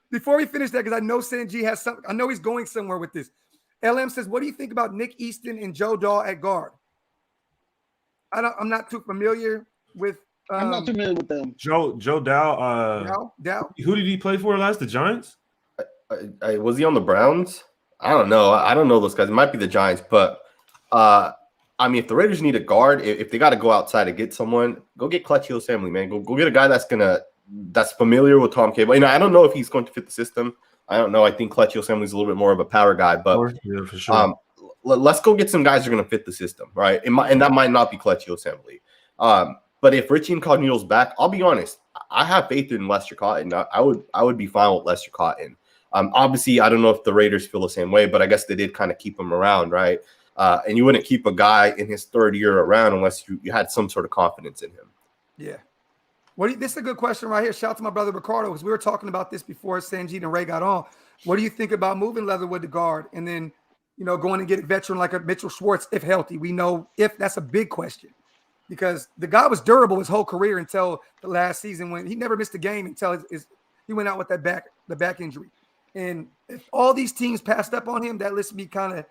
Before we finish that, because I know Sanjit has something. I know he's going somewhere with this. LM says, "What do you think about Nick Easton and Joe Dahl at guard?" I'm not too familiar with. I'm not too familiar with them. Joe Dahl. Dahl. Who did he play for last? The Giants. Was he on the Browns? I don't know. I don't know those guys. It might be the Giants, but I mean, if the Raiders need a guard, if they got to go outside to get someone, go get Clutch Hill Assembly, man. Go get a guy that's familiar with Tom Cable. You know, I don't know if he's going to fit the system. I don't know. I think Clutch Hill Assembly is a little bit more of a power guy, but yeah, for sure. Let's go get some guys who are going to fit the system, right? And that might not be Clutch Hill Assembly. But if Richie Incognito's back, I'll be honest. I have faith in Lester Cotton. I would be fine with Lester Cotton. Obviously, I don't know if the Raiders feel the same way, but I guess they did kind of keep him around, right? And you wouldn't keep a guy in his third year around unless you had some sort of confidence in him. Yeah. This is a good question right here. Shout out to my brother Ricardo, because we were talking about this before Sanjit and Ray got on. What do you think about moving Leatherwood to guard and then, going and get a veteran like a Mitchell Schwartz if healthy? We know if that's a big question, because the guy was durable his whole career until the last season when he never missed a game until he went out with the back injury. And if all these teams passed up on him, that lets me kind of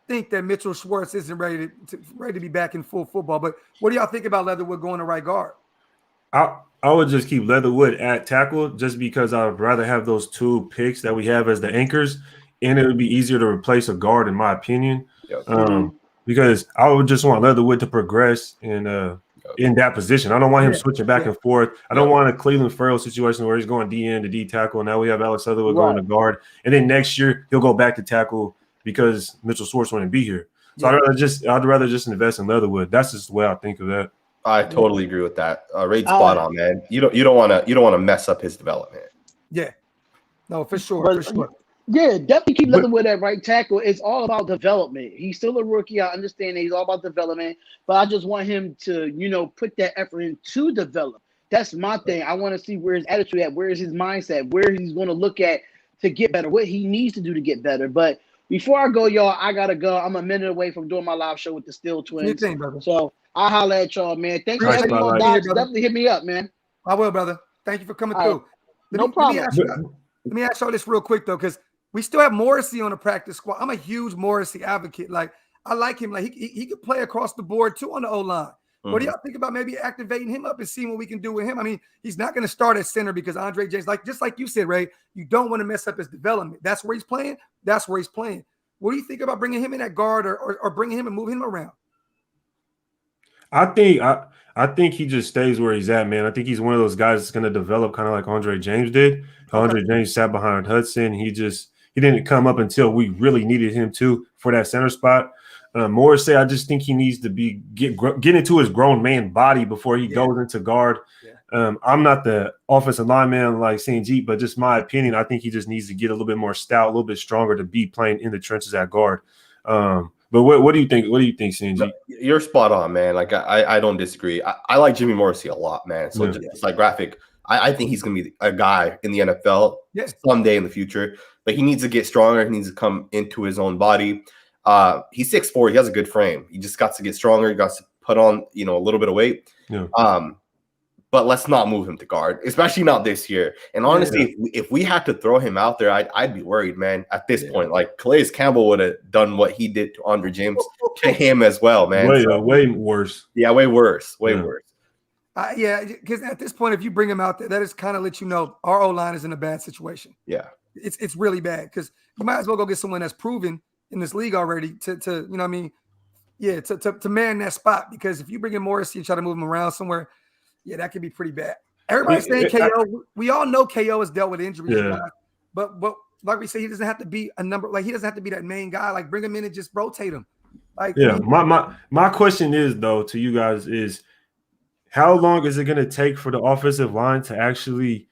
think that Mitchell Schwartz isn't ready to be back in full football. But what do y'all think about Leatherwood going to right guard? I would just keep Leatherwood at tackle just because I'd rather have those two picks that we have as the anchors, and it would be easier to replace a guard, in my opinion. Yep. Because I would just want Leatherwood to progress in that position. I don't want him switching back and forth. I don't want a Cleveland Farrell situation where he's going DN to D tackle, and now we have Alex Leatherwood going to guard, and then next year he'll go back to tackle because Mitchell Schwartz wouldn't be here. So I'd rather just invest in Leatherwood. That's just the way I think of that. I totally agree with that. Raid's spot on, man. You don't want to mess up his development. Yeah, no, for sure. Yeah, definitely keep Leatherwood at right tackle. It's all about development. He's still a rookie. I understand that he's all about development, but I just want him to, put that effort in to develop. That's my thing. I want to see where his attitude at, where is his mindset, where he's going to look at to get better, what he needs to do to get better. But before I go, y'all, I gotta go. I'm a minute away from doing my live show with the Steel Twins. So I'll holler at y'all, man. Thanks for having me on, Docs. Definitely hit me up, man. I will, brother. Thank you for coming through. No problem. Let me ask y'all this real quick, though, because we still have Morrissey on the practice squad. I'm a huge Morrissey advocate. Like, I like him. Like, he could play across the board, too, on the O-line. What do y'all think about maybe activating him up and seeing what we can do with him? I mean, he's not going to start at center because Andre James, just like you said, Ray, you don't want to mess up his development. That's where he's playing. That's where he's playing. What do you think about bringing him in at guard or bringing him and moving him around? I think he just stays where he's at, man. I think he's one of those guys that's going to develop kind of like Andre James did. Okay. Andre James sat behind Hudson. He didn't come up until we really needed him to for that center spot. Morrissey, I just think he needs to get into his grown man body before he goes into guard. Yeah. I'm not the offensive lineman like Sanjit, but just my opinion, I think he just needs to get a little bit more stout, a little bit stronger to be playing in the trenches at guard. But what do you think? What do you think, Sanjit? You're spot on, man. Like I don't disagree. I like Jimmy Morrissey a lot, man. So just like graphic, I think he's gonna be a guy in the NFL someday in the future. But he needs to get stronger. He needs to come into his own body. He's 6'4". He has a good frame. He just got to get stronger. He got to put on, a little bit of weight. Yeah. But let's not move him to guard, especially not this year. And honestly, if we had to throw him out there, I'd be worried, man. At this point, like Calais Campbell would have done what he did to Andre James to him as well, man. Way worse. Yeah, way worse. Way worse. Because at this point, if you bring him out there, that is kind of let you know our O-line is in a bad situation. Yeah, it's really bad because you might as well go get someone that's proven in this league already to man that spot. Because if you bring in Morrissey and try to move him around somewhere, that could be pretty bad. Everybody's saying KO. We all know KO has dealt with injuries, but like we say, he doesn't have to be a number. Like he doesn't have to be that main guy. Like bring him in and just rotate him. Like my question is though to you guys is, how long is it going to take for the offensive line to actually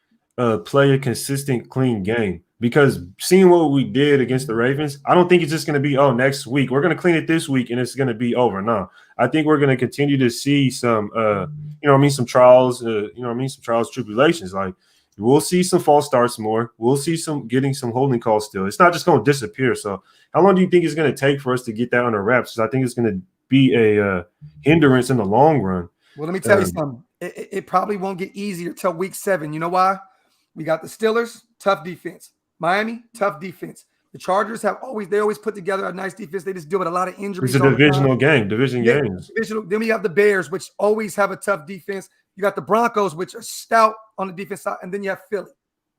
play a consistent, clean game? Because seeing what we did against the Ravens, I don't think it's just going to be, next week. We're going to clean it this week and it's going to be over. No, I think we're going to continue to see some, some trials, some trials, tribulations. Like we'll see some false starts more. We'll see getting some holding calls still. It's not just going to disappear. So how long do you think it's going to take for us to get that under wraps? Because I think it's going to be a hindrance in the long run. Well, let me tell you something. It probably won't get easier till week 7. You know why? We got the Steelers, tough defense. Miami, tough defense. The Chargers they always put together a nice defense. They just deal with a lot of injuries. It's a division games. Then we have the Bears, which always have a tough defense. You got the Broncos, which are stout on the defense side, and then you have Philly.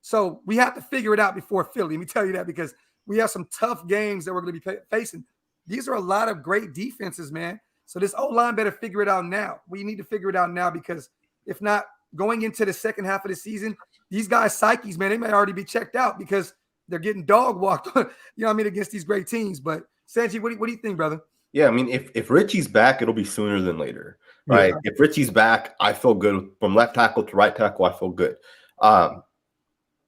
So we have to figure it out before Philly. Let me tell you that because we have some tough games that we're going to be facing. These are a lot of great defenses, man. So this O-line better figure it out now. We need to figure it out now because if not, going into the second half of the season, these guys' psyches, man, they might already be checked out because they're getting dog walked, against these great teams. But Sanjit, what do you think, brother? Yeah, I mean, if Richie's back, it'll be sooner than later, right? Yeah. If Richie's back, I feel good. From left tackle to right tackle, I feel good.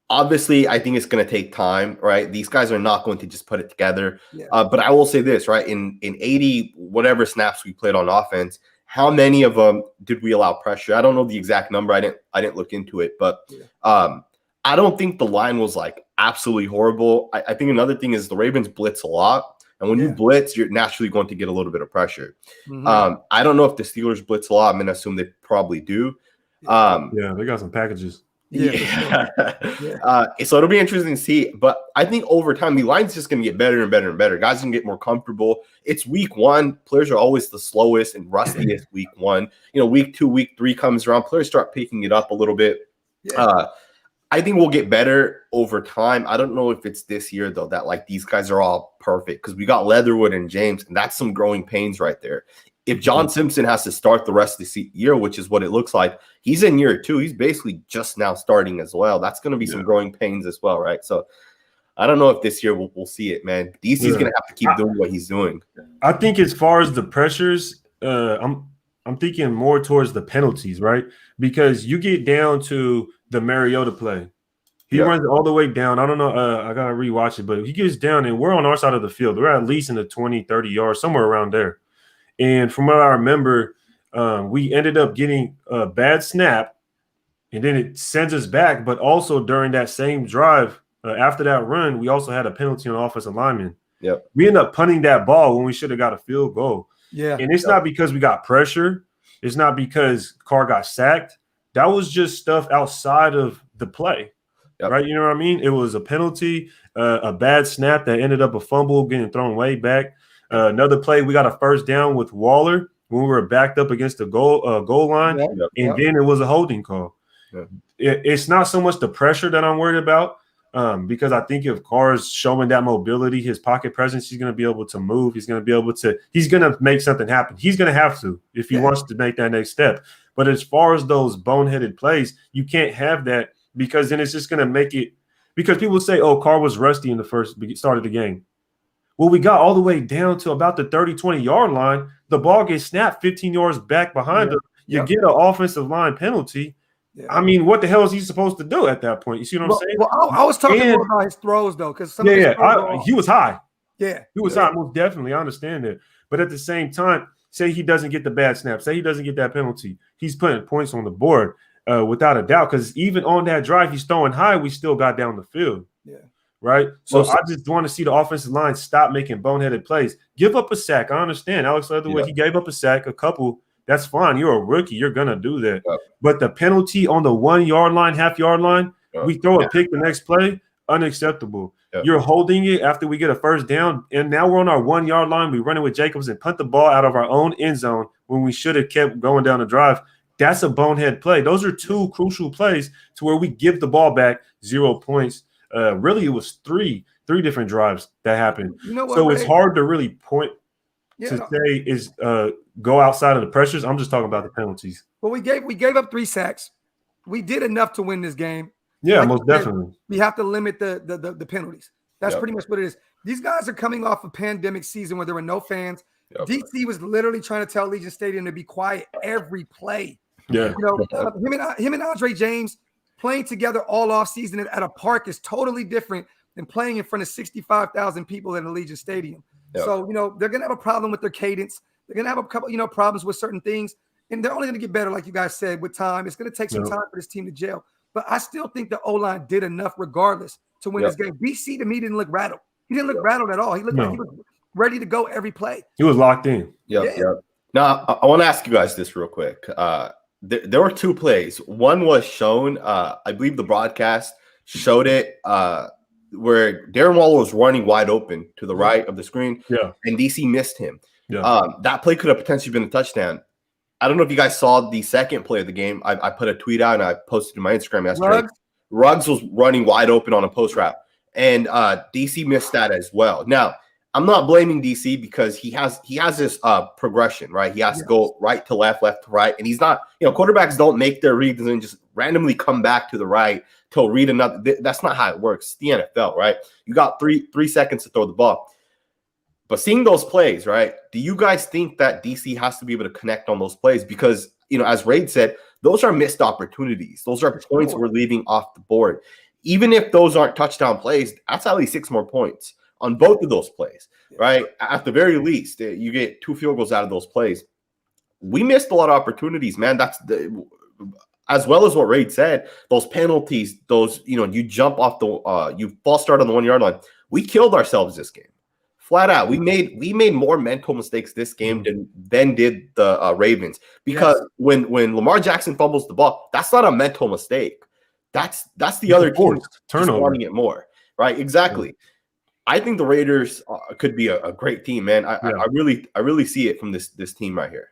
Obviously, I think it's going to take time, right? These guys are not going to just put it together. Yeah. But I will say this, right? In 80 whatever snaps we played on offense, how many of them did we allow pressure? I don't know the exact number. I didn't look into it, but I don't think the line was like absolutely horrible. I think another thing is the Ravens blitz a lot. And when you blitz, you're naturally going to get a little bit of pressure. Mm-hmm. I don't know if the Steelers blitz a lot. I'm going to assume they probably do. They got some packages. So it'll be interesting to see. But I think over time, the line's just going to get better and better and better. Guys can get more comfortable. It's week 1. Players are always the slowest and rustiest week 1. Week 2, week 3 comes around. Players start picking it up a little bit. Yeah. I think we'll get better over time. I don't know if it's this year, though, that like these guys are all perfect because we got Leatherwood and James, and that's some growing pains right there. If John Simpson has to start the rest of the year, which is what it looks like, he's in year 2. He's basically just now starting as well. That's going to be some growing pains as well, right? So I don't know if this year we'll see it, man. DC's going to have to keep doing what he's doing. I think as far as the pressures, I'm thinking more towards the penalties, right? Because you get down to the Mariota play. He runs all the way down. I don't know. I got to rewatch it, but he gets down, and we're on our side of the field. We're at least in the 20, 30 yards, somewhere around there. And from what I remember, we ended up getting a bad snap, and then it sends us back. But also during that same drive, after that run, we also had a penalty on offensive lineman. Yep. We ended up punting that ball when we should have got a field goal. Yeah. And it's not because we got pressure. It's not because Carr got sacked. That was just stuff outside of the play. Yep. Right? You know what I mean? It was a penalty, a bad snap that ended up a fumble getting thrown way back. Another play, we got a first down with Waller, when we were backed up against the goal line, and then it was a holding call. Yeah. It's not so much the pressure that I'm worried about, because I think if Carr's showing that mobility, his pocket presence, he's going to be able to move. He's going to make something happen. He's going to have to if he wants to make that next step. But as far as those boneheaded plays, you can't have that, because then it's just going to make it – because people say, oh, Carr was rusty in the first start of the game. Well, we got all the way down to about the 30, 20-yard line. The ball gets snapped 15 yards back behind him. You get an offensive line penalty. Yeah. I mean, what the hell is he supposed to do at that point? You see what I'm saying? Well, I was talking more about his throws, though, because he was high. Yeah. He was high, most definitely. I understand that. But at the same time, say he doesn't get the bad snap. Say he doesn't get that penalty. He's putting points on the board without a doubt, because even on that drive, he's throwing high. We still got down the field. Yeah. Right? So I just want to see the offensive line stop making boneheaded plays. Give up a sack. I understand. Alex Leatherwood, he gave up a sack, a couple. That's fine. You're a rookie. You're going to do that. But the penalty on the 1 yard line, half-yard line, we throw a pick the next play, unacceptable. You're holding it after we get a first down, and now we're on our 1 yard line. We run it with Jacobs and punt the ball out of our own end zone when we should have kept going down the drive. That's a bonehead play. Those are two crucial plays to where we give the ball back, 0 points. Really, it was three different drives that happened. You know what, so it's hard to really point to say is go outside of the pressures. I'm just talking about the penalties. Well, we gave up 3 sacks. We did enough to win this game. Yeah, like most definitely. We have to limit the penalties. That's pretty much what it is. These guys are coming off a pandemic season where there were no fans. DC was literally trying to tell Legion Stadium to be quiet every play. Yeah, you know, him and Andre James playing together all off season at a park is totally different than playing in front of 65,000 people in Allegiant Stadium. So, you know, they're going to have a problem with their cadence. They're going to have a couple, you know, problems with certain things. And they're only going to get better, like you guys said, with time. It's going to take some time for this team to gel. But I still think the O-line did enough regardless to win this game. BC, to me, didn't look rattled. He didn't look rattled at all. He looked like he was ready to go every play. He was locked in. Now, I want to ask you guys this real quick. There were 2 plays. One was shown, I believe the broadcast showed it, where Darren Waller was running wide open to the right of the screen, and DC missed him. That play could have potentially been a touchdown. I don't know if you guys saw the second play of the game. I put a tweet out and I posted to my Instagram yesterday. Ruggs was running wide open on a post route, and DC missed that as well. Now, I'm not blaming DC because he has this progression, right? He has to go right to left, left to right, and he's not. You know, quarterbacks don't make their reads and then just randomly come back to the right to read another. That's not how it works. It's the NFL, right? You got three seconds to throw the ball. But seeing those plays, right? Do you guys think that DC has to be able to connect on those plays? Because, you know, as Raid said, those are missed opportunities. Those are points we're leaving off the board. Even if those aren't touchdown plays, that's at least 6 more points on both of those plays, right? At the very least, you get 2 field goals out of those plays. We missed a lot of opportunities, man. That's as well as what Raid said, those penalties, those, you know, you jump off you false start on the 1 yard line. We killed ourselves this game. Flat out, we made more mental mistakes this game than did the Ravens. Because when Lamar Jackson fumbles the ball, that's not a mental mistake. That's the other team turnover, wanting it more, right? Exactly. I think the Raiders could be a great team, man. I really see it from this team right here.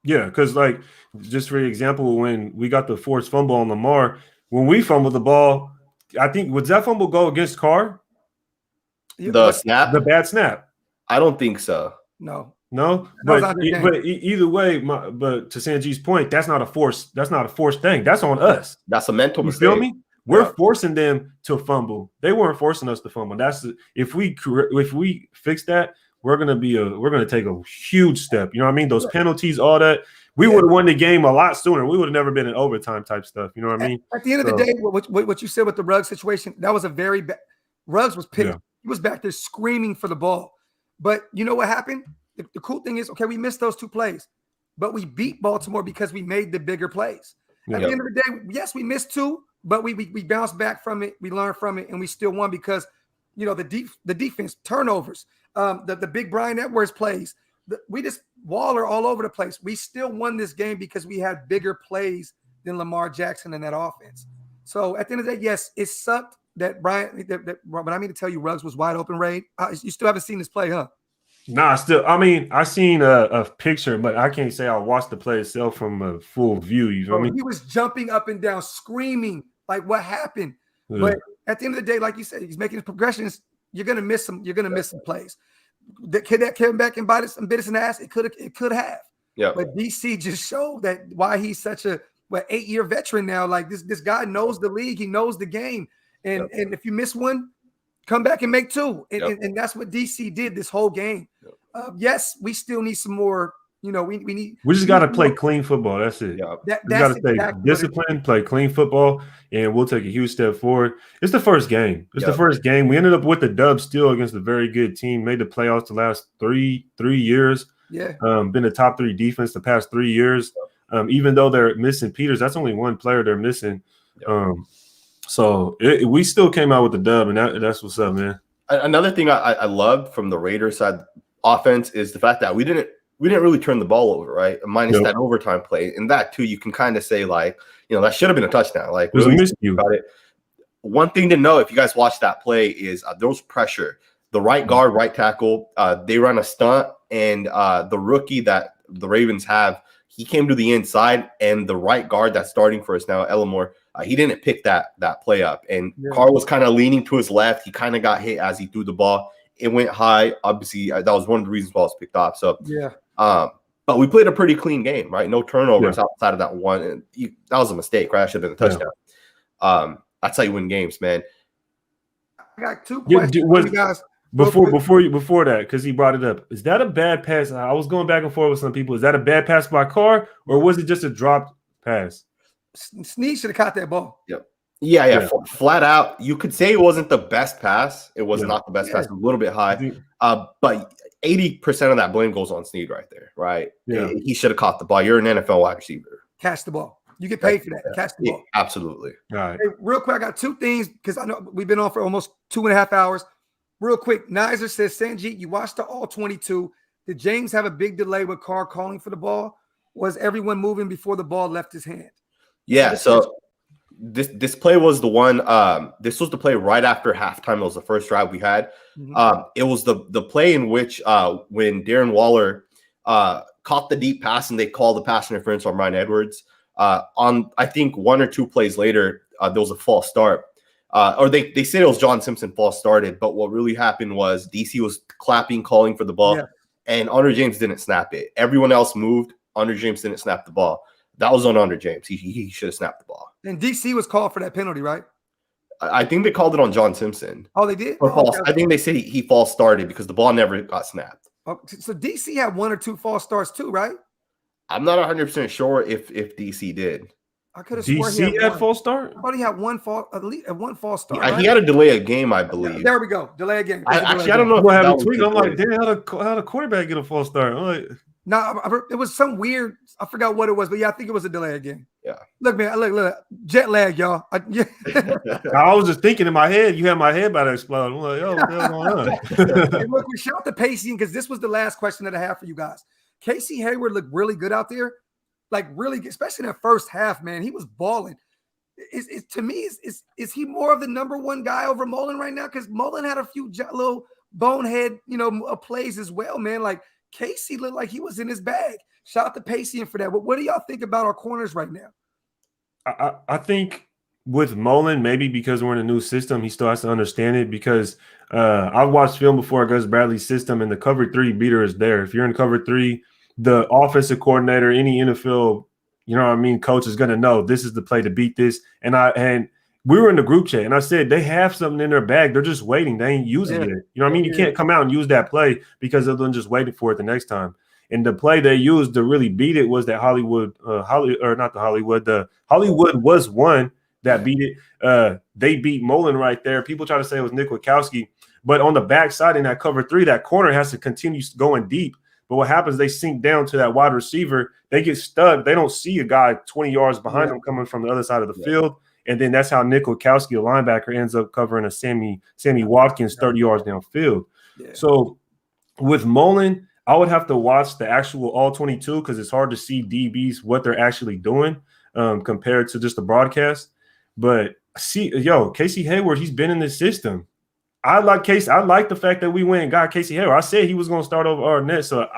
Yeah, because like just for example, when we got the forced fumble on Lamar, when we fumbled the ball, I think would that fumble go against Carr? The snap? The bad snap. I don't think so. No. But either way, but to Sanjit's point, that's not a forced thing. That's on us. That's a mental mistake. You feel me? We're forcing them to fumble. They weren't forcing us to fumble. If we fix that, we're gonna take a huge step. You know what I mean? Those penalties, all that. We would have won the game a lot sooner. We would have never been in overtime type stuff. You know what I mean? At the end of the day, what you said with the Ruggs situation, that was a very bad. Ruggs was picked. Yeah. He was back there screaming for the ball. But you know what happened? The cool thing is, okay, we missed those 2 plays, but we beat Baltimore because we made the bigger plays. At the end of the day, yes, we missed 2, but we bounced back from it. We learned from it, and we still won because, you know, the defense, turnovers, the big Brian Edwards plays, we just Waller all over the place. We still won this game because we had bigger plays than Lamar Jackson in that offense. So at the end of the day, yes, it sucked that Brian. But I mean to tell you, Ruggs was wide open. Ray, you still haven't seen this play, huh? Nah, still. I mean, I seen a picture, but I can't say I watched the play itself from a full view. You know what I Bro, mean? he was jumping up and down, screaming like what happened. Yeah. But at the end of the day, like you said, he's making his progressions. You're gonna miss some. You're gonna miss some plays. The kid that came back and bit us in the ass, it could have. Yeah. But DC just showed that why he's such a 8-year veteran now. Like this guy knows the league, he knows the game, and if you miss one, come back and make two. And that's what DC did this whole game. Yes, we still need some more. You know, we need. We just got to play clean football. That's it. Yeah. We got to stay disciplined, play clean football, and we'll take a huge step forward. It's the first game. It's the first game. We ended up with the dub still against a very good team. Made the playoffs the last three years. Yeah. Been the top 3 defense the past 3 years. Even though they're missing Peters, that's only one player they're missing. So we still came out with the dub, and that's what's up, man. Another thing I loved from the Raiders side offense is the fact that we didn't really turn the ball over, right? Minus that overtime play. And that too, you can kind of say like, that should have been a touchdown. Like really about it. One thing to know if you guys watch that play is there was pressure. The right guard, right tackle, they run a stunt, and the rookie that the Ravens have, he came to the inside, and the right guard that's starting for us now, Elmore, he didn't pick that play up. And Carr was kind of leaning to his left. He kind of got hit as he threw the ball. It went high. Obviously, that was one of the reasons why it was picked off. So but we played a pretty clean game, right? No turnovers outside of that one. And that was a mistake, right? That should have been a touchdown. That's how you win games, man. I got 2 questions for you guys. Before that, because he brought it up, is that a bad pass? I was going back and forth with some people. Is that a bad pass by Carr, or was it just a dropped pass? Snead should have caught that ball. Yeah. Flat out. You could say it wasn't the best pass. It was not the best pass. A little bit high. But 80% of that blame goes on Snead right there, right? Yeah. He should have caught the ball. You're an NFL wide receiver. Catch the ball. You get paid for that. Catch the ball. Absolutely. All right. Hey, real quick, I got 2 things because I know we've been on for almost 2.5 hours. Real quick, Nizer says, Sanjit, you watched the all 22. Did James have a big delay with Carr calling for the ball? Was everyone moving before the ball left his hand? Yeah, so this play was the one. This was the play right after halftime. It was the first drive we had. It was the play in which when Darren Waller caught the deep pass and they called the pass interference on Ryan Edwards. On I think 1 or 2 plays later, there was a false start. Or they said it was John Simpson false started, but what really happened was DC was clapping, calling for the ball, and Andre James didn't snap it. Everyone else moved. Andre James didn't snap the ball. That was on Andre James. He should have snapped the ball. And DC was called for that penalty, right? I think they called it on John Simpson. Oh, they did? Okay. I think they say he false started because the ball never got snapped. So DC had 1 or 2 false starts too, right? I'm not 100% sure if DC did. I could have sworn DC had false start. I thought he had at least one false start. He had a delay a game, I believe. There we go. Delay a game. I don't know. What happened between? I'm like, damn, how the quarterback get a false start? I'm like, no, it was some weird. I forgot what it was, but I think it was a delay again. Yeah. Look, man. Look. Jet lag, y'all. I was just thinking in my head. You had my head about to explode. I'm like, yo, what the hell's going on? Hey, look, we shout out to Pacey because this was the last question that I have for you guys. Casey Hayward looked really good out there, like really, especially in that first half. Man, he was balling. To me, is he more of the number 1 guy over Mullen right now? Because Mullen had a few little bonehead, plays as well, man. Like Casey looked like he was in his bag. Shout out to Pacey for that. But what do y'all think about our corners right now? I think with Mullen, maybe because we're in a new system, he still has to understand it because I've watched film before Gus Bradley's system, and the cover 3 beater is there. If you're in cover 3, the offensive coordinator, any NFL, coach is going to know this is the play to beat this. And we were in the group chat, and I said they have something in their bag. They're just waiting. They ain't using it. You know what I mean? You can't come out and use that play because they're just waiting for it the next time. And the play they used to really beat it was that the Hollywood was one that beat it. They beat Mullen right there. People try to say it was Nick Witkowski, but on the backside in that cover 3, that corner has to continue going deep. But what happens, they sink down to that wide receiver. They get stuck. They don't see a guy 20 yards behind them coming from the other side of the field. And then that's how Nick Witkowski, a linebacker, ends up covering a Sammy Watkins 30 yards downfield. Yeah. So with Mullen, I would have to watch the actual all 22 because it's hard to see DBs what they're actually doing compared to just the broadcast. But Casey Hayward, he's been in this system. I like Casey. I like the fact that we went and got Casey Hayward. I said he was going to start over Arnett, so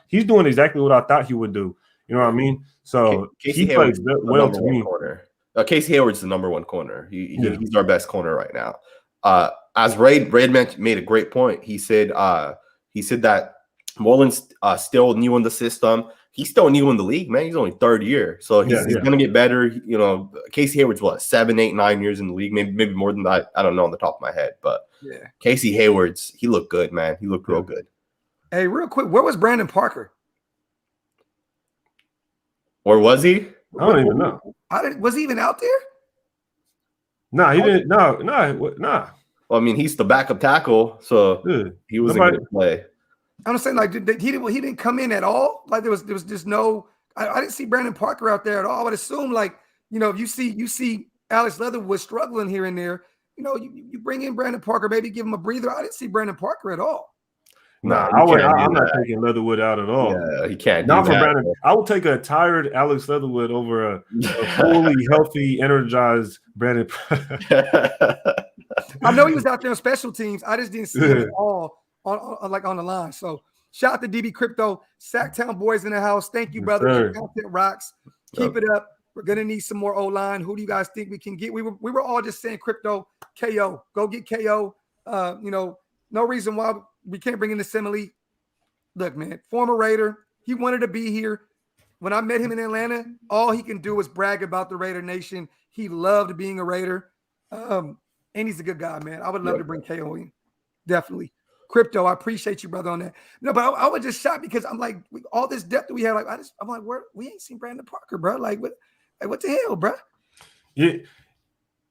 he's doing exactly what I thought he would do. You know what I mean? So Casey he Hayward's plays the well number to one me. corner. Casey Hayward's the number one corner. Yeah. He's our best corner right now. As Ray made a great point. He said that Mullins still new in the system. He's still new in the league, man. He's only third year, so he's gonna get better. You know, Casey Hayward's what 7, 8, 9 years in the league, maybe more than that. I don't know on the top of my head, but Yeah. Casey Hayward's he looked good, man. He looked real good. Hey, real quick, where was Brandon Parker? Or was he? I don't even know. Was he even out there? No, he didn't. No. Well, I mean, he's the backup tackle, so he wasn't going to play. I'm saying, like, he didn't come in at all. Like, there was just no. I didn't see Brandon Parker out there at all. I would assume, like, you know, if you see Alex Leatherwood struggling here and there, you know, you bring in Brandon Parker, maybe give him a breather. I didn't see Brandon Parker at all. Nah, I'm not taking Leatherwood out at all. Yeah, he can't. Not for Brandon. I will take a tired Alex Leatherwood over a fully healthy, energized Brandon. I know he was out there on special teams. I just didn't see him at all on the line. So shout out to DB Crypto, Sacktown boys in the house. Thank you, brother. Content rocks. Keep it up. We're gonna need some more O-line. Who do you guys think we can get? We were all just saying Crypto, KO. Go get KO. You know, no reason why we can't bring in the Simile. Look, man, former Raider. He wanted to be here. When I met him in Atlanta, all he can do is brag about the Raider Nation. He loved being a Raider. And he's a good guy, man. I would love to bring KO in. Definitely. Crypto, I appreciate you, brother, on that. No, but I was just shocked because I'm like, all this depth that we have, like, I'm like, we ain't seen Brandon Parker, bro. Like, what the hell, bro? Yeah.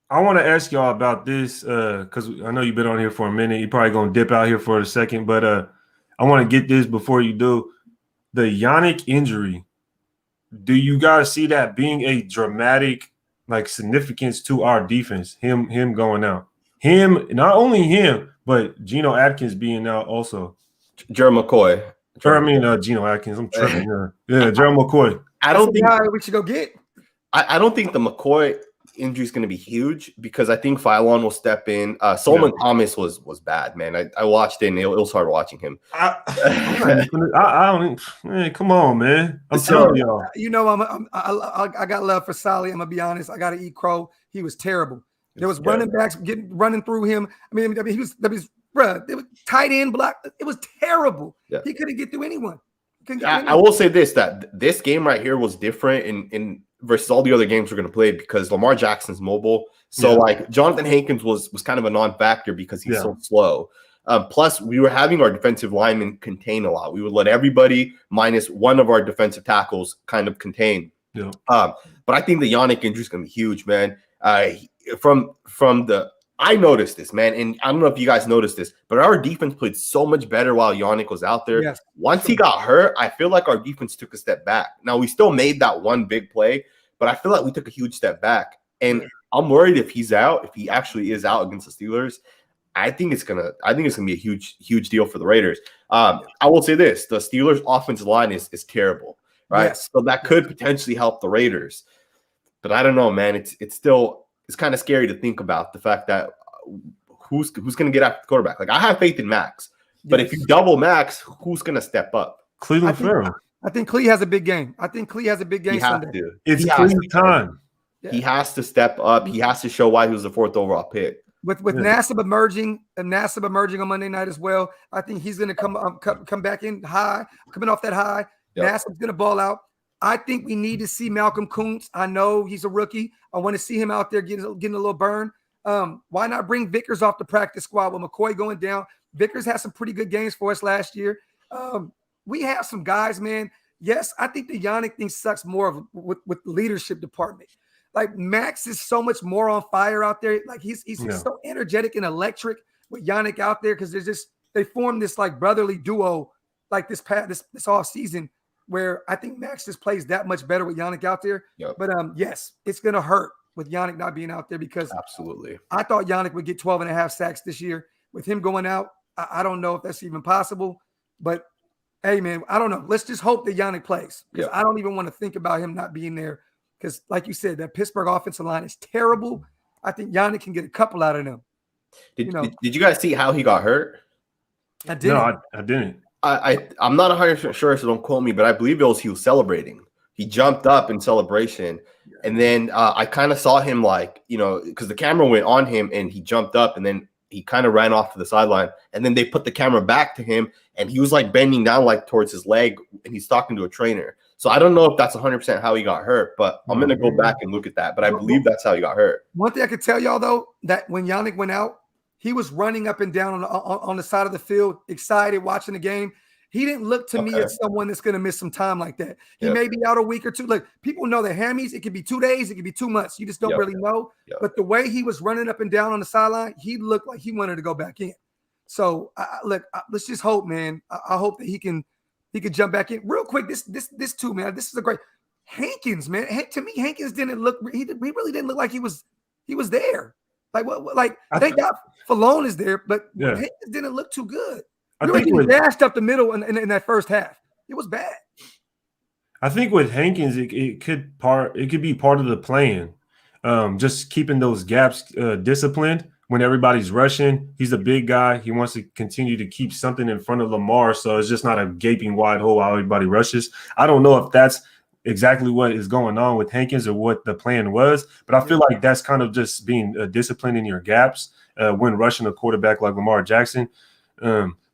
I want to ask y'all about this because I know you've been on here for a minute. You're probably going to dip out here for a second, but I want to get this before you do. The Yannick injury, do you guys see that being a dramatic, like, significance to our defense? Him going out. Not only him, but Geno Atkins being out also. Gerald McCoy. Geno Atkins. I'm tripping. Yeah, Gerald McCoy. I don't think we should go get. I don't think the McCoy injury is going to be huge because I think Philon will step in. Solomon Thomas was bad, man. I watched it and it was hard watching him. I don't. Man, come on, man. I'm telling y'all. You know, I got love for Solly. I'm gonna be honest. I got to eat crow. He was terrible. There was running backs running through him. I mean, he was bro. It was tight end block. It was terrible. Yeah. He couldn't get through anyone. I will say that this game right here was different in versus all the other games we're going to play because Lamar Jackson's mobile. So like Jonathan Hankins was kind of a non-factor because he's so slow. Plus, we were having our defensive linemen contain a lot. We would let everybody minus one of our defensive tackles kind of contain. Yeah. But I think the Yannick injury is going to be huge, man. I noticed this, man, and I don't know if you guys noticed this, but our defense played so much better while Yannick was out there. Yes. Once he got hurt, I feel like our defense took a step back. Now, we still made that one big play, but I feel like we took a huge step back. And I'm worried if he's out, if he actually is out against the Steelers, I think it's gonna be a huge deal for the Raiders. I will say this: the Steelers' offensive line is terrible, right? Yes. So that could potentially help the Raiders. But I don't know, man. It's kind of scary to think about the fact that who's going to get after the quarterback. Like I have faith in Max, but if you double Max, who's going to step up? Cleveland Farrell. I think Clee has a big game. He Sunday. To. It's Cleveland time. Yeah. He has to step up. He has to show why he was the 4th overall pick. With Nassib emerging on Monday night as well, I think he's going to come back in high, coming off that high. Yep. Nassib's going to ball out. I think we need to see Malcolm Kuntz. I know he's a rookie. I want to see him out there getting a little burn. Why not bring Vickers off the practice squad with McCoy going down? Vickers had some pretty good games for us last year. We have some guys, man. Yes, I think the Yannick thing sucks more with the leadership department. Like Max is so much more on fire out there. Like he's so energetic and electric with Yannick out there because they formed this like brotherly duo like this off season where I think Max just plays that much better with Yannick out there. Yep. But yes, it's gonna hurt with Yannick not being out there because absolutely I thought Yannick would get 12.5 sacks this year. With him going out, I don't know if that's even possible. But hey, man, I don't know. Let's just hope that Yannick plays because I don't even want to think about him not being there. Because, like you said, that Pittsburgh offensive line is terrible. I think Yannick can get a couple out of them. Did you guys see how he got hurt? I didn't. No, I didn't. I'm not 100% sure, so don't quote me, but I believe he was celebrating. He jumped up in celebration, and then I kind of saw him because the camera went on him, and he jumped up, and then he kind of ran off to the sideline, and then they put the camera back to him, and he was like bending down like towards his leg, and he's talking to a trainer. So I don't know if that's 100% how he got hurt, but I'm gonna go back and look at that. But I believe that's how he got hurt. One thing I could tell y'all though, that when Yannick went out, he was running up and down on the side of the field, excited, watching the game. He didn't look to me as someone that's going to miss some time like that. He may be out a week or two. Look, people know that hammies, it could be 2 days, it could be 2 months. You just don't really know. But the way he was running up and down on the sideline, he looked like he wanted to go back in. So let's just hope, man. I hope that he can jump back in real quick. This too, man. This is a great Hankins, man. To me, Hankins didn't look. He really didn't look like he was there. Like what? Like thank God Falone is there, but Hankins didn't look too good. I think he dashed up the middle in that first half. It was bad. I think with Hankins, it could be part of the plan. Just keeping those gaps disciplined when everybody's rushing. He's a big guy. He wants to continue to keep something in front of Lamar, so it's just not a gaping wide hole while everybody rushes. I don't know if that's exactly what is going on with Hankins or what the plan was, but I feel like that's kind of just being disciplined in your gaps when rushing a quarterback like Lamar Jackson.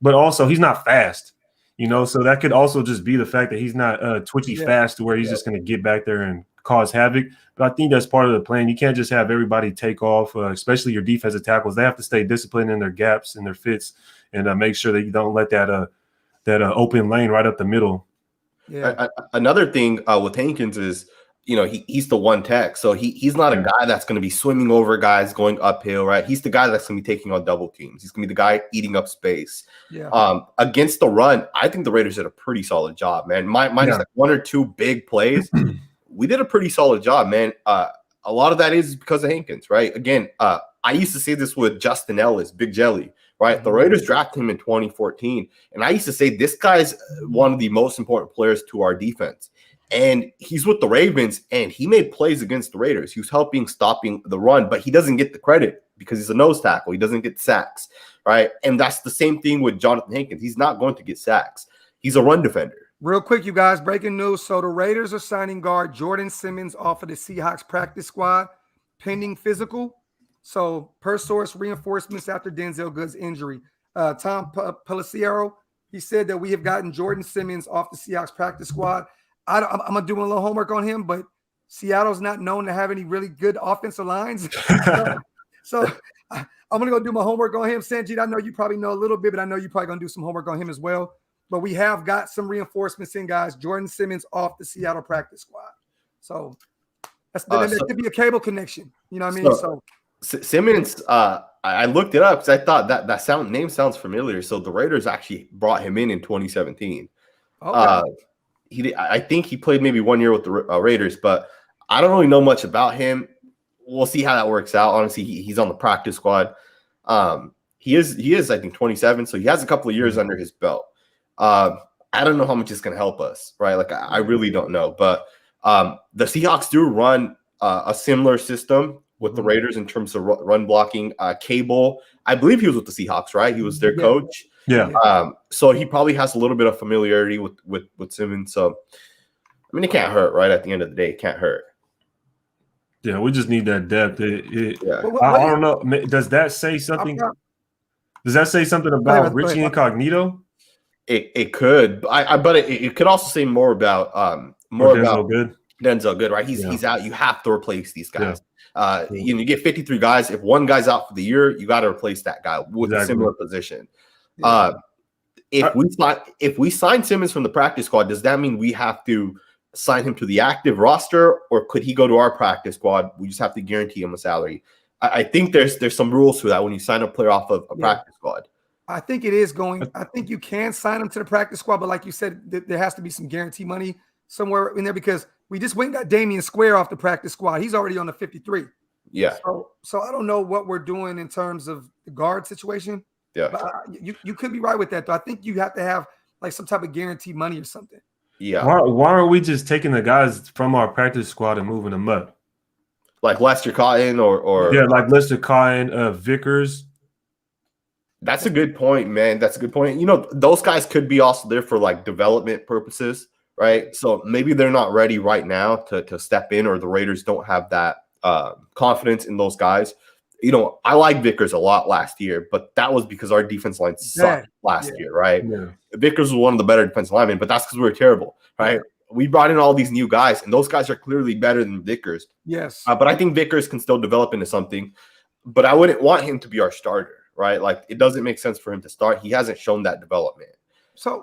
But also he's not fast, so that could also just be the fact that he's not twitchy fast to where he's just going to get back there and cause havoc. But I think that's part of the plan. You can't just have everybody take off, especially your defensive tackles. They have to stay disciplined in their gaps and their fits and make sure that you don't let that open lane right up the middle. Yeah. Another thing with Hankins is, he's the one tech. So he's not a guy that's going to be swimming over guys going uphill, right? He's the guy that's going to be taking on double teams. He's going to be the guy eating up space. Yeah. Against the run, I think the Raiders did a pretty solid job, man. Minus like 1 or 2 big plays. We did a pretty solid job, man. A lot of that is because of Hankins, right? Again, I used to say this with Justin Ellis, Big Jelly, right? The Raiders drafted him in 2014. And I used to say this guy's one of the most important players to our defense. And he's with the Ravens, and he made plays against the Raiders. He was stopping the run, but he doesn't get the credit because he's a nose tackle. He doesn't get sacks, right? And that's the same thing with Jonathan Hankins. He's not going to get sacks. He's a run defender. Real quick, you guys, breaking news. So the Raiders are signing guard Jordan Simmons off of the Seahawks practice squad, pending physical. So per source, reinforcements after Denzel Good's injury. Tom Pelissero, he said that we have gotten Jordan Simmons off the Seahawks practice squad. I'm going to do a little homework on him, but Seattle's not known to have any really good offensive lines. so I'm going to go do my homework on him. Sanjit, I know you probably know a little bit, but I know you're probably going to do some homework on him as well. But we have got some reinforcements in, guys. Jordan Simmons off the Seattle practice squad. So that could be a cable connection. You know what I mean? So Simmons, I looked it up because I thought that name sounds familiar. So the Raiders actually brought him in 2017. Okay. I think he played maybe 1 year with the Raiders, but I don't really know much about him. We'll see how that works out. Honestly, he's on the practice squad. He is I think 27, so he has a couple of years under his belt. I don't know how much it's going to help us, right? Like I really don't know, but the Seahawks do run a similar system with the Raiders in terms of run blocking. Cable, I believe he was with the Seahawks, right? He was their coach. Yeah. So he probably has a little bit of familiarity with Simmons. So, I mean, it can't hurt, right? At the end of the day, it can't hurt. Yeah, we just need that depth. I don't know. Does that say something? Does that say something about Richie Incognito? It could, but it could also say more about Denzel Good, right? He's out. You have to replace these guys. Yeah. You get 53 guys. If one guy's out for the year, you got to replace that guy with a similar position. Yeah. If we sign Simmons from the practice squad, does that mean we have to sign him to the active roster, or could he go to our practice squad? We just have to guarantee him a salary. I think there's some rules to that when you sign a player off of a practice squad. I think it is going. I think you can sign him to the practice squad, but like you said, there has to be some guarantee money somewhere in there because we just went and got Damian Square off the practice squad. He's already on the 53. Yeah. So I don't know what we're doing in terms of the guard situation. Yeah. But you could be right with that, though. I think you have to have like some type of guarantee money or something. Yeah. Why are we just taking the guys from our practice squad and moving them up? Like Lester Cotton or like Lester Cotton, Vickers. That's a good point, man. That's a good point. You know, those guys could be also there for like development purposes, right? So maybe they're not ready right now to step in, or the Raiders don't have that confidence in those guys. You know, I like Vickers a lot last year, but that was because our defense line sucked last year, right? Yeah. Vickers was one of the better defensive linemen, but that's because we were terrible, right? Yeah. We brought in all these new guys, and those guys are clearly better than Vickers. Yes. But I think Vickers can still develop into something, but I wouldn't want him to be our starter, right? Like, it doesn't make sense for him to start. He hasn't shown that development. So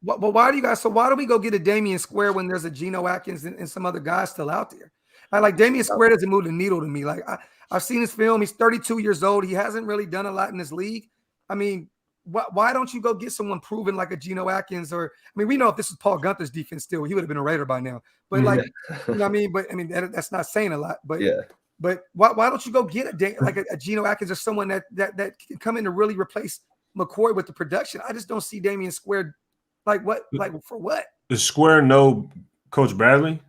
why do you guys? So why do we go get a Damian Square when there's a Geno Atkins and some other guys still out there? Like Damian Square doesn't move the needle to me. Like I've seen his film. He's 32 years old. He hasn't really done a lot in this league. I mean, why don't you go get someone proven like a Geno Atkins? Or I mean, we know if this was Paul Gunther's defense still, he would have been a Raider by now. But like, you know what I mean? But I mean, that's not saying a lot. But yeah. But why don't you go get a Geno Atkins or someone that can come in to really replace McCoy with the production? I just don't see Damian Square. Like what? Like for what? Does Square know Coach Bradley?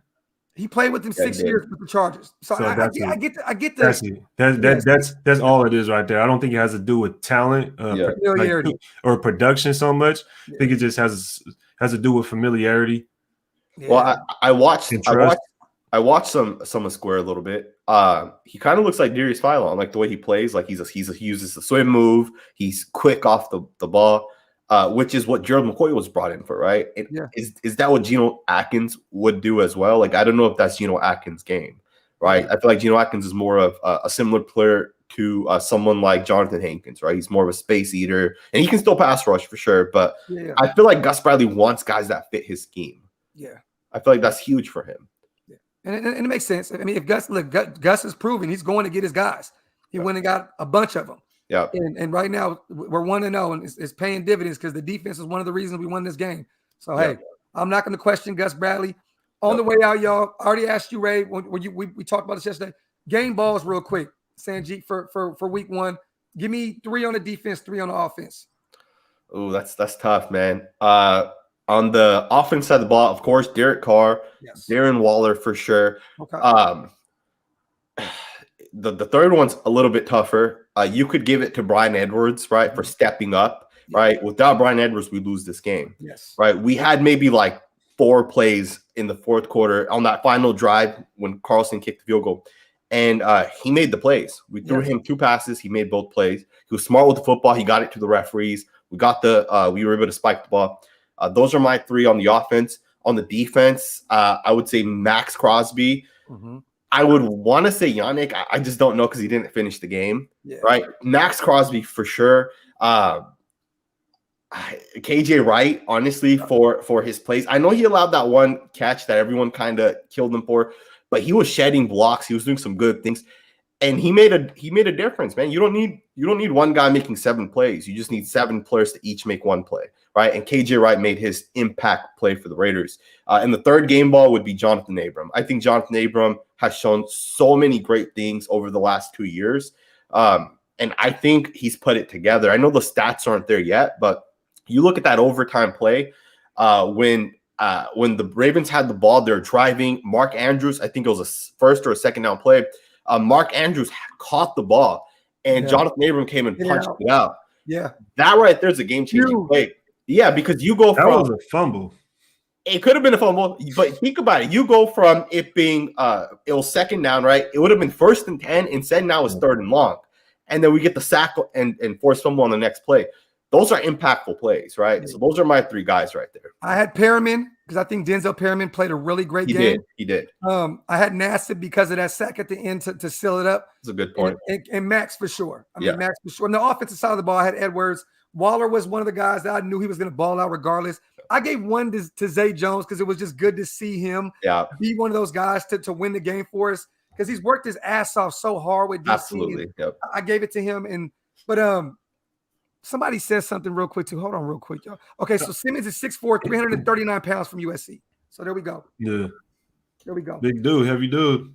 He played with them 6 years with the Chargers. So I get that's all it is right there. I don't think it has to do with talent or production so much. I think it just has to do with familiarity. Yeah. Well, I watched some of Square a little bit. He kind of looks like Darius Philon, like the way he plays. Like he uses the swim move. He's quick off the ball. Which is what Gerald McCoy was brought in for, right? Is that what Geno Atkins would do as well? Like, I don't know if that's Geno Atkins' game, right? I feel like Geno Atkins is more of a similar player to someone like Jonathan Hankins, right? He's more of a space eater, and he can still pass rush for sure. But I feel like Gus Bradley wants guys that fit his scheme. Yeah, I feel like that's huge for him. Yeah, and it makes sense. I mean, if Gus is proven, he's going to get his guys. He went and got a bunch of them. Yeah, and right now we're 1-0, and it's paying dividends because the defense is one of the reasons we won this game. So hey, I'm not going to question Gus Bradley. On the way out, y'all. I already asked you, Ray, when we talked about this yesterday. Game balls, real quick, Sanjit, for week 1. Give me 3 on the defense, 3 on the offense. Oh, that's tough, man. On the offense side of the ball, of course, Derek Carr, Darren Waller for sure. Okay. The third one's a little bit tougher. You could give it to Bryan Edwards, right, for stepping up, right? Without Bryan Edwards, we lose this game. Yes. Right? We had maybe like 4 plays in the fourth quarter on that final drive when Carlson kicked the field goal, and he made the plays. We threw him 2 passes. He made both plays. He was smart with the football. He got it to the referees. We were able to spike the ball. Those are my 3 on the offense. On the defense, I would say Max Crosby. Mm-hmm. I would want to say Yannick. I just don't know because he didn't finish the game. Yeah. Right? Max Crosby for sure. KJ Wright, honestly, for his plays. I know he allowed that one catch that everyone kind of killed him for, but he was shedding blocks. He was doing some good things, and he made a difference, man. You don't need one guy making 7 plays. You just need 7 players to each make 1 play, right? And KJ Wright made his impact play for the Raiders. And the third game ball would be Jonathan Abram. I think Jonathan Abram has shown so many great things over the last 2 years. And I think he's put it together. I know the stats aren't there yet, but you look at that overtime play when the Ravens had the ball, they're driving. Mark Andrews, I think it was a first or a second down play. Mark Andrews caught the ball, and Jonathan Abram came and punched it out. Yeah. That right there is a game-changing play. Yeah, because you go from – that was a fumble. It could have been a fumble, but think about it. You go from it being it was second down, right? It would have been 1st and 10. Instead, now it's 3rd and long. And then we get the sack and force fumble on the next play. Those are impactful plays, right? So those are my 3 guys right there. I had Perriman because I think Denzel Perriman played a really great game. He did. I had Nassib because of that sack at the end to seal it up. That's a good point. And Max for sure. Max for sure. On the offensive side of the ball, I had Edwards. Waller was one of the guys that I knew he was going to ball out regardless. I gave 1 to Zay Jones because it was just good to see him be one of those guys to win the game for us because he's worked his ass off so hard with DC. Absolutely. Yep. I gave it to him. But somebody says something real quick too. Hold on real quick, y'all. Okay, so Simmons is 6'4", 339 pounds from USC. So there we go. Yeah. There we go. Big dude, heavy dude.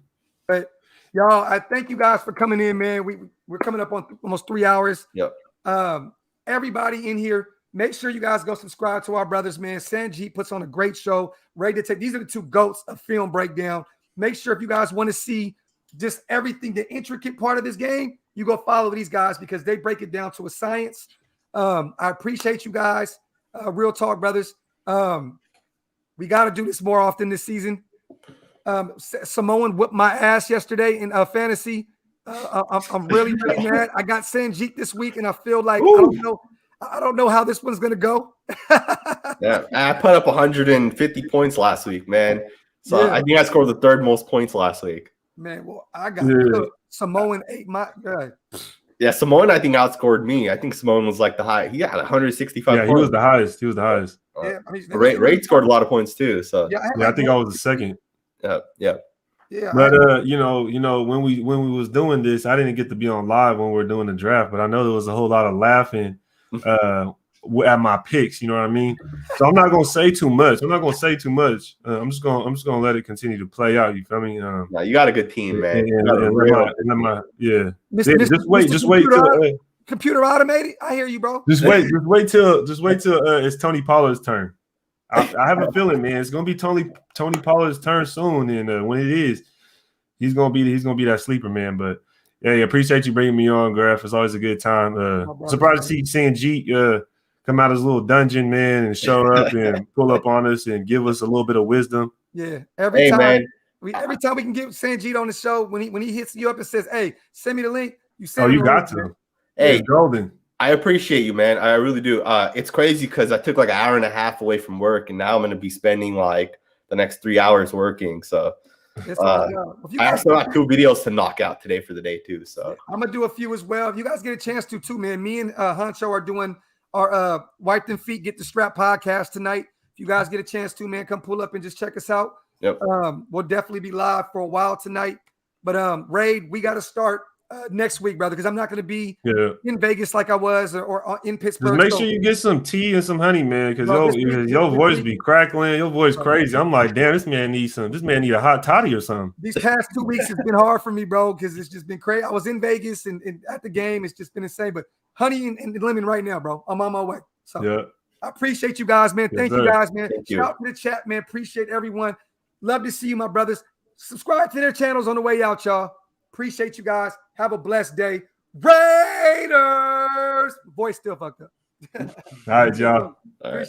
But y'all, I thank you guys for coming in, man. We're coming up on almost 3 hours. Yep. Everybody in here, make sure you guys go subscribe to our brothers, man. Sanjit puts on a great show. Ready to take. These are the 2 GOATs of film breakdown. Make sure if you guys want to see just everything, the intricate part of this game, you go follow these guys because they break it down to a science. I appreciate you guys. Real talk, brothers. We got to do this more often this season. Samoan whipped my ass yesterday in fantasy. I'm really mad. I got Sanjit this week, and I feel like I don't know how this one's gonna go. Yeah, I put up 150 points last week, man. So Yeah. I think I scored the third most points last week. Man, well, I got Samoan ate my guy. Yeah, Simone, I think outscored me. I think Simone was like the high. He got 165 Yeah, points. he was the highest. He was the highest. Yeah, I mean, Raid scored a lot of points too. So I think I was the second. Yeah. But you know, when we was doing this, I didn't get to be on live when we were doing the draft, but I know there was a whole lot of laughing at my picks. You know what I mean? So I'm not gonna say too much. I'm just gonna let it continue to play out. You feel me? No, you got a good team, man. Just wait till computer automated. I hear you, bro. Just wait till it's Tony Pollard's turn. I have a feeling, man, it's gonna be Tony Pollard's turn soon, and when it is, he's gonna be that sleeper, man. But yeah, appreciate you bringing me on, Graf. It's always a good time. Surprised to see Sanjit come out of his little dungeon, man, and show up and pull up on us and give us a little bit of wisdom. Yeah, every time we can get Sanjit on the show, when he hits you up and says, "Hey, send me the link," you send. You got to. Hey, golden. I appreciate you, man. I really do. It's crazy because I took like an hour and a half away from work, and now I'm going to be spending like the next 3 hours working. So I also got 2 videos to knock out today for the day too. So I'm gonna do a few as well. If you guys get a chance to too, man. Me and Huncho are doing our Wipe Them Feet Get the Strap podcast tonight. If you guys get a chance to, man, come pull up and just check us out. Yep. We'll definitely be live for a while tonight. But Raid, we got to start next week, brother, because I'm not going to be in Vegas like I was or in Pittsburgh. Just make sure you get some tea and some honey, man, because your voice be crackling, your voice crazy. I'm like, damn, this man need a hot toddy or something. These past 2 weeks has been hard for me, bro, because it's just been crazy. I was in Vegas and at the game, it's just been insane. But honey and lemon right now, bro. I'm on my way. So I appreciate you guys, man. Thank you guys, man. Shout out to the chat, man. Appreciate everyone. Love to see you, my brothers. Subscribe to their channels on the way out, y'all. Appreciate you guys. Have a blessed day. Raiders! Voice still fucked up. All right, y'all. All right.